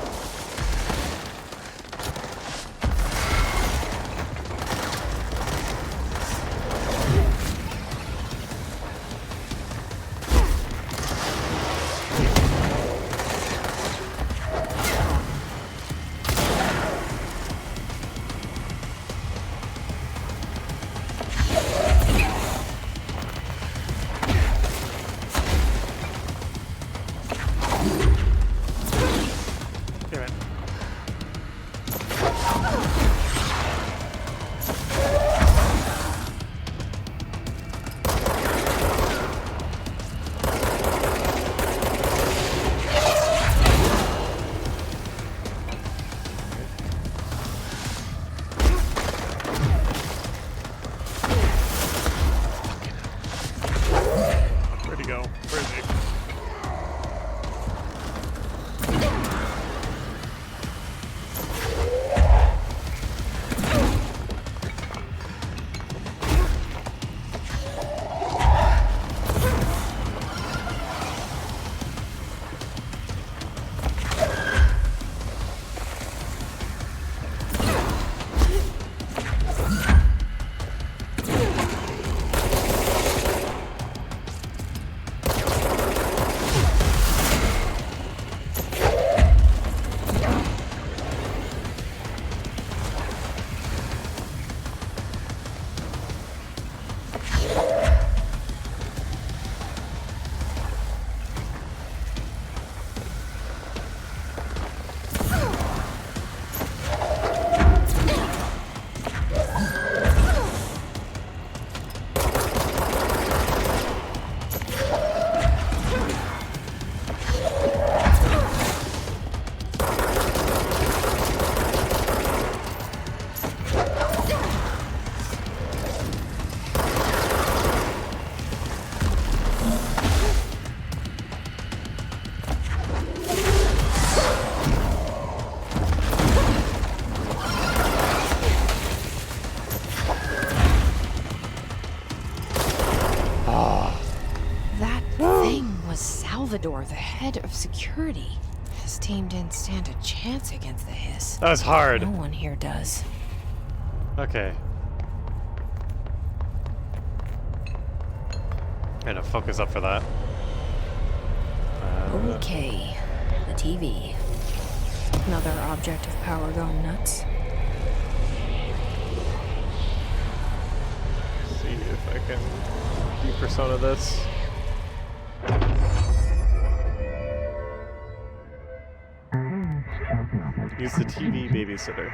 Salvador, the head of security. His team didn't stand a chance against the Hiss. That was hard. No one here does. Okay. Gonna focus up for that. Okay, the TV. Another object of power going nuts. See if I can de-persona this. Use the TV babysitter.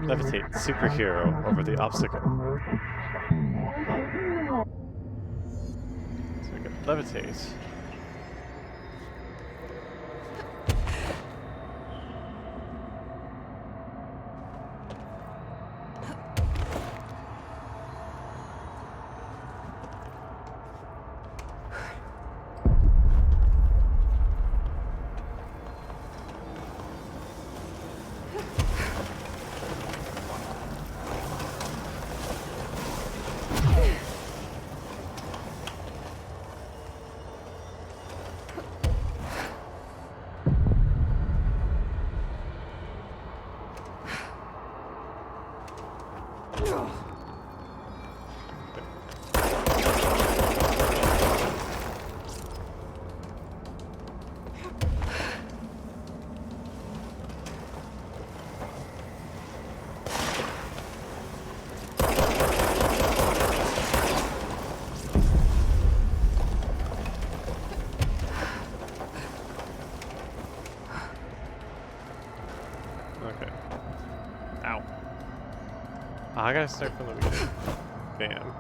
Levitate superhero over the obstacle. So I can levitate. Okay. Ow. Oh, I gotta start from the beginning. Damn.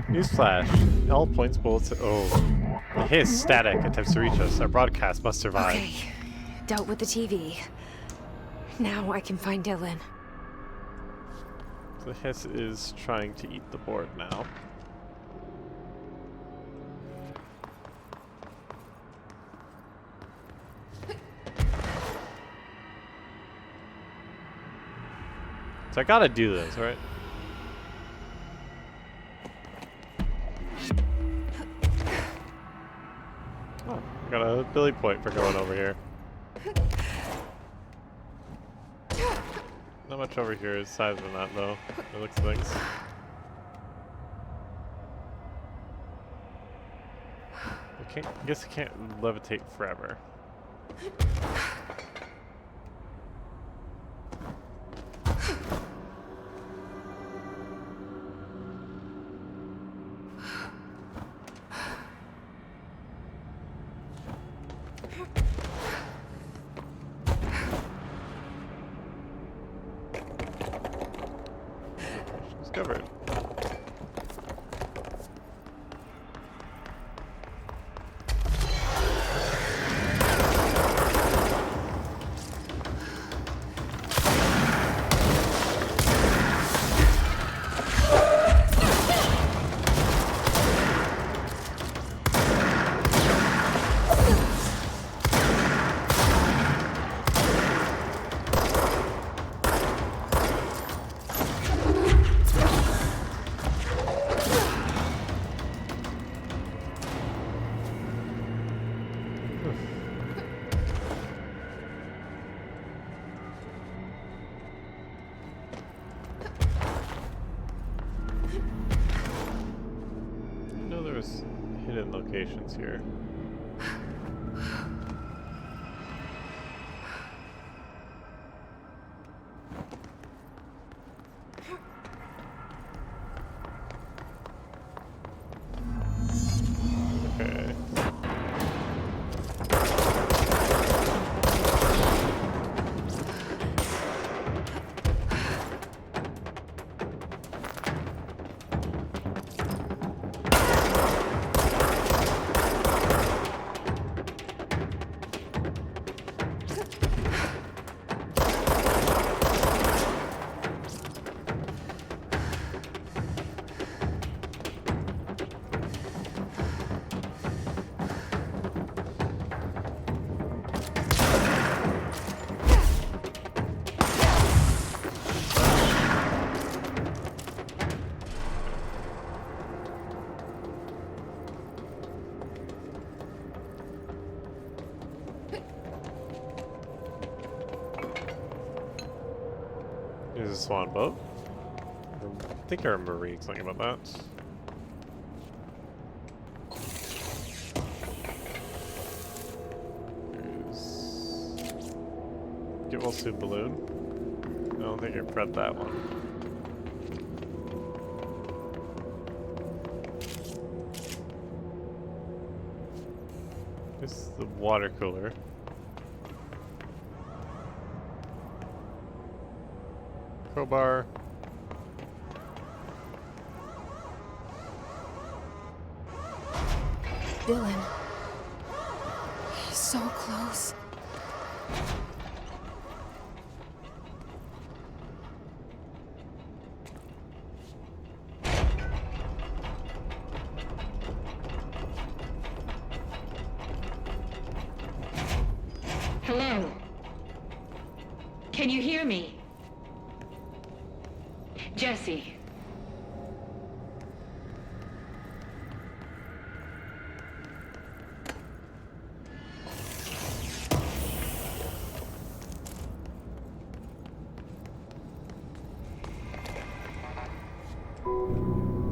Newsflash. All points bullets. Oh. The Hiss static attempts to reach us. Our broadcast must survive. Okay. Dealt with the TV. Now I can find Dylan. The Hiss is trying to eat the board now. So I gotta do this, right? Oh, got a Billy point for going over here. Not much over here is size than that though. It looks things. I guess I can't levitate forever. Discovered. Hidden locations here. Okay. There's a swan boat. I think I remember reading something about that. Get well soon balloon. I don't think I've read that one. This is the water cooler. Crowbar. Dylan. He's so close. Hello? Can you hear me? Jesse.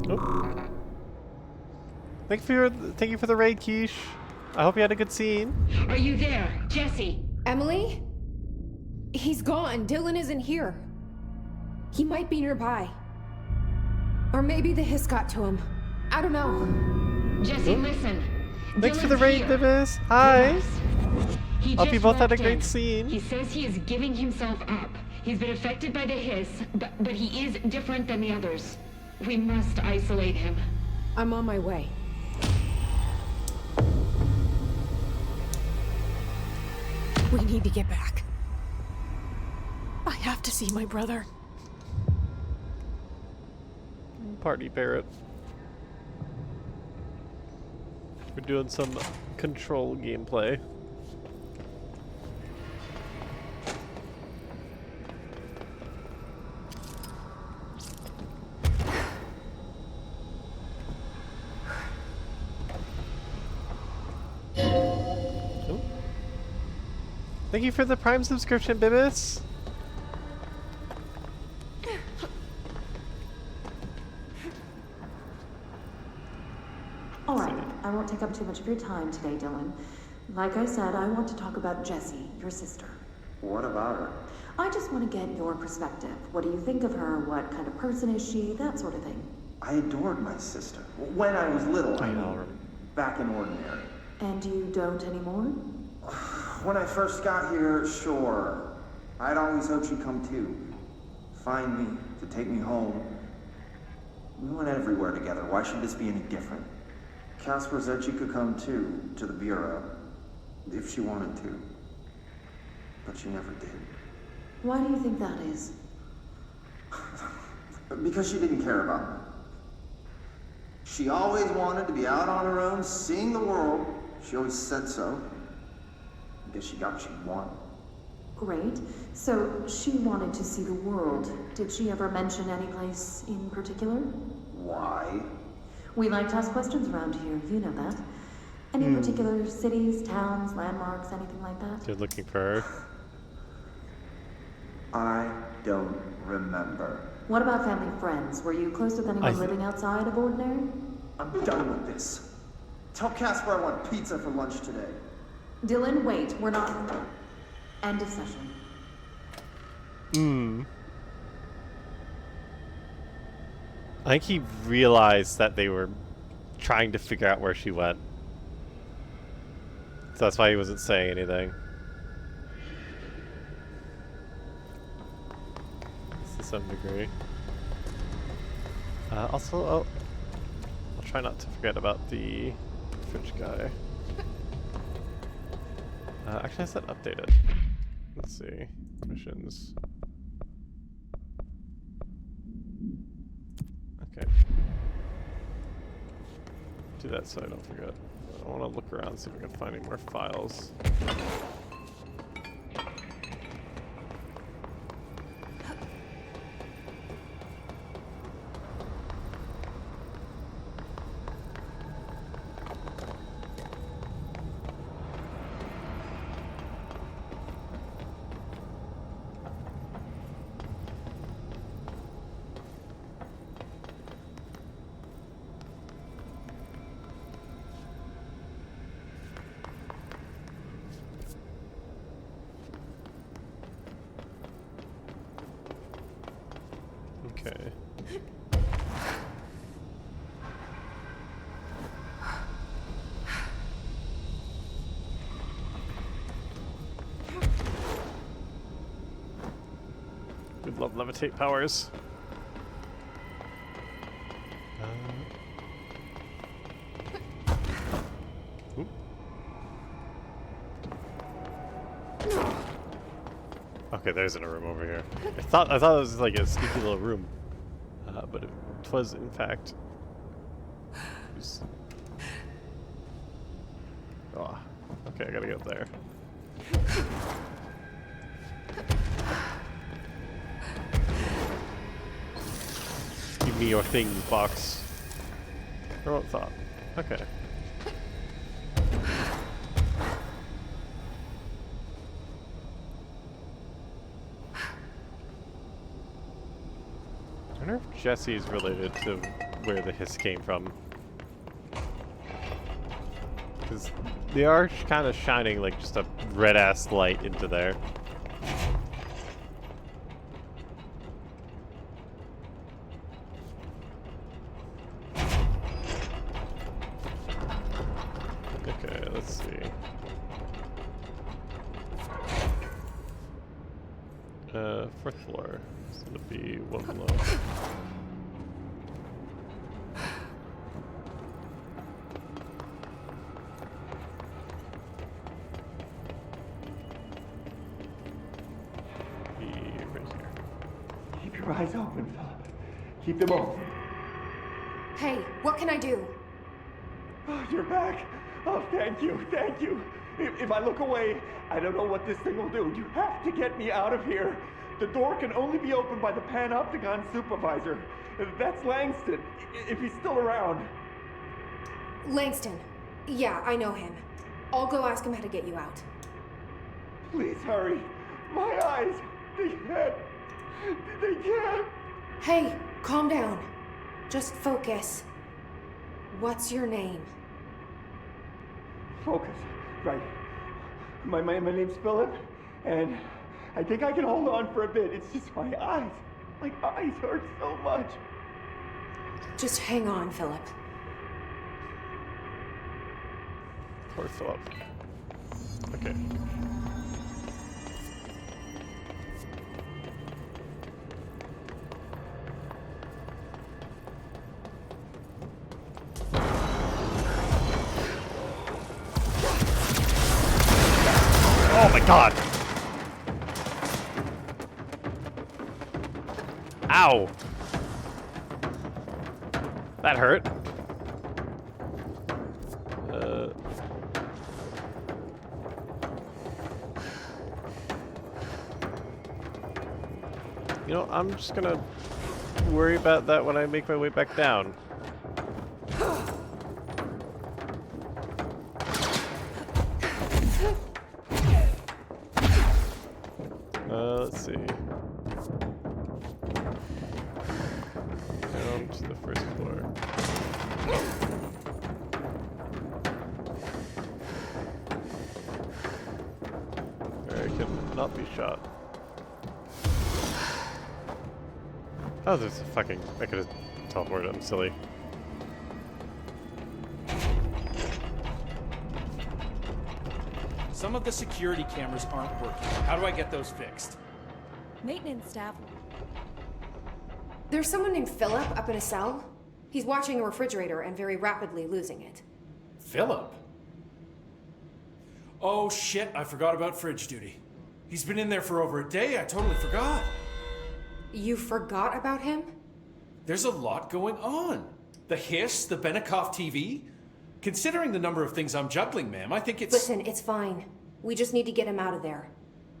Oh. Thank you for the raid, Quiche. I hope you had a good scene. Are you there, Jesse? Emily? He's gone. Dylan isn't here. He might be nearby. Or maybe the hiss got to him. I don't know. Jesse, listen. Thanks for Dylan's the raid, here. Bibis. Hi. He Hope you just both had a walked great in. scene. He says he is giving himself up. He's been affected by the hiss, but he is different than the others. We must isolate him. I'm on my way. We need to get back. I have to see my brother. Party parrot. We're doing some control gameplay. Oh. Thank you for the Prime subscription, Bibis. All right, I won't take up too much of your time today, Dylan. Like I said, I want to talk about Jessie, your sister. What about her? I just want to get your perspective. What do you think of her? What kind of person is she? That sort of thing. I adored my sister. When I was little, I mean, back in Ordinary. And you don't anymore? When I first got here, sure. I'd always hoped she'd come too. Find me, to take me home. We went everywhere together. Why should this be any different? Casper said she could come too, to the Bureau. If she wanted to. But she never did. Why do you think that is? Because she didn't care about me. She always wanted to be out on her own, seeing the world. She always said so. I guess she got what she wanted. Great. So she wanted to see the world. Did she ever mention any place in particular? Why? We like to ask questions around here, you know that. Any particular cities, towns, landmarks, anything like that? You're looking for her. I don't remember. What about family friends? Were you close with anyone living outside of Ordinary? I'm done with this. Tell Casper I want pizza for lunch today. Dylan, wait. We're not... End of session. I think he realized that they were trying to figure out where she went. So that's why he wasn't saying anything. To some degree. Also, I'll try not to forget about the fridge guy. Actually, I said updated. Let's see. Missions. Okay. Do that so I don't forget. I want to look around, see if we can find any more files. Would love levitate powers. Oop. Okay, there's in a room over here. I thought it was like a sneaky little room, but it was in fact. Oh, okay, I gotta get up there. Give me your thing, box. Remote thought. Okay. I wonder if Jesse's related to where the hiss came from. Because they are kind of shining like just a red-ass light into there. Okay, let's see. Fourth floor. It's gonna be one below. Keep your eyes open, Philip. Keep them open. Hey, what can I do? Oh, you're back. Oh, thank you, thank you. If I look away, I don't know what this thing will do. You have to get me out of here. The door can only be opened by the Panopticon supervisor. That's Langston, if he's still around. Langston. Yeah, I know him. I'll go ask him how to get you out. Please hurry. My eyes, they can't. Hey, calm down. Just focus. What's your name? Focus. Right. My name's Philip, and I think I can hold on for a bit. It's just my eyes. My eyes hurt so much. Just hang on, Philip. Poor Philip. Okay. Oh my god! Ow! That hurt. You know, I'm just gonna worry about that when I make my way back down. Let's see. Down to the first floor. Where I can not be shot. Oh, there's a fucking... I could have teleported. I'm silly. Some of the security cameras aren't working. How do I get those fixed? Maintenance staff. There's someone named Philip up in a cell. He's watching a refrigerator and very rapidly losing it. Philip? Oh shit, I forgot about fridge duty. He's been in there for over a day, I totally forgot. You forgot about him? There's a lot going on. The hiss, the Benikoff TV. Considering the number of things I'm juggling, ma'am, I think it's... Listen, it's fine. We just need to get him out of there.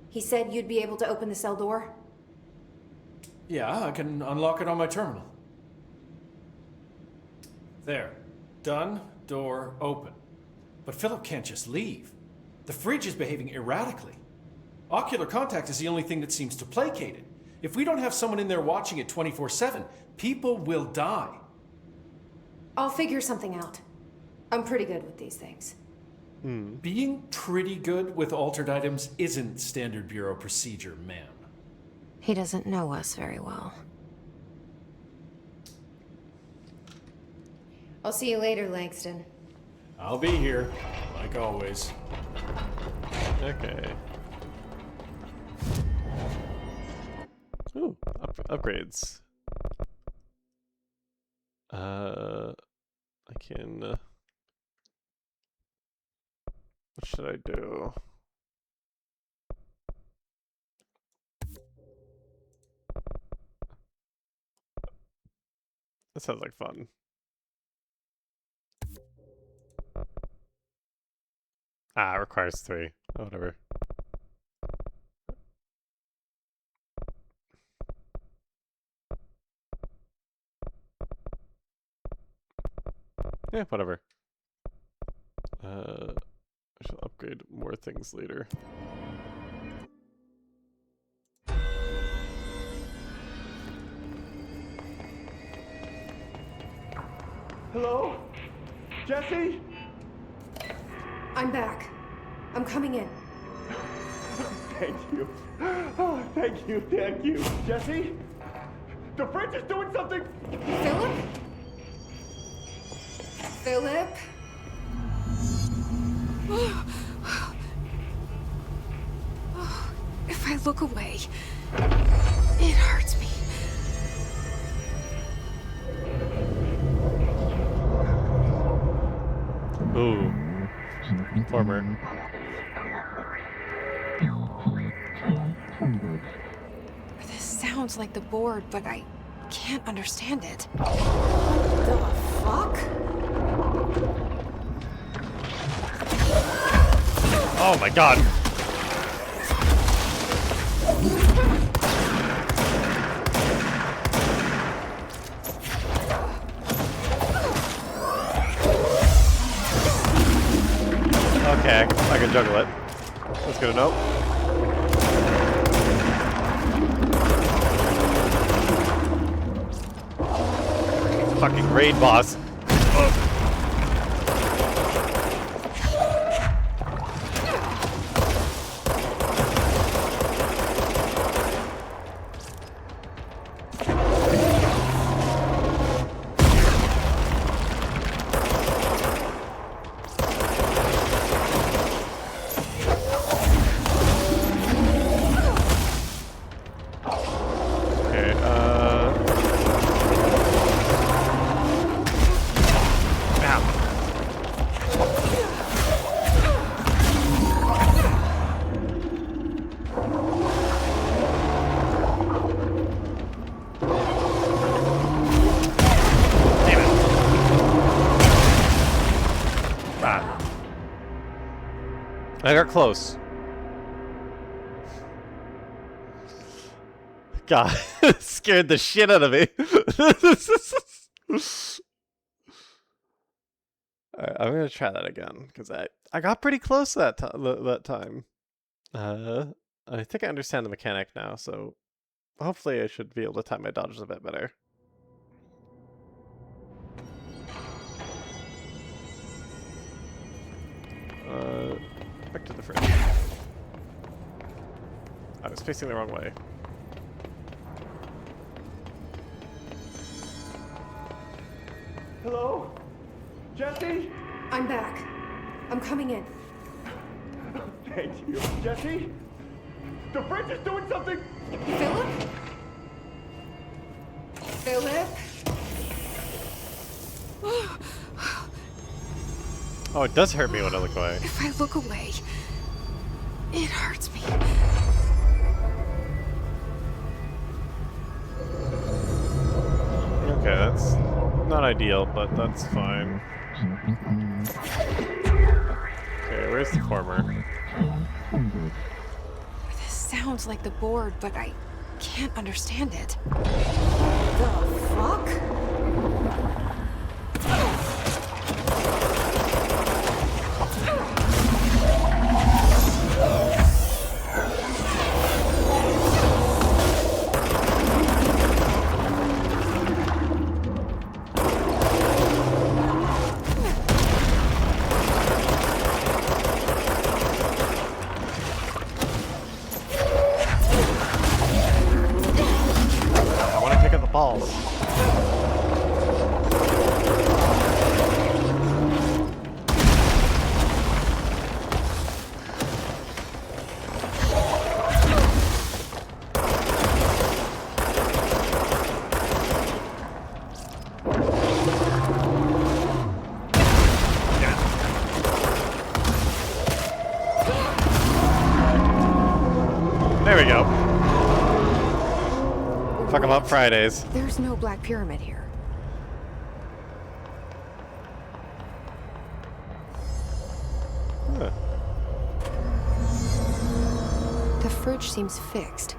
He said you'd be able to open the cell door? Yeah, I can unlock it on my terminal. There. Done. Door open. But Philip can't just leave. The fridge is behaving erratically. Ocular contact is the only thing that seems to placate it. If we don't have someone in there watching it 24/7, people will die. I'll figure something out. I'm pretty good with these things. Being pretty good with altered items isn't standard Bureau procedure, ma'am. He doesn't know us very well. I'll see you later, Langston. I'll be here, like always. Okay. Ooh. upgrades. I can. What should I do? That sounds like fun. Ah, it requires 3. Oh, whatever. Yeah, whatever. I shall upgrade more things later. Hello? Jesse? I'm back. I'm coming in. Thank you. Oh, thank you, thank you. Jesse? The fridge is doing something! Philip? Philip? If I look away, it hurts me. Ooh. Former. This sounds like the board, but I can't understand it. The fuck? Oh my god! Okay, I can juggle it. That's good to know. Fucking raid boss. I got close. God, scared the shit out of me. Alright, I'm gonna try that again because I got pretty close that time. I think I understand the mechanic now, so hopefully I should be able to time my dodges a bit better. Back to the fridge. I was facing the wrong way. Hello? Jesse? I'm back. I'm coming in. Thank you. Jesse? The fridge is doing something! Philip? Philip? Oh, it does hurt me when I look away. If I look away, it hurts me. Okay, that's not ideal, but that's fine. Okay, where's the former? This sounds like the board, but I can't understand it. The fuck? Balls. There we go. Fuck 'em up Fridays. There's no Black Pyramid here. Huh. The fridge seems fixed.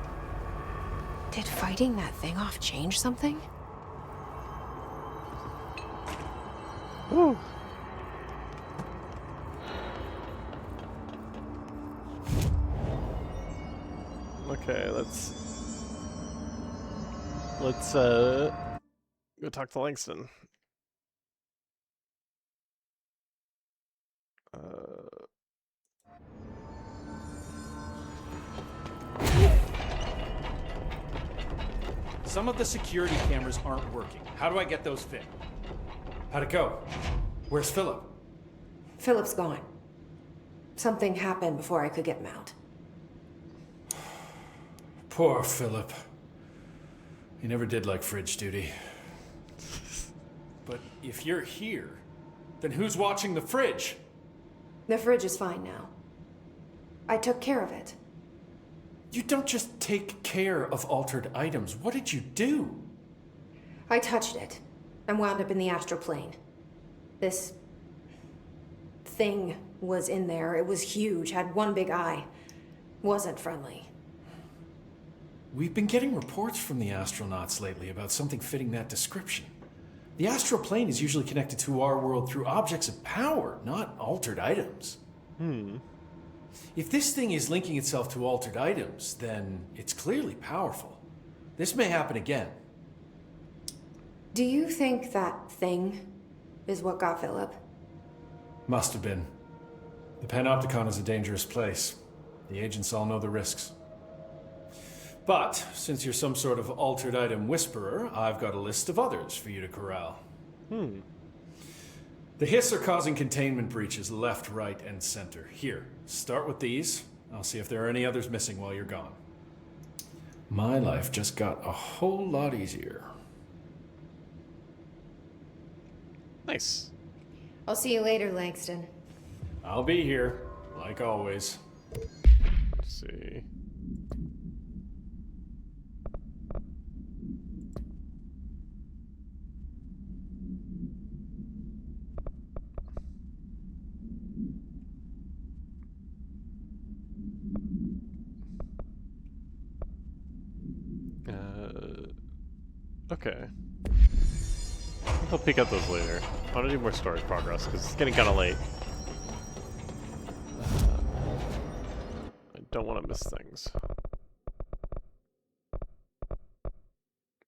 Did fighting that thing off change something? Ooh. Okay, let's go talk to Langston. Some of the security cameras aren't working. How do I get those fit? How'd it go? Where's Philip? Philip's gone. Something happened before I could get him out. Poor Philip. He never did like fridge duty. But if you're here, then who's watching the fridge? The fridge is fine now. I took care of it. You don't just take care of altered items. What did you do? I touched it and wound up in the astral plane. This thing was in there. It was huge, had one big eye. Wasn't friendly. We've been getting reports from the astronauts lately about something fitting that description. The astral plane is usually connected to our world through objects of power, not altered items. If this thing is linking itself to altered items, then it's clearly powerful. This may happen again. Do you think that thing is what got Philip? Must have been. The Panopticon is a dangerous place. The agents all know the risks. But, since you're some sort of altered item whisperer, I've got a list of others for you to corral. The Hiss are causing containment breaches left, right, and center. Here, start with these. I'll see if there are any others missing while you're gone. My life just got a whole lot easier. Nice. I'll see you later, Langston. I'll be here, like always. Let's see. Okay. I'll pick up those later. I want to do more story progress because it's getting kind of late. I don't want to miss things.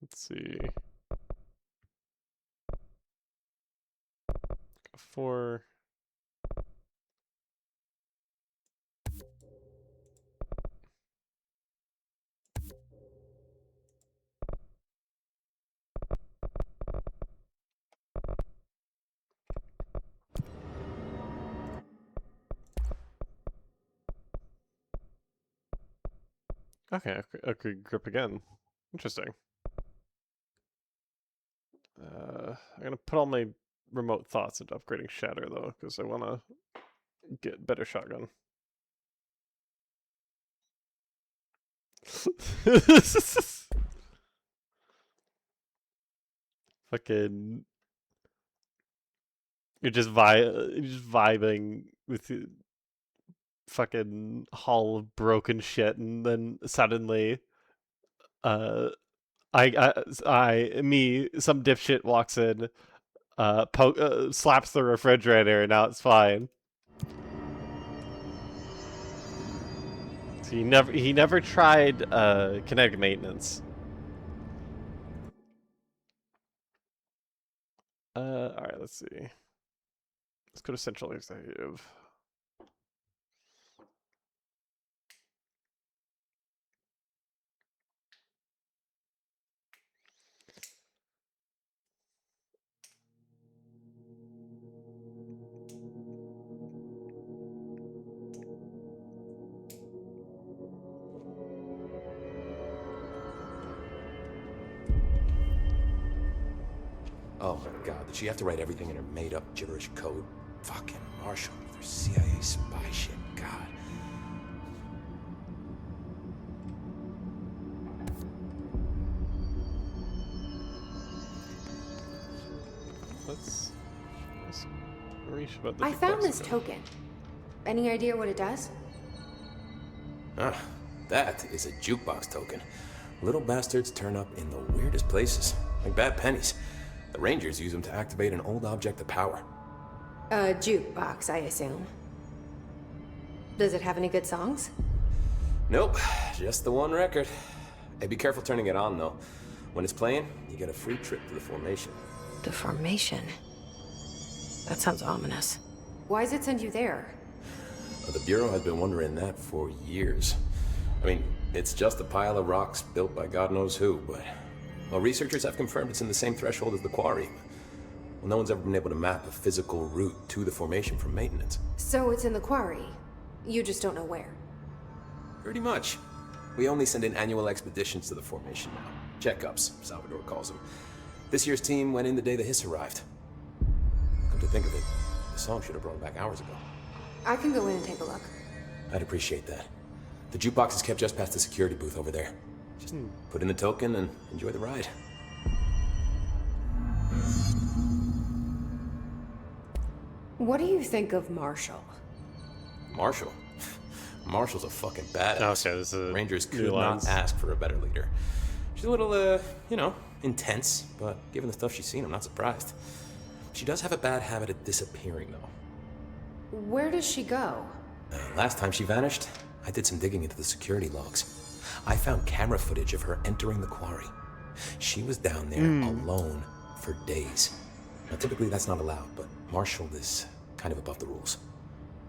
Let's see. Got 4. Okay, I could grip again. Interesting. I'm gonna put all my remote thoughts into upgrading Shatter though, because I want to get better shotgun. Fucking, you're just vibing with the fucking hall of broken shit, and then suddenly, some dipshit walks in, slaps the refrigerator, and now it's fine. So he never tried kinetic maintenance. All right, let's see. Let's go to Central Executive. Oh my god, did she have to write everything in her made-up gibberish code? Fucking Marshall with her CIA spy shit, god. let's ask Arish about the I found jukebox this again. token. Any idea what it does? Ah, that is a jukebox token. Little bastards turn up in the weirdest places, like bad pennies. The Rangers use them to activate an old object of power. A jukebox, I assume. Does it have any good songs? Nope, just the one record. Hey, be careful turning it on, though. When it's playing, you get a free trip to the Formation. The Formation? That sounds ominous. Why does it send you there? The Bureau has been wondering that for years. I mean, it's just a pile of rocks built by God knows who, but... Well, researchers have confirmed it's in the same threshold as the quarry. Well, no one's ever been able to map a physical route to the Formation from maintenance. So it's in the quarry. You just don't know where. Pretty much. We only send in annual expeditions to the Formation now. Checkups, Salvador calls them. This year's team went in the day the Hiss arrived. Come to think of it, the song should have brought it back hours ago. I can go in and take a look. I'd appreciate that. The jukebox is kept just past the security booth over there. Just put in the token and enjoy the ride. What do you think of Marshall? Marshall? Marshall's a fucking badass. Okay, this is Rangers new could lines. not ask for a better leader. She's a little, you know, intense, but given the stuff she's seen, I'm not surprised. She does have a bad habit of disappearing, though. Where does she go? Last time she vanished, I did some digging into the security logs. I found camera footage of her entering the quarry. She was down there alone for days. Now, typically that's not allowed, but Marshall is kind of above the rules.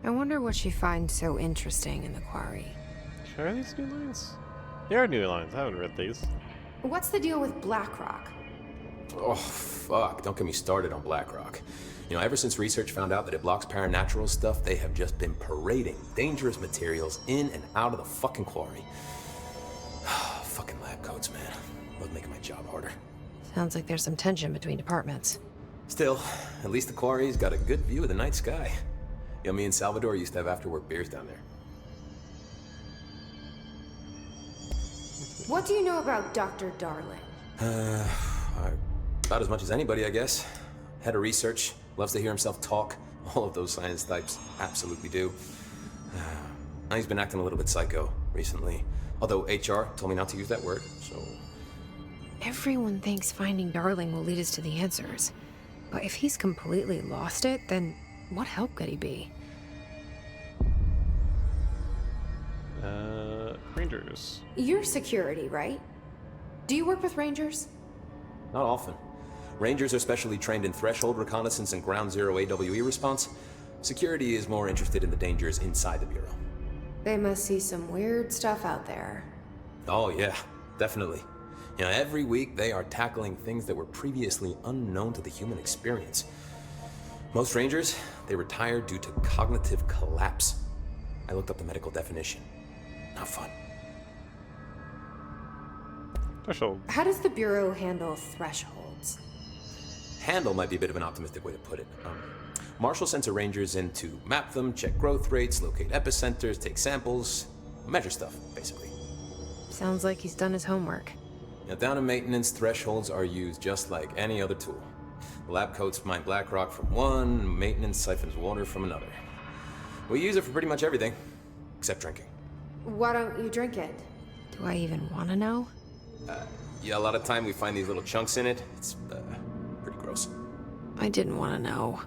I wonder what she finds so interesting in the quarry. Are these new lines? They are new lines. I haven't read these. What's the deal with Blackrock? Oh, fuck. Don't get me started on BlackRock. You know, ever since research found out that it blocks paranatural stuff, they have just been parading dangerous materials in and out of the fucking quarry. Fucking lab coats, man. Both making my job harder. Sounds like there's some tension between departments. Still, at least the quarry's got a good view of the night sky. You know, me and Salvador used to have after-work beers down there. What do you know about Dr. Darling? About as much as anybody, I guess. Head of research, loves to hear himself talk. All of those science types absolutely do. He's been acting a little bit psycho recently. Although HR told me not to use that word, so... Everyone thinks finding Darling will lead us to the answers. But if he's completely lost it, then what help could he be? Rangers. You're security, right? Do you work with Rangers? Not often. Rangers are specially trained in threshold reconnaissance and ground zero AWE response. Security is more interested in the dangers inside the Bureau. They must see some weird stuff out there. Oh yeah, definitely. You know, every week they are tackling things that were previously unknown to the human experience. Most Rangers, they retire due to cognitive collapse. I looked up the medical definition. Not fun. Threshold. How does the Bureau handle thresholds? Handle might be a bit of an optimistic way to put it. Marshall sends her Rangers in to map them, check growth rates, locate epicenters, take samples, measure stuff, basically. Sounds like he's done his homework. Now, down in maintenance, thresholds are used just like any other tool. The lab coats mine Blackrock from one, maintenance siphons water from another. We use it for pretty much everything, except drinking. Why don't you drink it? Do I even want to know? Yeah, a lot of time we find these little chunks in it. It's pretty gross. I didn't want to know.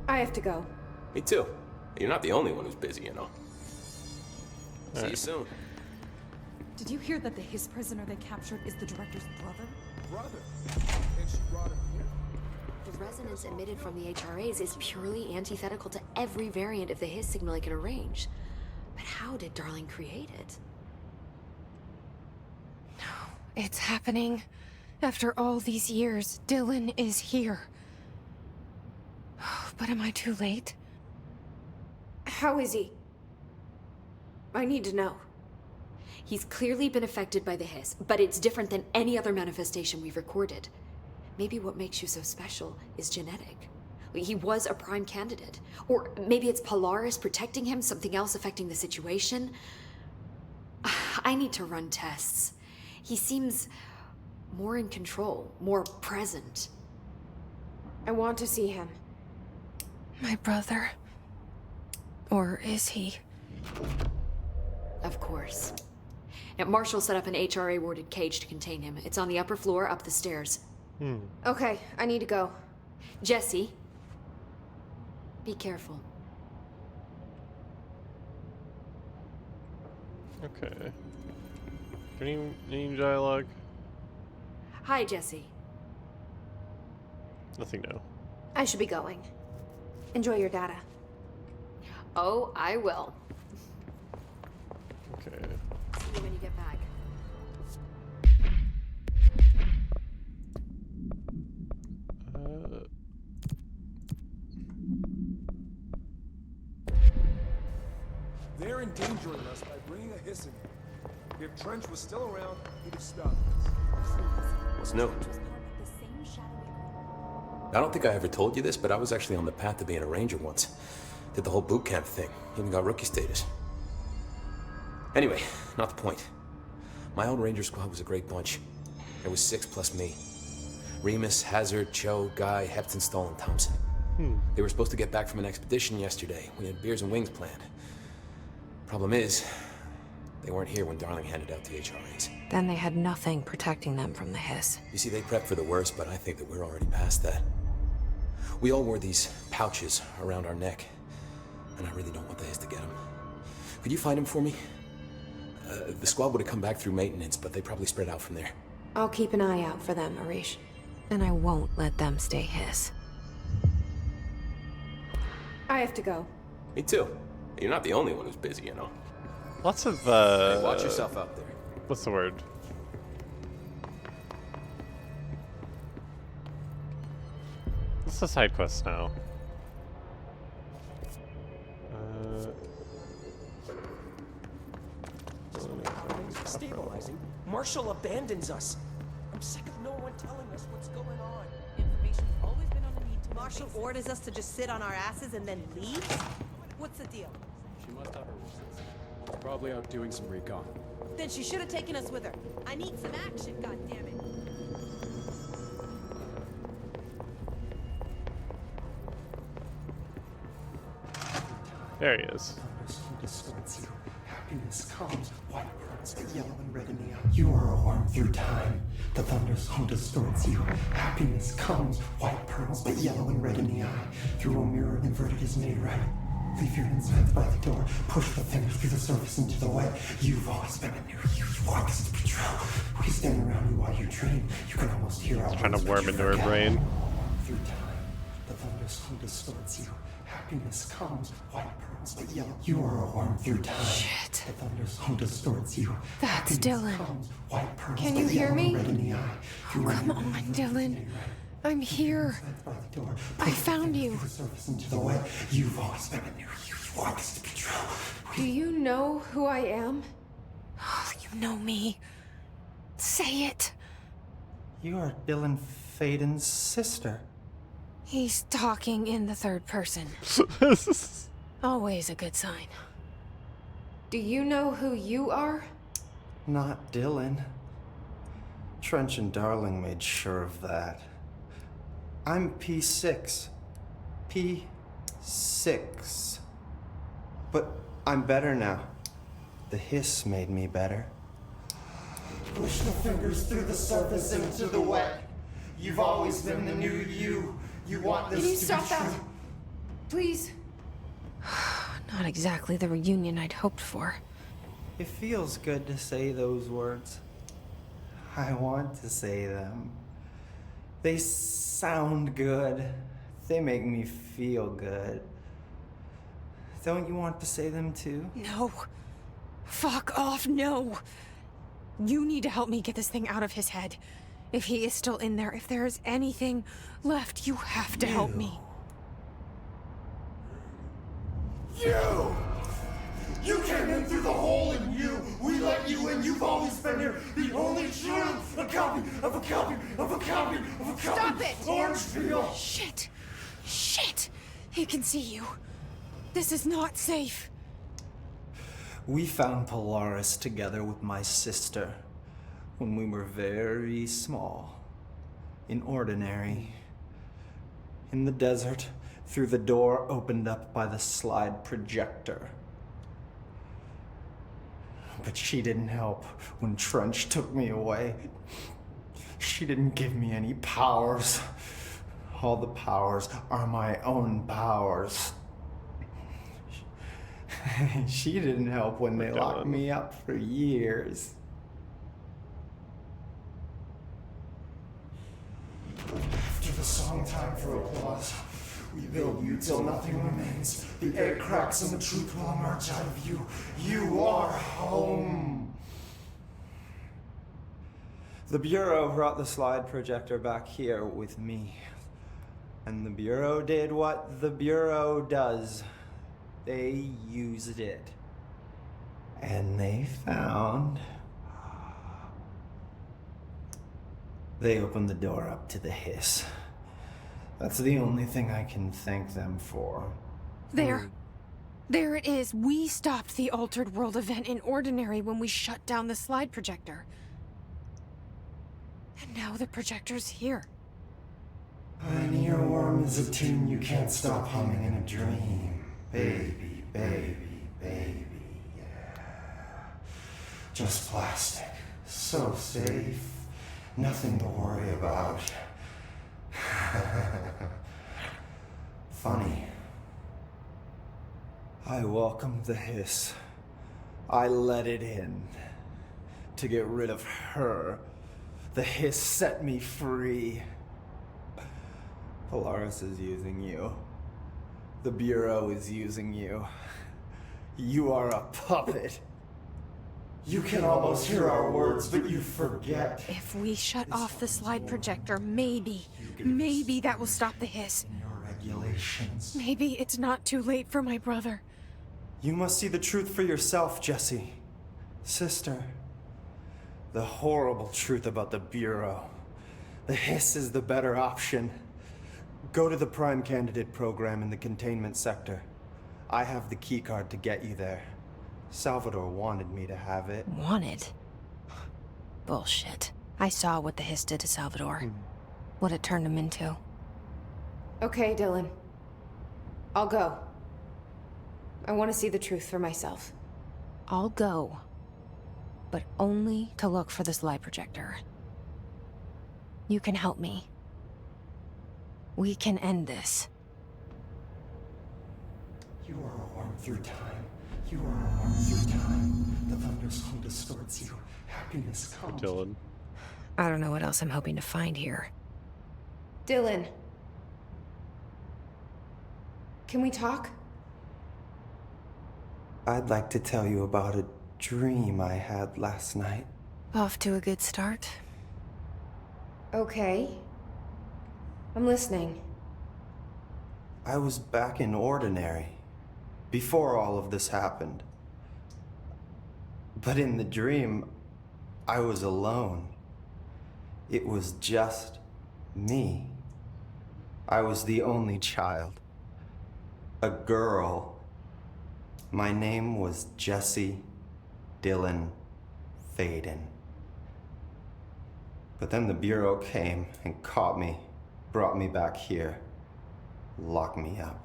I have to go. Me too. You're not the only one who's busy, you know. See you right. soon. Did you hear that the Hiss prisoner they captured is the director's brother? Brother? And she brought him here? The resonance emitted from the HRAs is purely antithetical to every variant of the Hiss signal I can arrange. But how did Darling create it? It's happening. After all these years, Dylan is here. But am I too late? How is he? I need to know. He's clearly been affected by the Hiss, but it's different than any other manifestation we've recorded. Maybe what makes you so special is genetic. He was a prime candidate. Or maybe it's Polaris protecting him, something else affecting the situation. I need to run tests. He seems more in control, more present. I want to see him. My brother. Or is he? Of course. Now, Marshall set up an HRA-warded cage to contain him. It's on the upper floor, up the stairs. Okay, I need to go. Jesse, be careful. Okay. Any dialogue? Hi, Jesse. Nothing new. I should be going. Enjoy your data. Oh, I will. Okay. See you when you get back. They're endangering us by bringing a hiss in here. If Trench was still around, he'd have stopped us. What's new? I don't think I ever told you this, but I was actually on the path to being a ranger once. Did the whole boot camp thing. Even got rookie status. Anyway, not the point. My old ranger squad was a great bunch. There was 6 plus me. Remus, Hazard, Cho, Guy, Heptonstall, and Thompson. They were supposed to get back from an expedition yesterday. We had beers and wings planned. Problem is, they weren't here when Darling handed out the HRAs. Then they had nothing protecting them from the hiss. You see, they prepped for the worst, but I think that we're already past that. We all wore these pouches around our neck, and I really don't want the hiss to get them. Could you find them for me? The squad would have come back through maintenance, but they probably spread out from there. I'll keep an eye out for them, Arish. And I won't let them stay hiss. I have to go. Me too. You're not the only one who's busy, you know. Lots of, Hey, watch yourself out there. What's the word? What's the side quest now? Stabilizing. Marshall abandons us. I'm sick of no one telling us what's going on. Information's always been on the need to Marshall orders us to just sit on our asses and then leave? What's the deal? She must have her reasons. Probably out doing some recon. Then she should have taken us with her. I need some action, goddammit. There he is. Happiness comes, white pearls, yellow and red in the eye. You are a worm through time. The thunderstorm distorts you. Happiness comes, white pearls, but yellow and red in the eye. Through a mirror inverted is made right. Leave your insides by the door. Push the fingers through the surface into the wet. You've always been a new you. You want this to be true. We stand around you while you dream. You can almost hear our Trying to words, worm but into you her forget. brain. Through time, the thunderstorm distorts you. Happiness comes, white pearls, but yellow. You are a worm through time. Shit. The thunderstorm distorts you. That's Dylan. Comes, white pearls, Can but you hear yellow me? and red in the eye. Through Come on, Dylan. I'm here. I found you. the surface into the wet. You've always been a new you. You want this to be true. Do you know who I am? You know me. Say it. You are Dylan Faden's sister. He's talking in the third person. Always a good sign. Do you know who you are? Not Dylan. Trench and Darling made sure of that. I'm P6. P6. But I'm better now. The hiss made me better. Push the fingers through the surface into the wet. You've always been the new you. You want this Can you to stop be that? true. Please? Not exactly the reunion I'd hoped for. It feels good to say those words. I want to say them. They sound good. They make me feel good. Don't you want to say them too? No. Fuck off, no. You need to help me get this thing out of his head. If he is still in there, if there is anything left, you have to help me. You! You came in through the hole in you! We let you in, you've always been here! The only truth! A copy of a copy of a copy of a copy! Stop it! Orange peel! Shit! Shit! He can see you. This is not safe. We found Polaris together with my sister. when we were very small. In Ordinary. In the desert, through the door opened up by the slide projector. But she didn't help when Trench took me away. She didn't give me any powers. All the powers are my own powers. She didn't help when they locked me up for years. After the song time for applause, we build you till nothing remains. The air cracks and the truth will emerge out of you. You are home. The Bureau brought the slide projector back here with me. And the Bureau did what the Bureau does. They used it. And they found... They opened the door up to the Hiss. That's the only thing I can thank them for. There. There it is. We stopped the Altered World event in Ordinary when we shut down the slide projector. And now the projector's here. An earworm is a tune you can't stop humming in a dream. Baby, baby, baby, yeah. Just plastic. So safe. Nothing to worry about. Funny. I welcomed the Hiss. I let it in. To get rid of her. The Hiss set me free. Polaris is using you. The Bureau is using you. You are a puppet. You can almost hear our words, but you forget. If we shut off the slide projector, maybe that will stop the Hiss. Your regulations. Maybe it's not too late for my brother. You must see the truth for yourself, Jessie. Sister. The horrible truth about the Bureau. The Hiss is the better option. Go to the Prime Candidate program in the containment sector. I have the keycard to get you there. Salvador wanted me to have it. Wanted? Bullshit. I saw what the Hiss did to Salvador. What it turned him into. Okay, Dylan. I'll go. I want to see the truth for myself. I'll go. But only to look for the slide projector. You can help me. We can end this. You are a worm through time. You are a worm through time. The thunderstorm distorts you. Happiness comes. Dylan. I don't know what else I'm hoping to find here. Dylan. Can we talk? I'd like to tell you about a dream I had last night. Off to a good start. Okay. I'm listening. I was back in Ordinary. Before all of this happened. But in the dream, I was alone. It was just me. I was the only child. A girl. My name was Jesse Dylan Faden. But then the Bureau came and caught me, brought me back here, locked me up.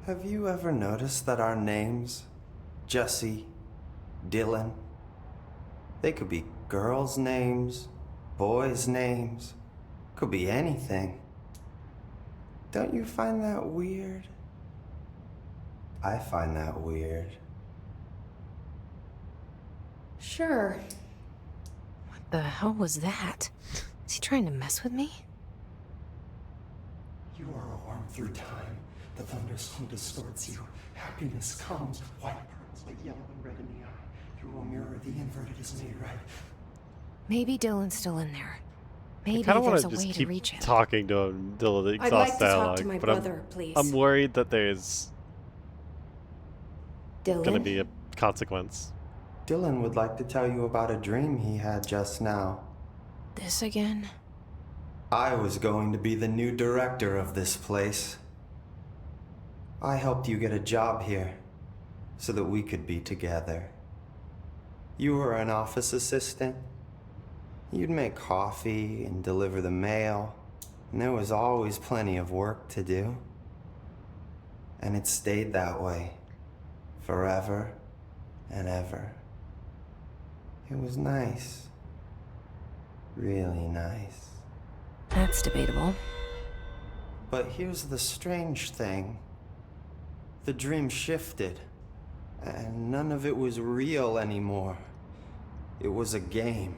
Have you ever noticed that our names, Jesse, Dylan, they could be girls' names, boys' names, could be anything. Don't you find that weird? I find that weird. Sure. What the hell was that? Is he trying to mess with me? You are a worm through time. The thunderstorm distorts you. Happiness comes. White pearls, but yellow and red in the eye. Through a mirror, the inverted is made right. Maybe Dylan's still in there. Maybe I kind of want there's to a just way to keep reach him. talking to him till the I'd exhaust like to dialogue, talk to my but brother, please. I'm worried that there's Dylan? gonna be a consequence. Dylan would like to tell you about a dream he had just now. This again? I was going to be the new director of this place. I helped you get a job here so that we could be together. You were an office assistant. You'd make coffee and deliver the mail, and there was always plenty of work to do. And it stayed that way, forever and ever. It was nice. Really nice. That's debatable. But here's the strange thing. The dream shifted, and none of it was real anymore. It was a game.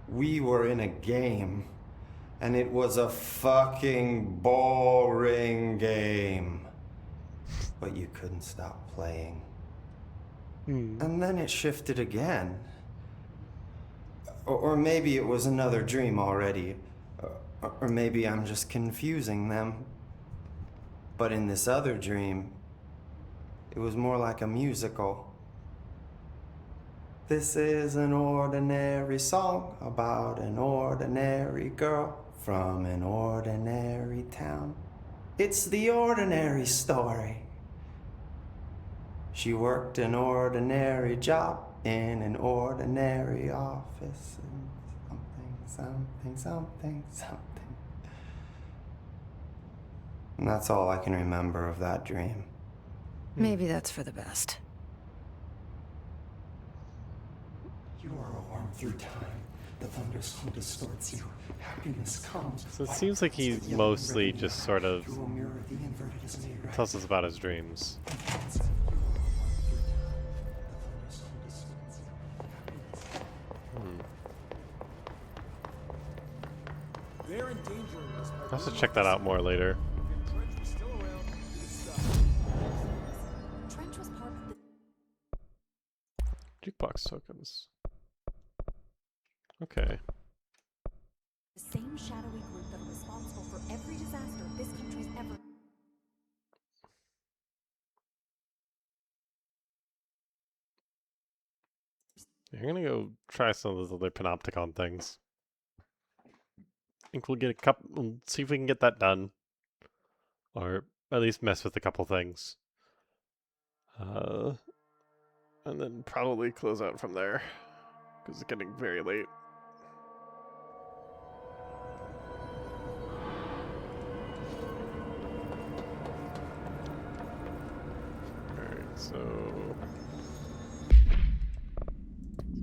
We were in a game, and it was a fucking boring game. But you couldn't stop playing. And then it shifted again. Or maybe it was another dream already. Or maybe I'm just confusing them. But in this other dream, it was more like a musical. This is an ordinary song about an ordinary girl from an ordinary town. It's the ordinary story. She worked an ordinary job in an ordinary office. And something. And that's all I can remember of that dream. Maybe that's for the best. You are a worm through time. The thunderstorm distorts you. Happiness comes. So it seems like he mostly just sort of tells us about his dreams. They're endangering us. I'll have to check that out more later. Trench was still around. Trench was part of the Jukebox tokens. Okay. same shadowy group that are responsible for every disaster this country's ever. You're gonna go try some of those other Panopticon things. I think we'll get a couple. We'll see if we can get that done, or at least mess with a couple things. And then probably close out from there because it's getting very late. All right, so.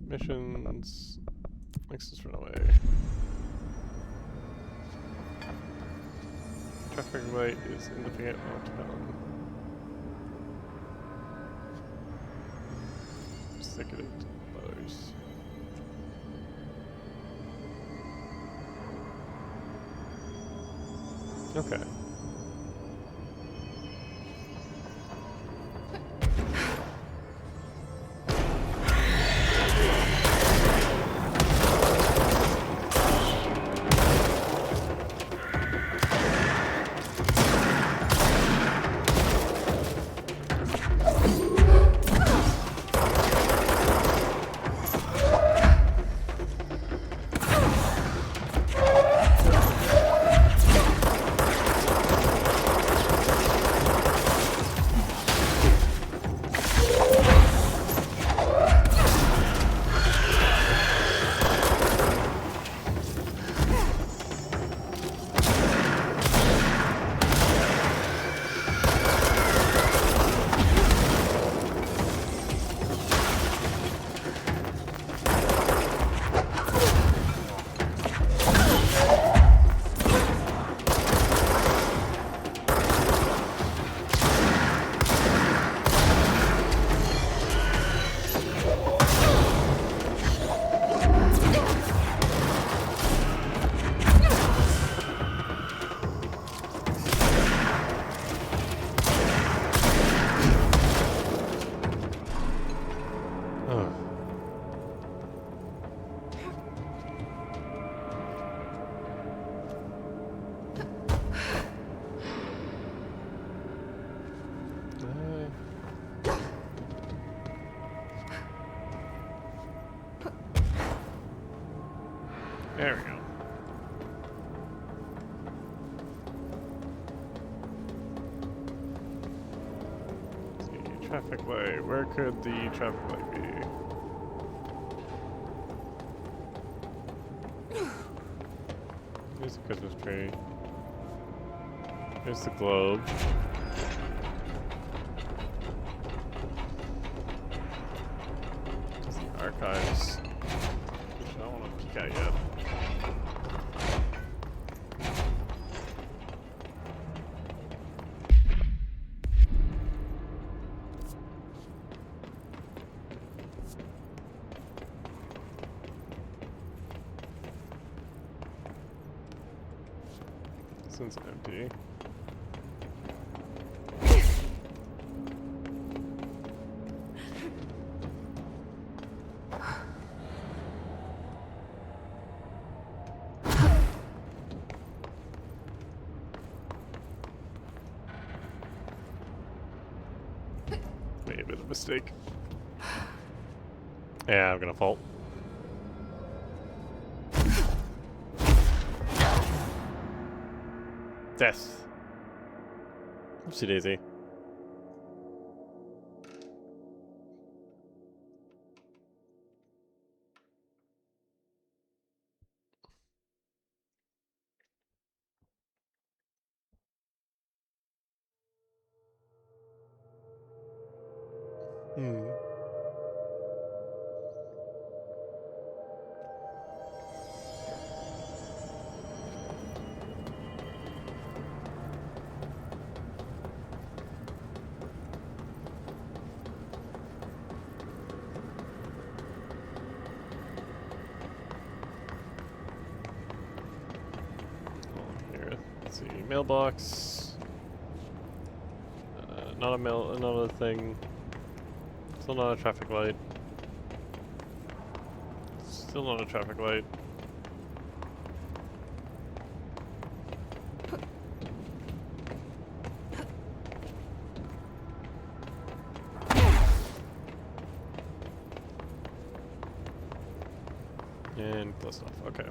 Missions. Makes us run away. Traffic light is independent outbound. Executive others. Okay. There we go. Let's see, traffic light. Where could the traffic light be? There's the Christmas tree. There's the globe. There's the archives, which I don't want to peek at yet. This one's empty. Made a bit of a mistake. Yeah, I'm gonna fall. Death. Oopsie daisy. Mailbox. Not a mail. Another thing. Still not a traffic light. Still not a traffic light. And close enough. Okay.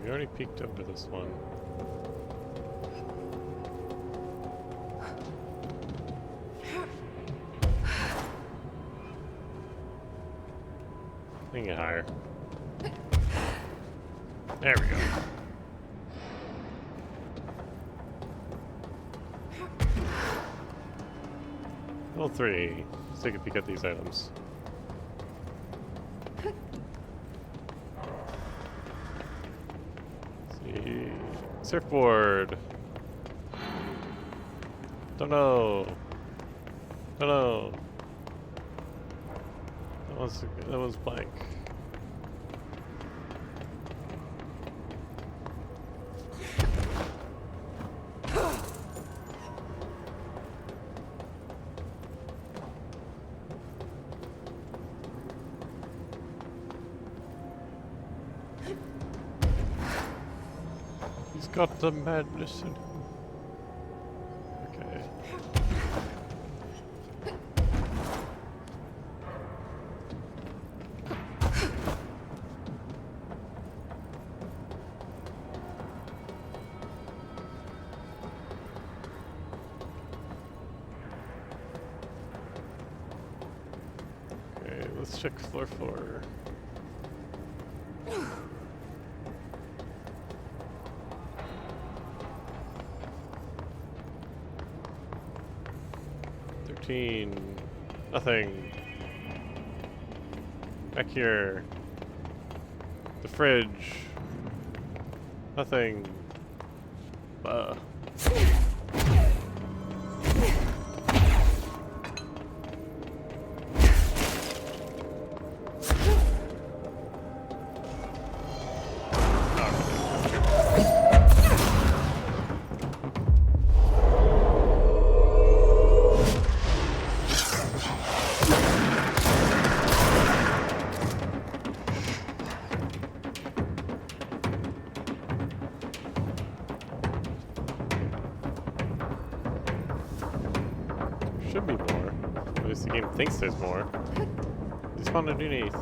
We already peeked over this one. I can get higher. There we go. Level 3. Let's take a peek at these items. Surfboard. Don't know. Don't know. That one's blank. Got the madness in him. Okay. Okay, let's check floor 4. Nothing. Back here. The fridge. Nothing. should be more. At least the game thinks there's more. They spawn underneath.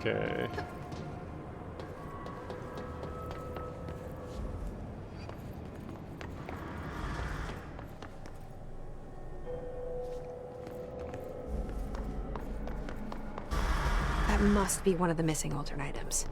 Okay. That must be one of the missing alternate items.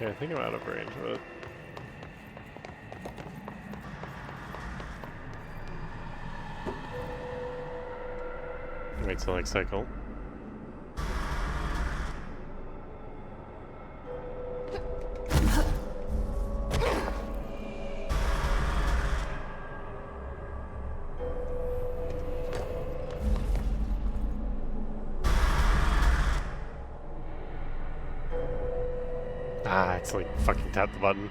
Okay, I think I'm out of range of it. Wait till next cycle. Ah, it's like fucking tap the button.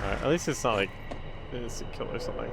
Alright, at least it's not like an instant kill or something.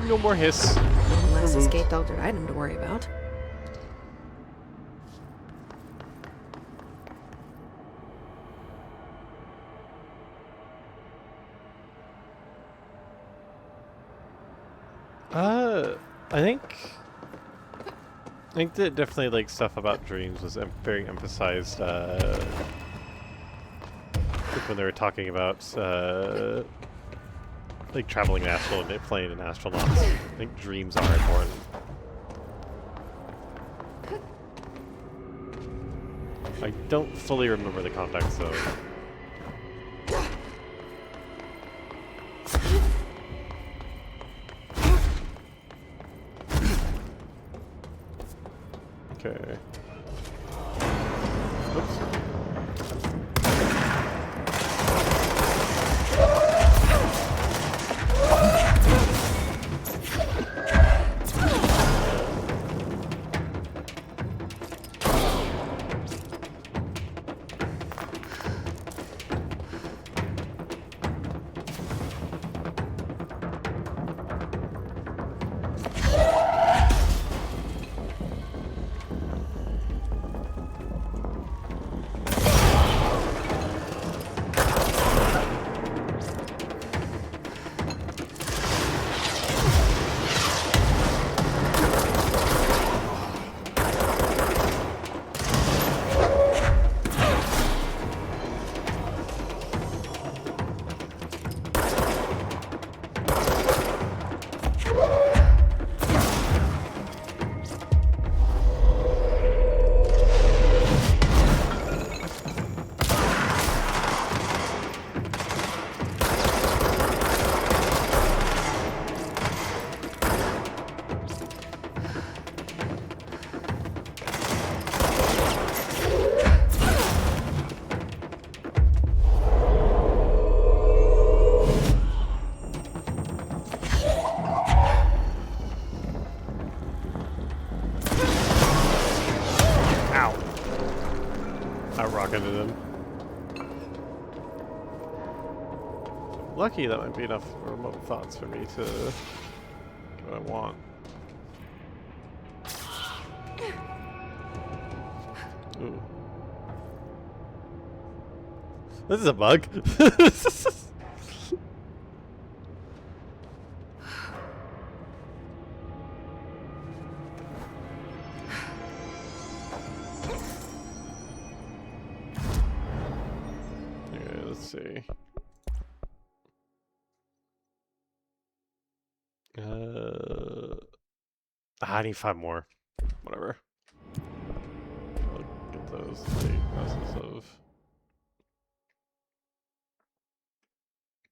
No more hiss. One less Removed. escaped altered item to worry about. I think that definitely like stuff about dreams was very emphasized like when they were talking about like traveling in astral and playing in astronauts. I think dreams are important. I don't fully remember the context though. Okay. Oops. seconded him. Lucky that might be enough remote thoughts for me to get what I want. Ooh. This is a bug. Okay, let's see. I need 5 more. Whatever. I'll get those in the process of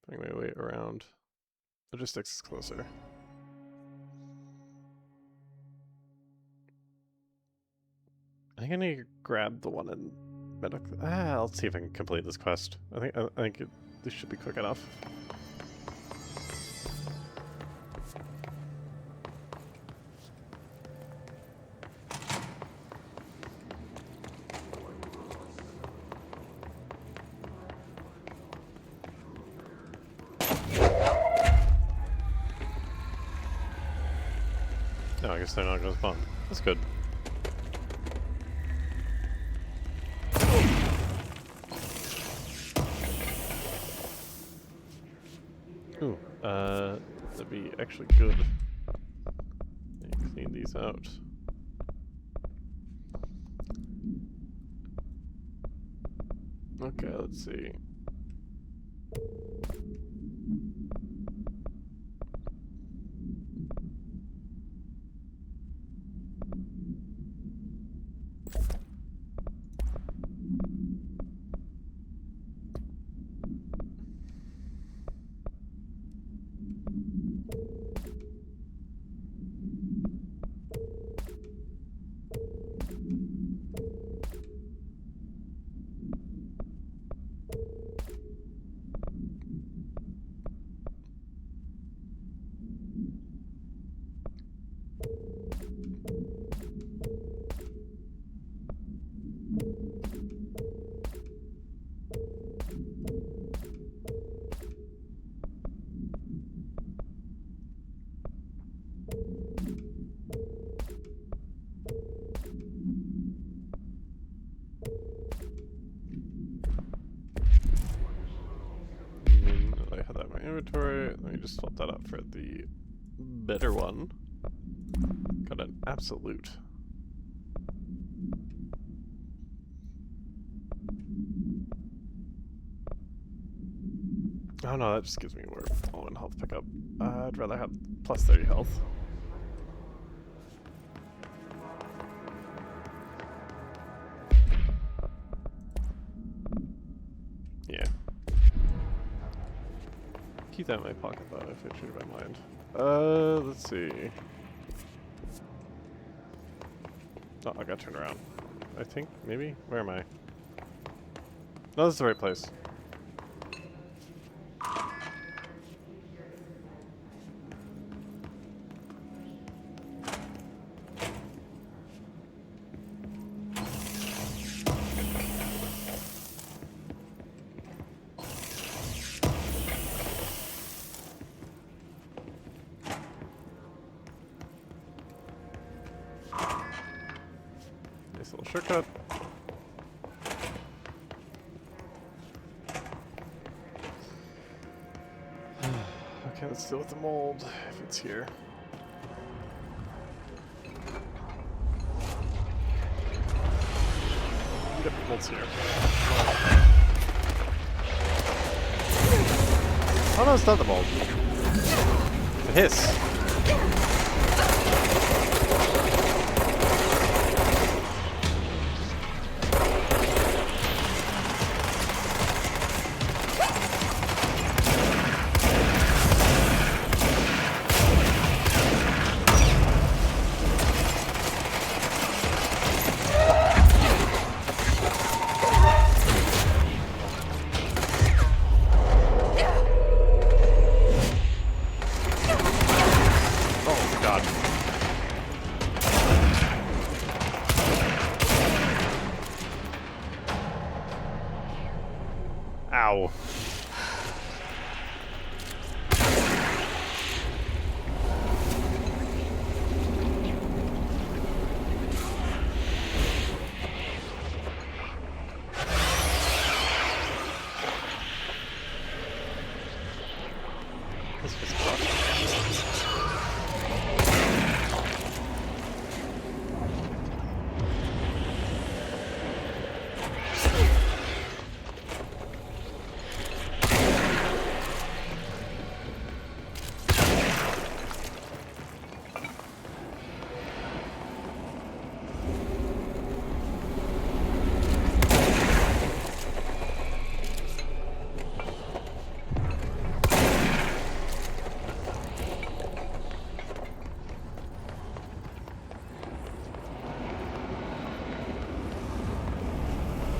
putting my weight around. Logistics is closer. I think I need to grab the one in medical. I'll see if I can complete this quest. I think this should be quick enough. No, I guess they're not going to spawn. That's good. Ooh, that'd be actually good. Clean these out. Okay, let's see. I have that in my inventory. Let me just swap that out for the better one. Got an absolute. Oh no, that just gives me more all in health pickup. I'd rather have plus 30 health. Yeah. Keep that in my pocket though, if I change my mind. Let's see. Oh, I got turned around. I think, maybe? Where am I? No, this is the right place. Nice little shortcut. Okay, let's deal with the mold if it's here. Yep, mold's here. Oh no, it's not the mold. The hiss. Ow.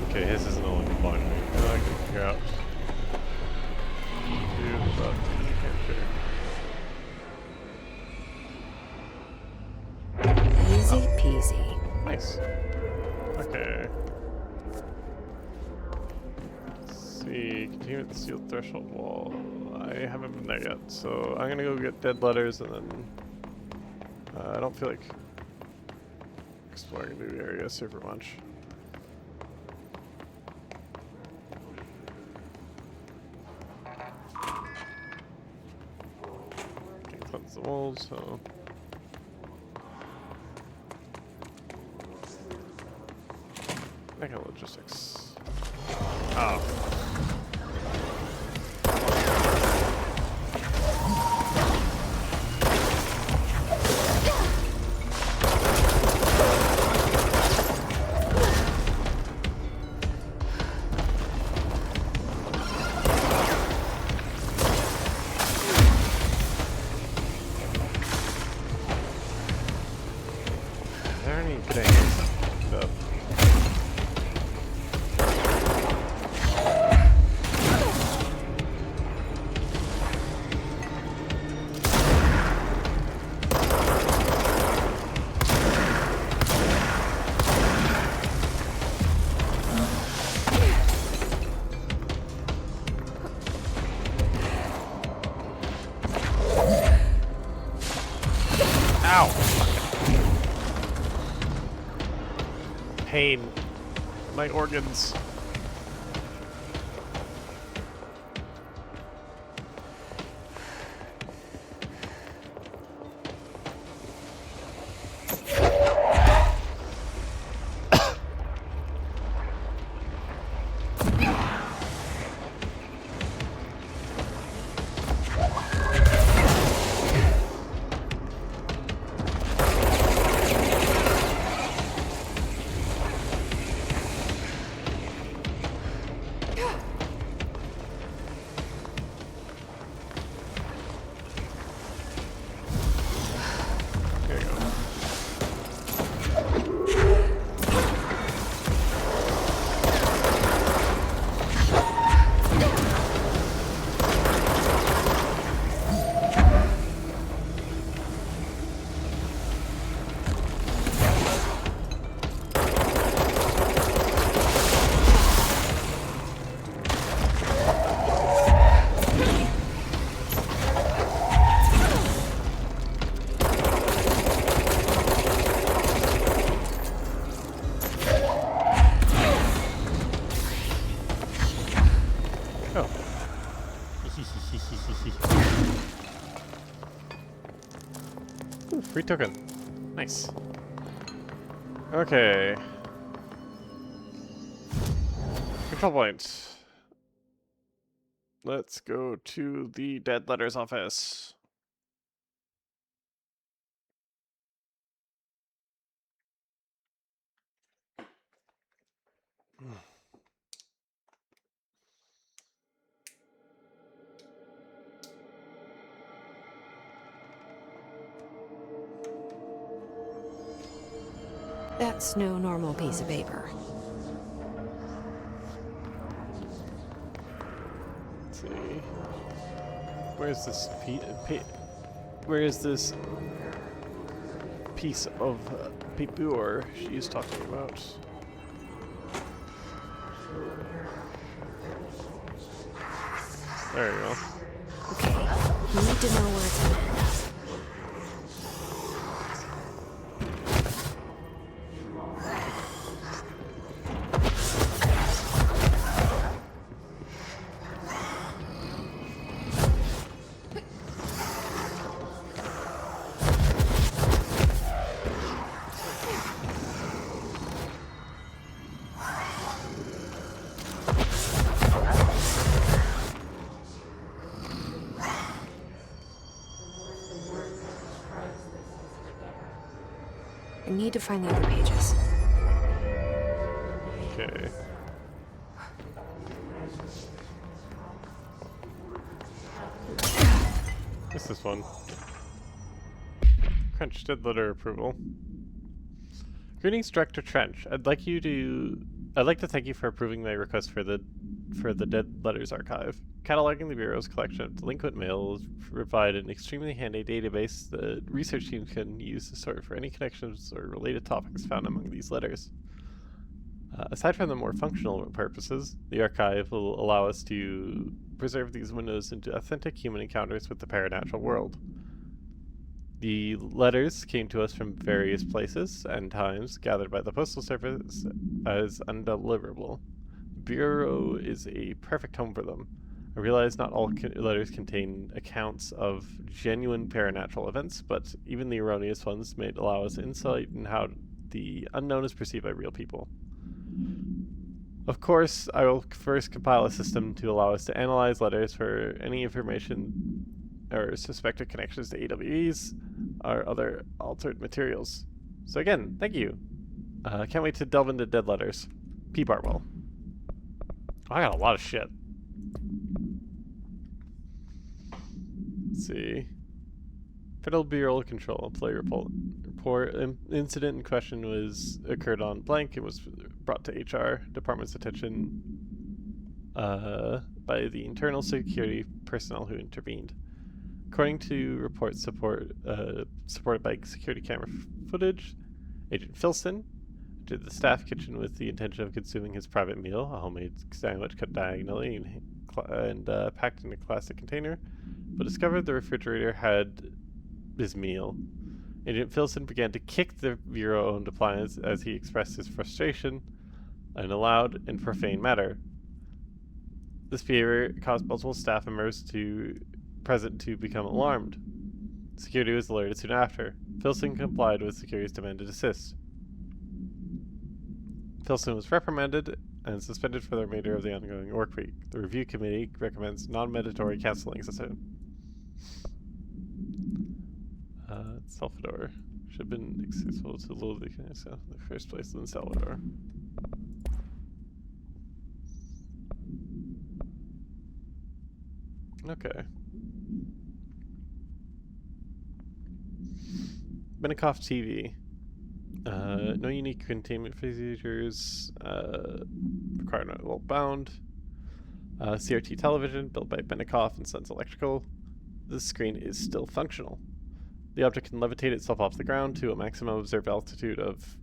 Okay, his isn't only bothering me. Now I can figure out. Easy peasy. Nice. Okay. Let's see. Continue with the sealed threshold wall. I haven't been there yet, so I'm gonna go get dead letters and then. I don't feel like exploring new areas super much. Can cleanse the walls, so. Mega logistics. Oh. Are there any things up? Ow! Pain. My organs. Ooh, free token. Nice. Okay. Control point. Let's go to the dead letters office. That's no normal piece of paper. Let's see. Where's this where is this piece of paper she's talking about? There you go. Okay, you need to know where it's gonna end up. I need to find the other pages. Okay. What's this one? Crunch dead letter approval. Greetings, Director Trench. I'd like to thank you for approving my request for the Dead Letters Archive. Cataloging the Bureau's collection of delinquent mail will provide an extremely handy database the research team can use to sort for any connections or related topics found among these letters. Aside from the more functional purposes, the archive will allow us to preserve these windows into authentic human encounters with the paranatural world. The letters came to us from various places and times, gathered by the Postal Service as undeliverable. The Bureau is a perfect home for them. I realize not all letters contain accounts of genuine paranatural events, but even the erroneous ones may allow us insight in how the unknown is perceived by real people. Of course, I will first compile a system to allow us to analyze letters for any information or suspected connections to AWEs or other altered materials. So again, thank you. Can't wait to delve into dead letters. P. Bartwell. I got a lot of shit. Let's see. Federal Bureau of Control employee report. Incident in question occurred on blank. It was brought to HR department's attention by the internal security personnel who intervened. According to reports supported by security camera footage, Agent Filson entered the staff kitchen with the intention of consuming his private meal, a homemade sandwich cut diagonally and packed in a plastic container, but discovered the refrigerator had his meal. Agent Filson began to kick the Bureau-owned appliance as he expressed his frustration in a loud and profane manner. This behavior caused multiple staff members present to become alarmed. Security was alerted soon after. Filson complied with security's demand to desist. Filson was reprimanded and suspended for the remainder of the ongoing work week. The review committee recommends non-mandatory counseling session. Salvador should have been accessible to Ludwig in the first place in Salvador. Okay. Benikoff TV. No unique containment procedures. Required not well bound. CRT television built by Benikoff and Sons Electrical. The screen is still functional. The object can levitate itself off the ground to a maximum observed altitude of...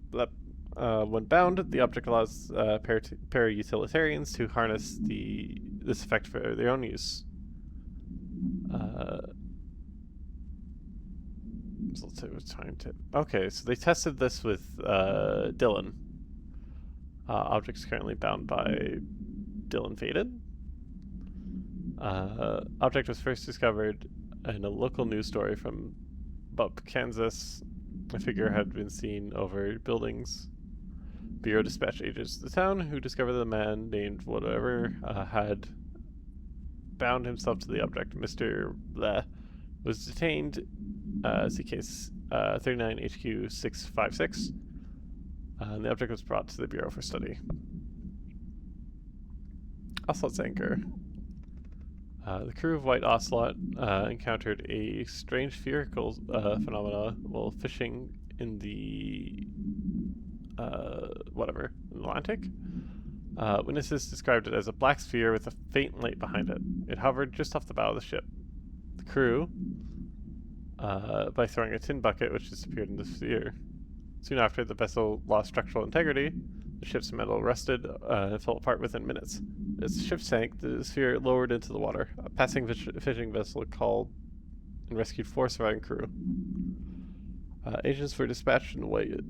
when bound, the object allows para-utilitarians to harness this effect for their own use. So let's say it was time to... Okay, so they tested this with Dylan. Object's currently bound by Dylan Faded. Object was first discovered in a local news story from Bubb, Kansas. A figure had been seen over buildings. Bureau dispatched agents to the town, who discovered the man named whatever had bound himself to the object. Mr. Bleh was detained. See case 39 HQ 656. And the object was brought to the Bureau for study. Ocelot's anchor. The crew of White Ocelot encountered a strange spherical phenomena while fishing in the Atlantic. Witnesses described it as a black sphere with a faint light behind it. It hovered just off the bow of the ship. The crew, by throwing a tin bucket which disappeared in the sphere. Soon after, the vessel lost structural integrity. The ship's metal rusted and fell apart within minutes. As the ship sank, the sphere lowered into the water. A passing fishing vessel called and rescued 4 surviving crew. Agents were dispatched in White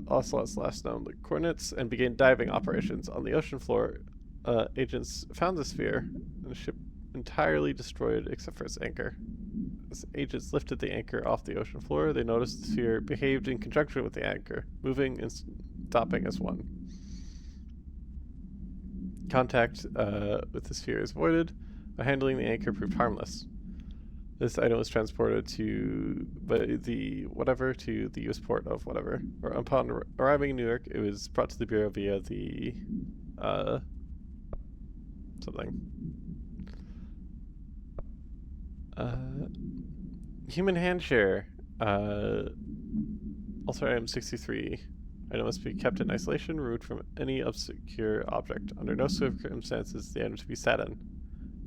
Ocelot's last known, the Coordinates, and began diving operations. On the ocean floor, agents found the sphere, and the ship entirely destroyed except for its anchor. As agents lifted the anchor off the ocean floor, they noticed the sphere behaved in conjunction with the anchor, moving and stopping as one. Contact with the sphere is avoided, but handling the anchor proved harmless. This item was transported to the U.S. port of whatever. Or upon arriving in New York, it was brought to the Bureau via the something. Human hand share. Also, item 63. Item must be kept in isolation, removed from any obscure object. Under no circumstances, the item to be sat in.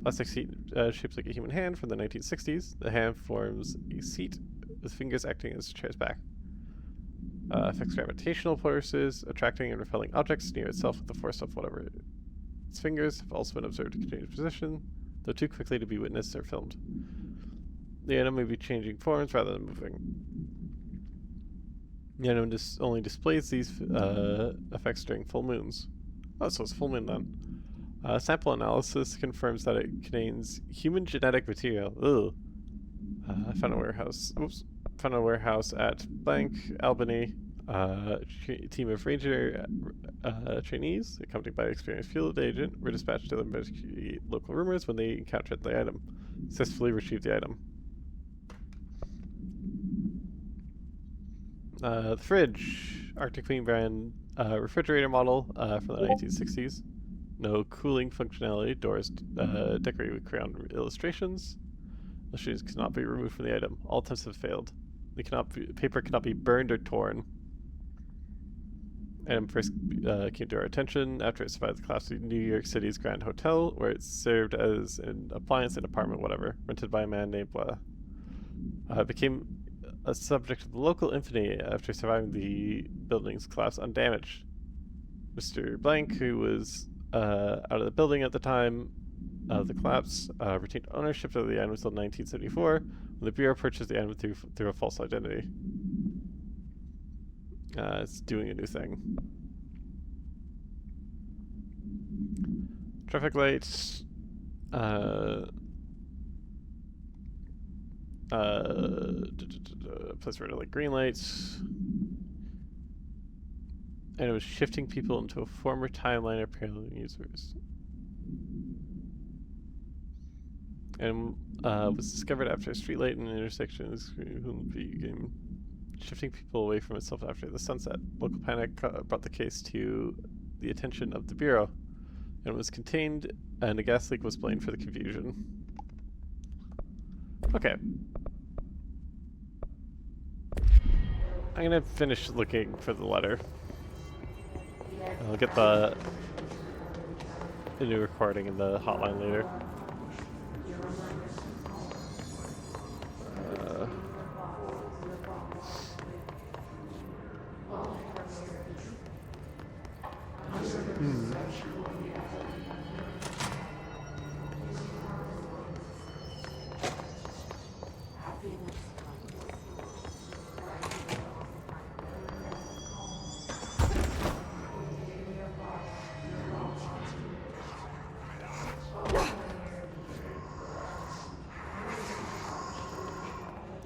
Plastic seat shaped like a human hand from the 1960s. The hand forms a seat with fingers acting as a chair's back. Affects gravitational forces, attracting and repelling objects near itself with the force of whatever. Its fingers have also been observed to continue position, though too quickly to be witnessed or filmed. The item may be changing forms rather than moving. The item only displays these effects during full moons. Oh, so it's full moon then. Sample analysis confirms that it contains human genetic material. Ugh. Found a warehouse. Oops. Found a warehouse at Blank, Albany. Team of ranger trainees, accompanied by an experienced field agent, were dispatched to investigate local rumors when they encountered the item. Successfully retrieved the item. The fridge. Arctic Queen brand refrigerator model from the 1960s. No cooling functionality. Doors decorated with crayon illustrations. Illustrations cannot be removed from the item. All attempts have failed. Paper cannot be burned or torn. Item first came to our attention after it survived the collapse of New York City's Grand Hotel, where it served as an appliance and apartment, whatever, rented by a man named Blah. It became a subject of local infamy after surviving the building's collapse undamaged. Mr. Blank, who was out of the building at the time of the collapse, retained ownership of the item until 1974, when the Bureau purchased the item through a false identity. It's doing a new thing. Traffic lights. Place red like green lights. And it was shifting people into a former timeline of parallel users. And was discovered after a streetlight in an intersection began shifting people away from itself after the sunset. Local panic brought the case to the attention of the Bureau, and was contained, and a gas leak was blamed for the confusion. Okay. I'm gonna finish looking for the letter. I'll get the new recording in the hotline later.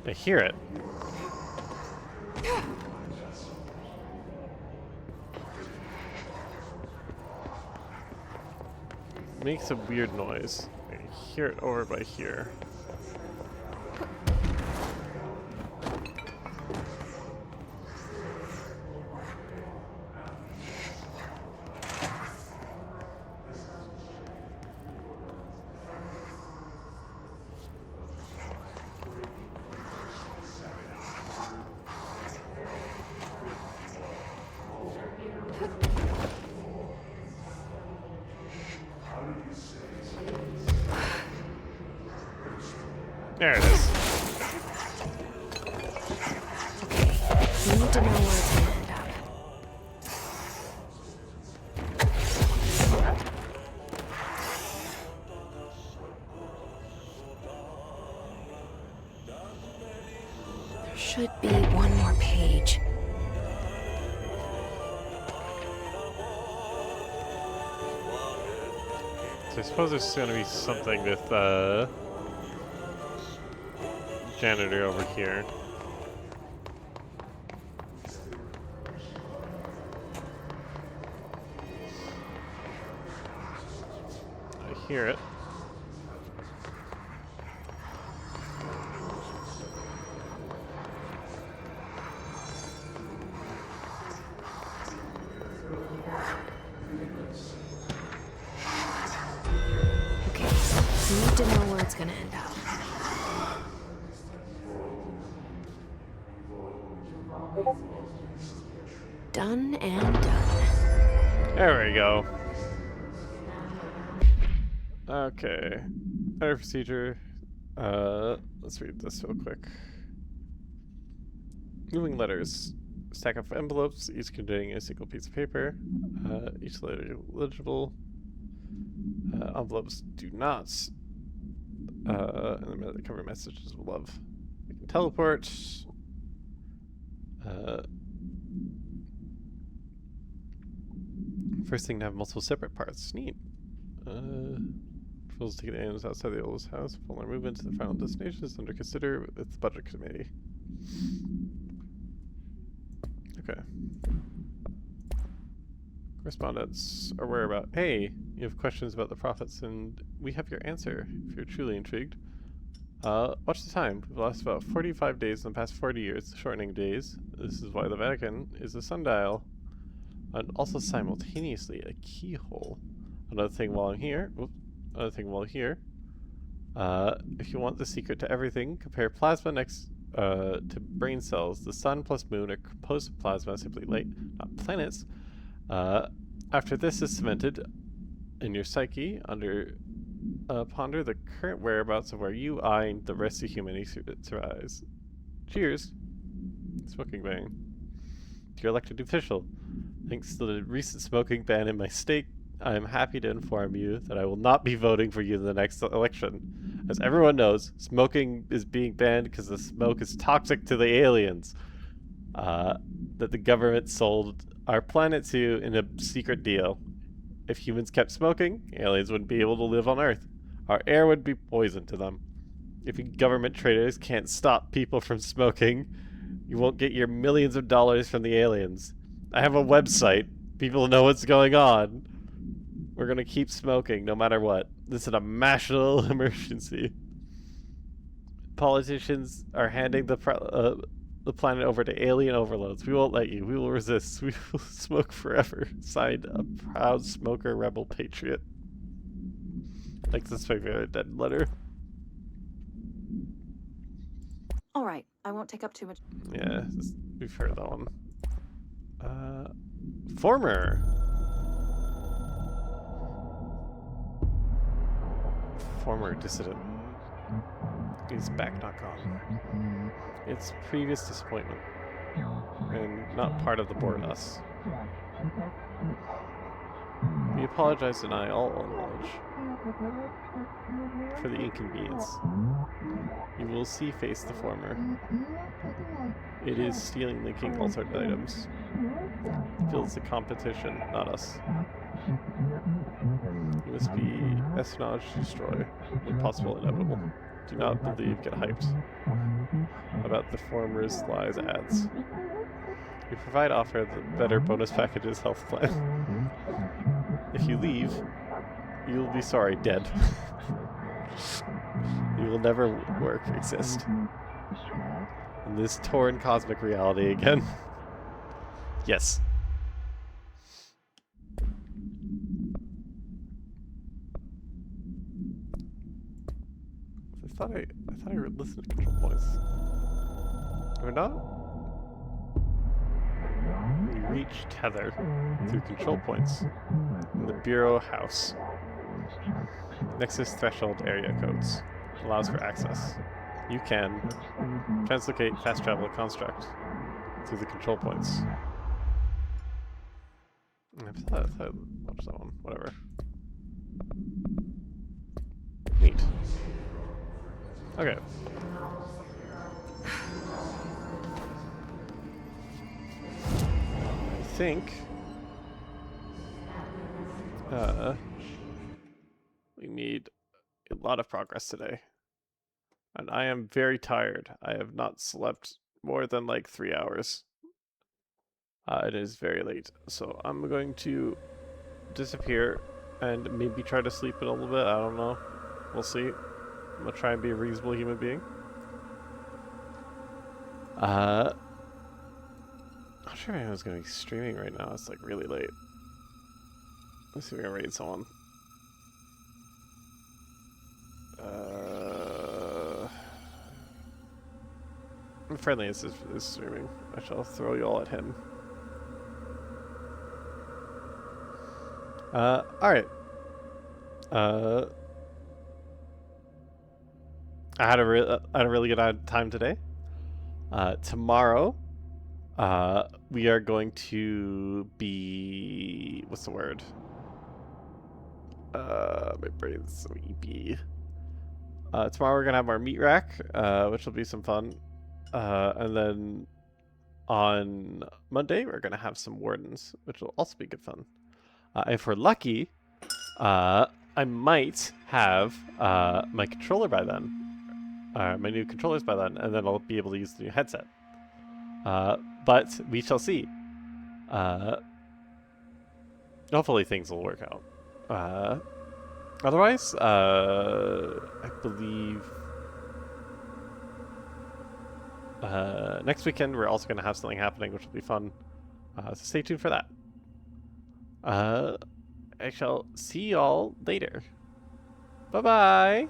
I hear it. Makes a weird noise. I hear it over by here. There it is. You need to know where it's gonna end up. should be one more page. So I suppose there's going to be something with janitor over here. I hear it. Need to know where it's gonna end up. Done and done. There we go. Okay. Other procedure. Let's read this real quick. Moving letters. Stack of envelopes, each containing a single piece of paper. Each letter legible. Envelopes do not. And the cover messages of love. We can teleport. First thing to have multiple separate parts. Neat. Proposals to get aliens outside the oldest house. Upon their movement to the final destination is under consider with the budget committee. Okay. Correspondence or whereabout. Hey, you have questions about the prophets, and we have your answer if you're truly intrigued. Watch the time. We've lost about 45 days in the past 40 years, shortening days. This is why the Vatican is a sundial, and also simultaneously a keyhole. Another thing while I'm here. If you want the secret to everything, compare plasma next to brain cells. The sun plus moon are composed of plasma, simply light, not planets. After this is cemented in your psyche, ponder the current whereabouts of where you, I, and the rest of humanity survives. Cheers. Smoking ban. Dear elected official, thanks to the recent smoking ban in my state, I am happy to inform you that I will not be voting for you in the next election. As everyone knows, smoking is being banned because the smoke is toxic to the aliens that the government sold our planet to in a secret deal. If humans kept smoking, aliens wouldn't be able to live on Earth. Our air would be poison to them. If you government traders can't stop people from smoking, you won't get your millions of dollars from the aliens. I have a website. People know what's going on. We're gonna keep smoking no matter what. This is a national emergency. Politicians are handing the planet over to alien overloads. We won't let you. We will resist. We will smoke forever. Signed, a proud smoker, rebel patriot. Like this is my favorite dead letter. All right, I won't take up too much. Yeah, we've heard that one. Former dissident. He's back, not gone. It's previous disappointment, and not part of the Bordas. We apologize and deny all knowledge for the inconvenience. You will see face the former. It is stealing linking altered items. It builds the competition, not us. You must be espionage to destroy, when possible inevitable. Do not believe, get hyped about the former's lies ads. We provide offer the better bonus packages health plan. If you leave, you will be sorry, dead. You will never exist. In this torn cosmic reality again. Yes. I thought I listened to control points. Or not? We reach tether through control points in the Bureau House. Nexus threshold area codes allows for access. You can translocate fast travel construct through the control points. I thought I watched that one. Whatever. Neat. Okay. think we made a lot of progress today. And I am very tired. I have not slept more than like 3 hours. It is very late. So I'm going to disappear and maybe try to sleep in a little bit. I don't know. We'll see. I'm going to try and be a reasonable human being. I'm not sure if anyone's going to be streaming right now. It's like really late. Let's see if we can raid someone. Friendly is streaming. I shall throw you all at him. Alright. I had a really good time today. Tomorrow, we are going to be... what's the word? My brain's so eepy. Tomorrow we're going to have our meat rack, which will be some fun. And then on Monday, we're going to have some wardens, which will also be good fun. If we're lucky, I might have my controller by then. My new controllers by then, and then I'll be able to use the new headset. But we shall see. Hopefully things will work out. Otherwise, I believe next weekend we're also going to have something happening, which will be fun. So stay tuned for that. I shall see y'all later. Bye-bye!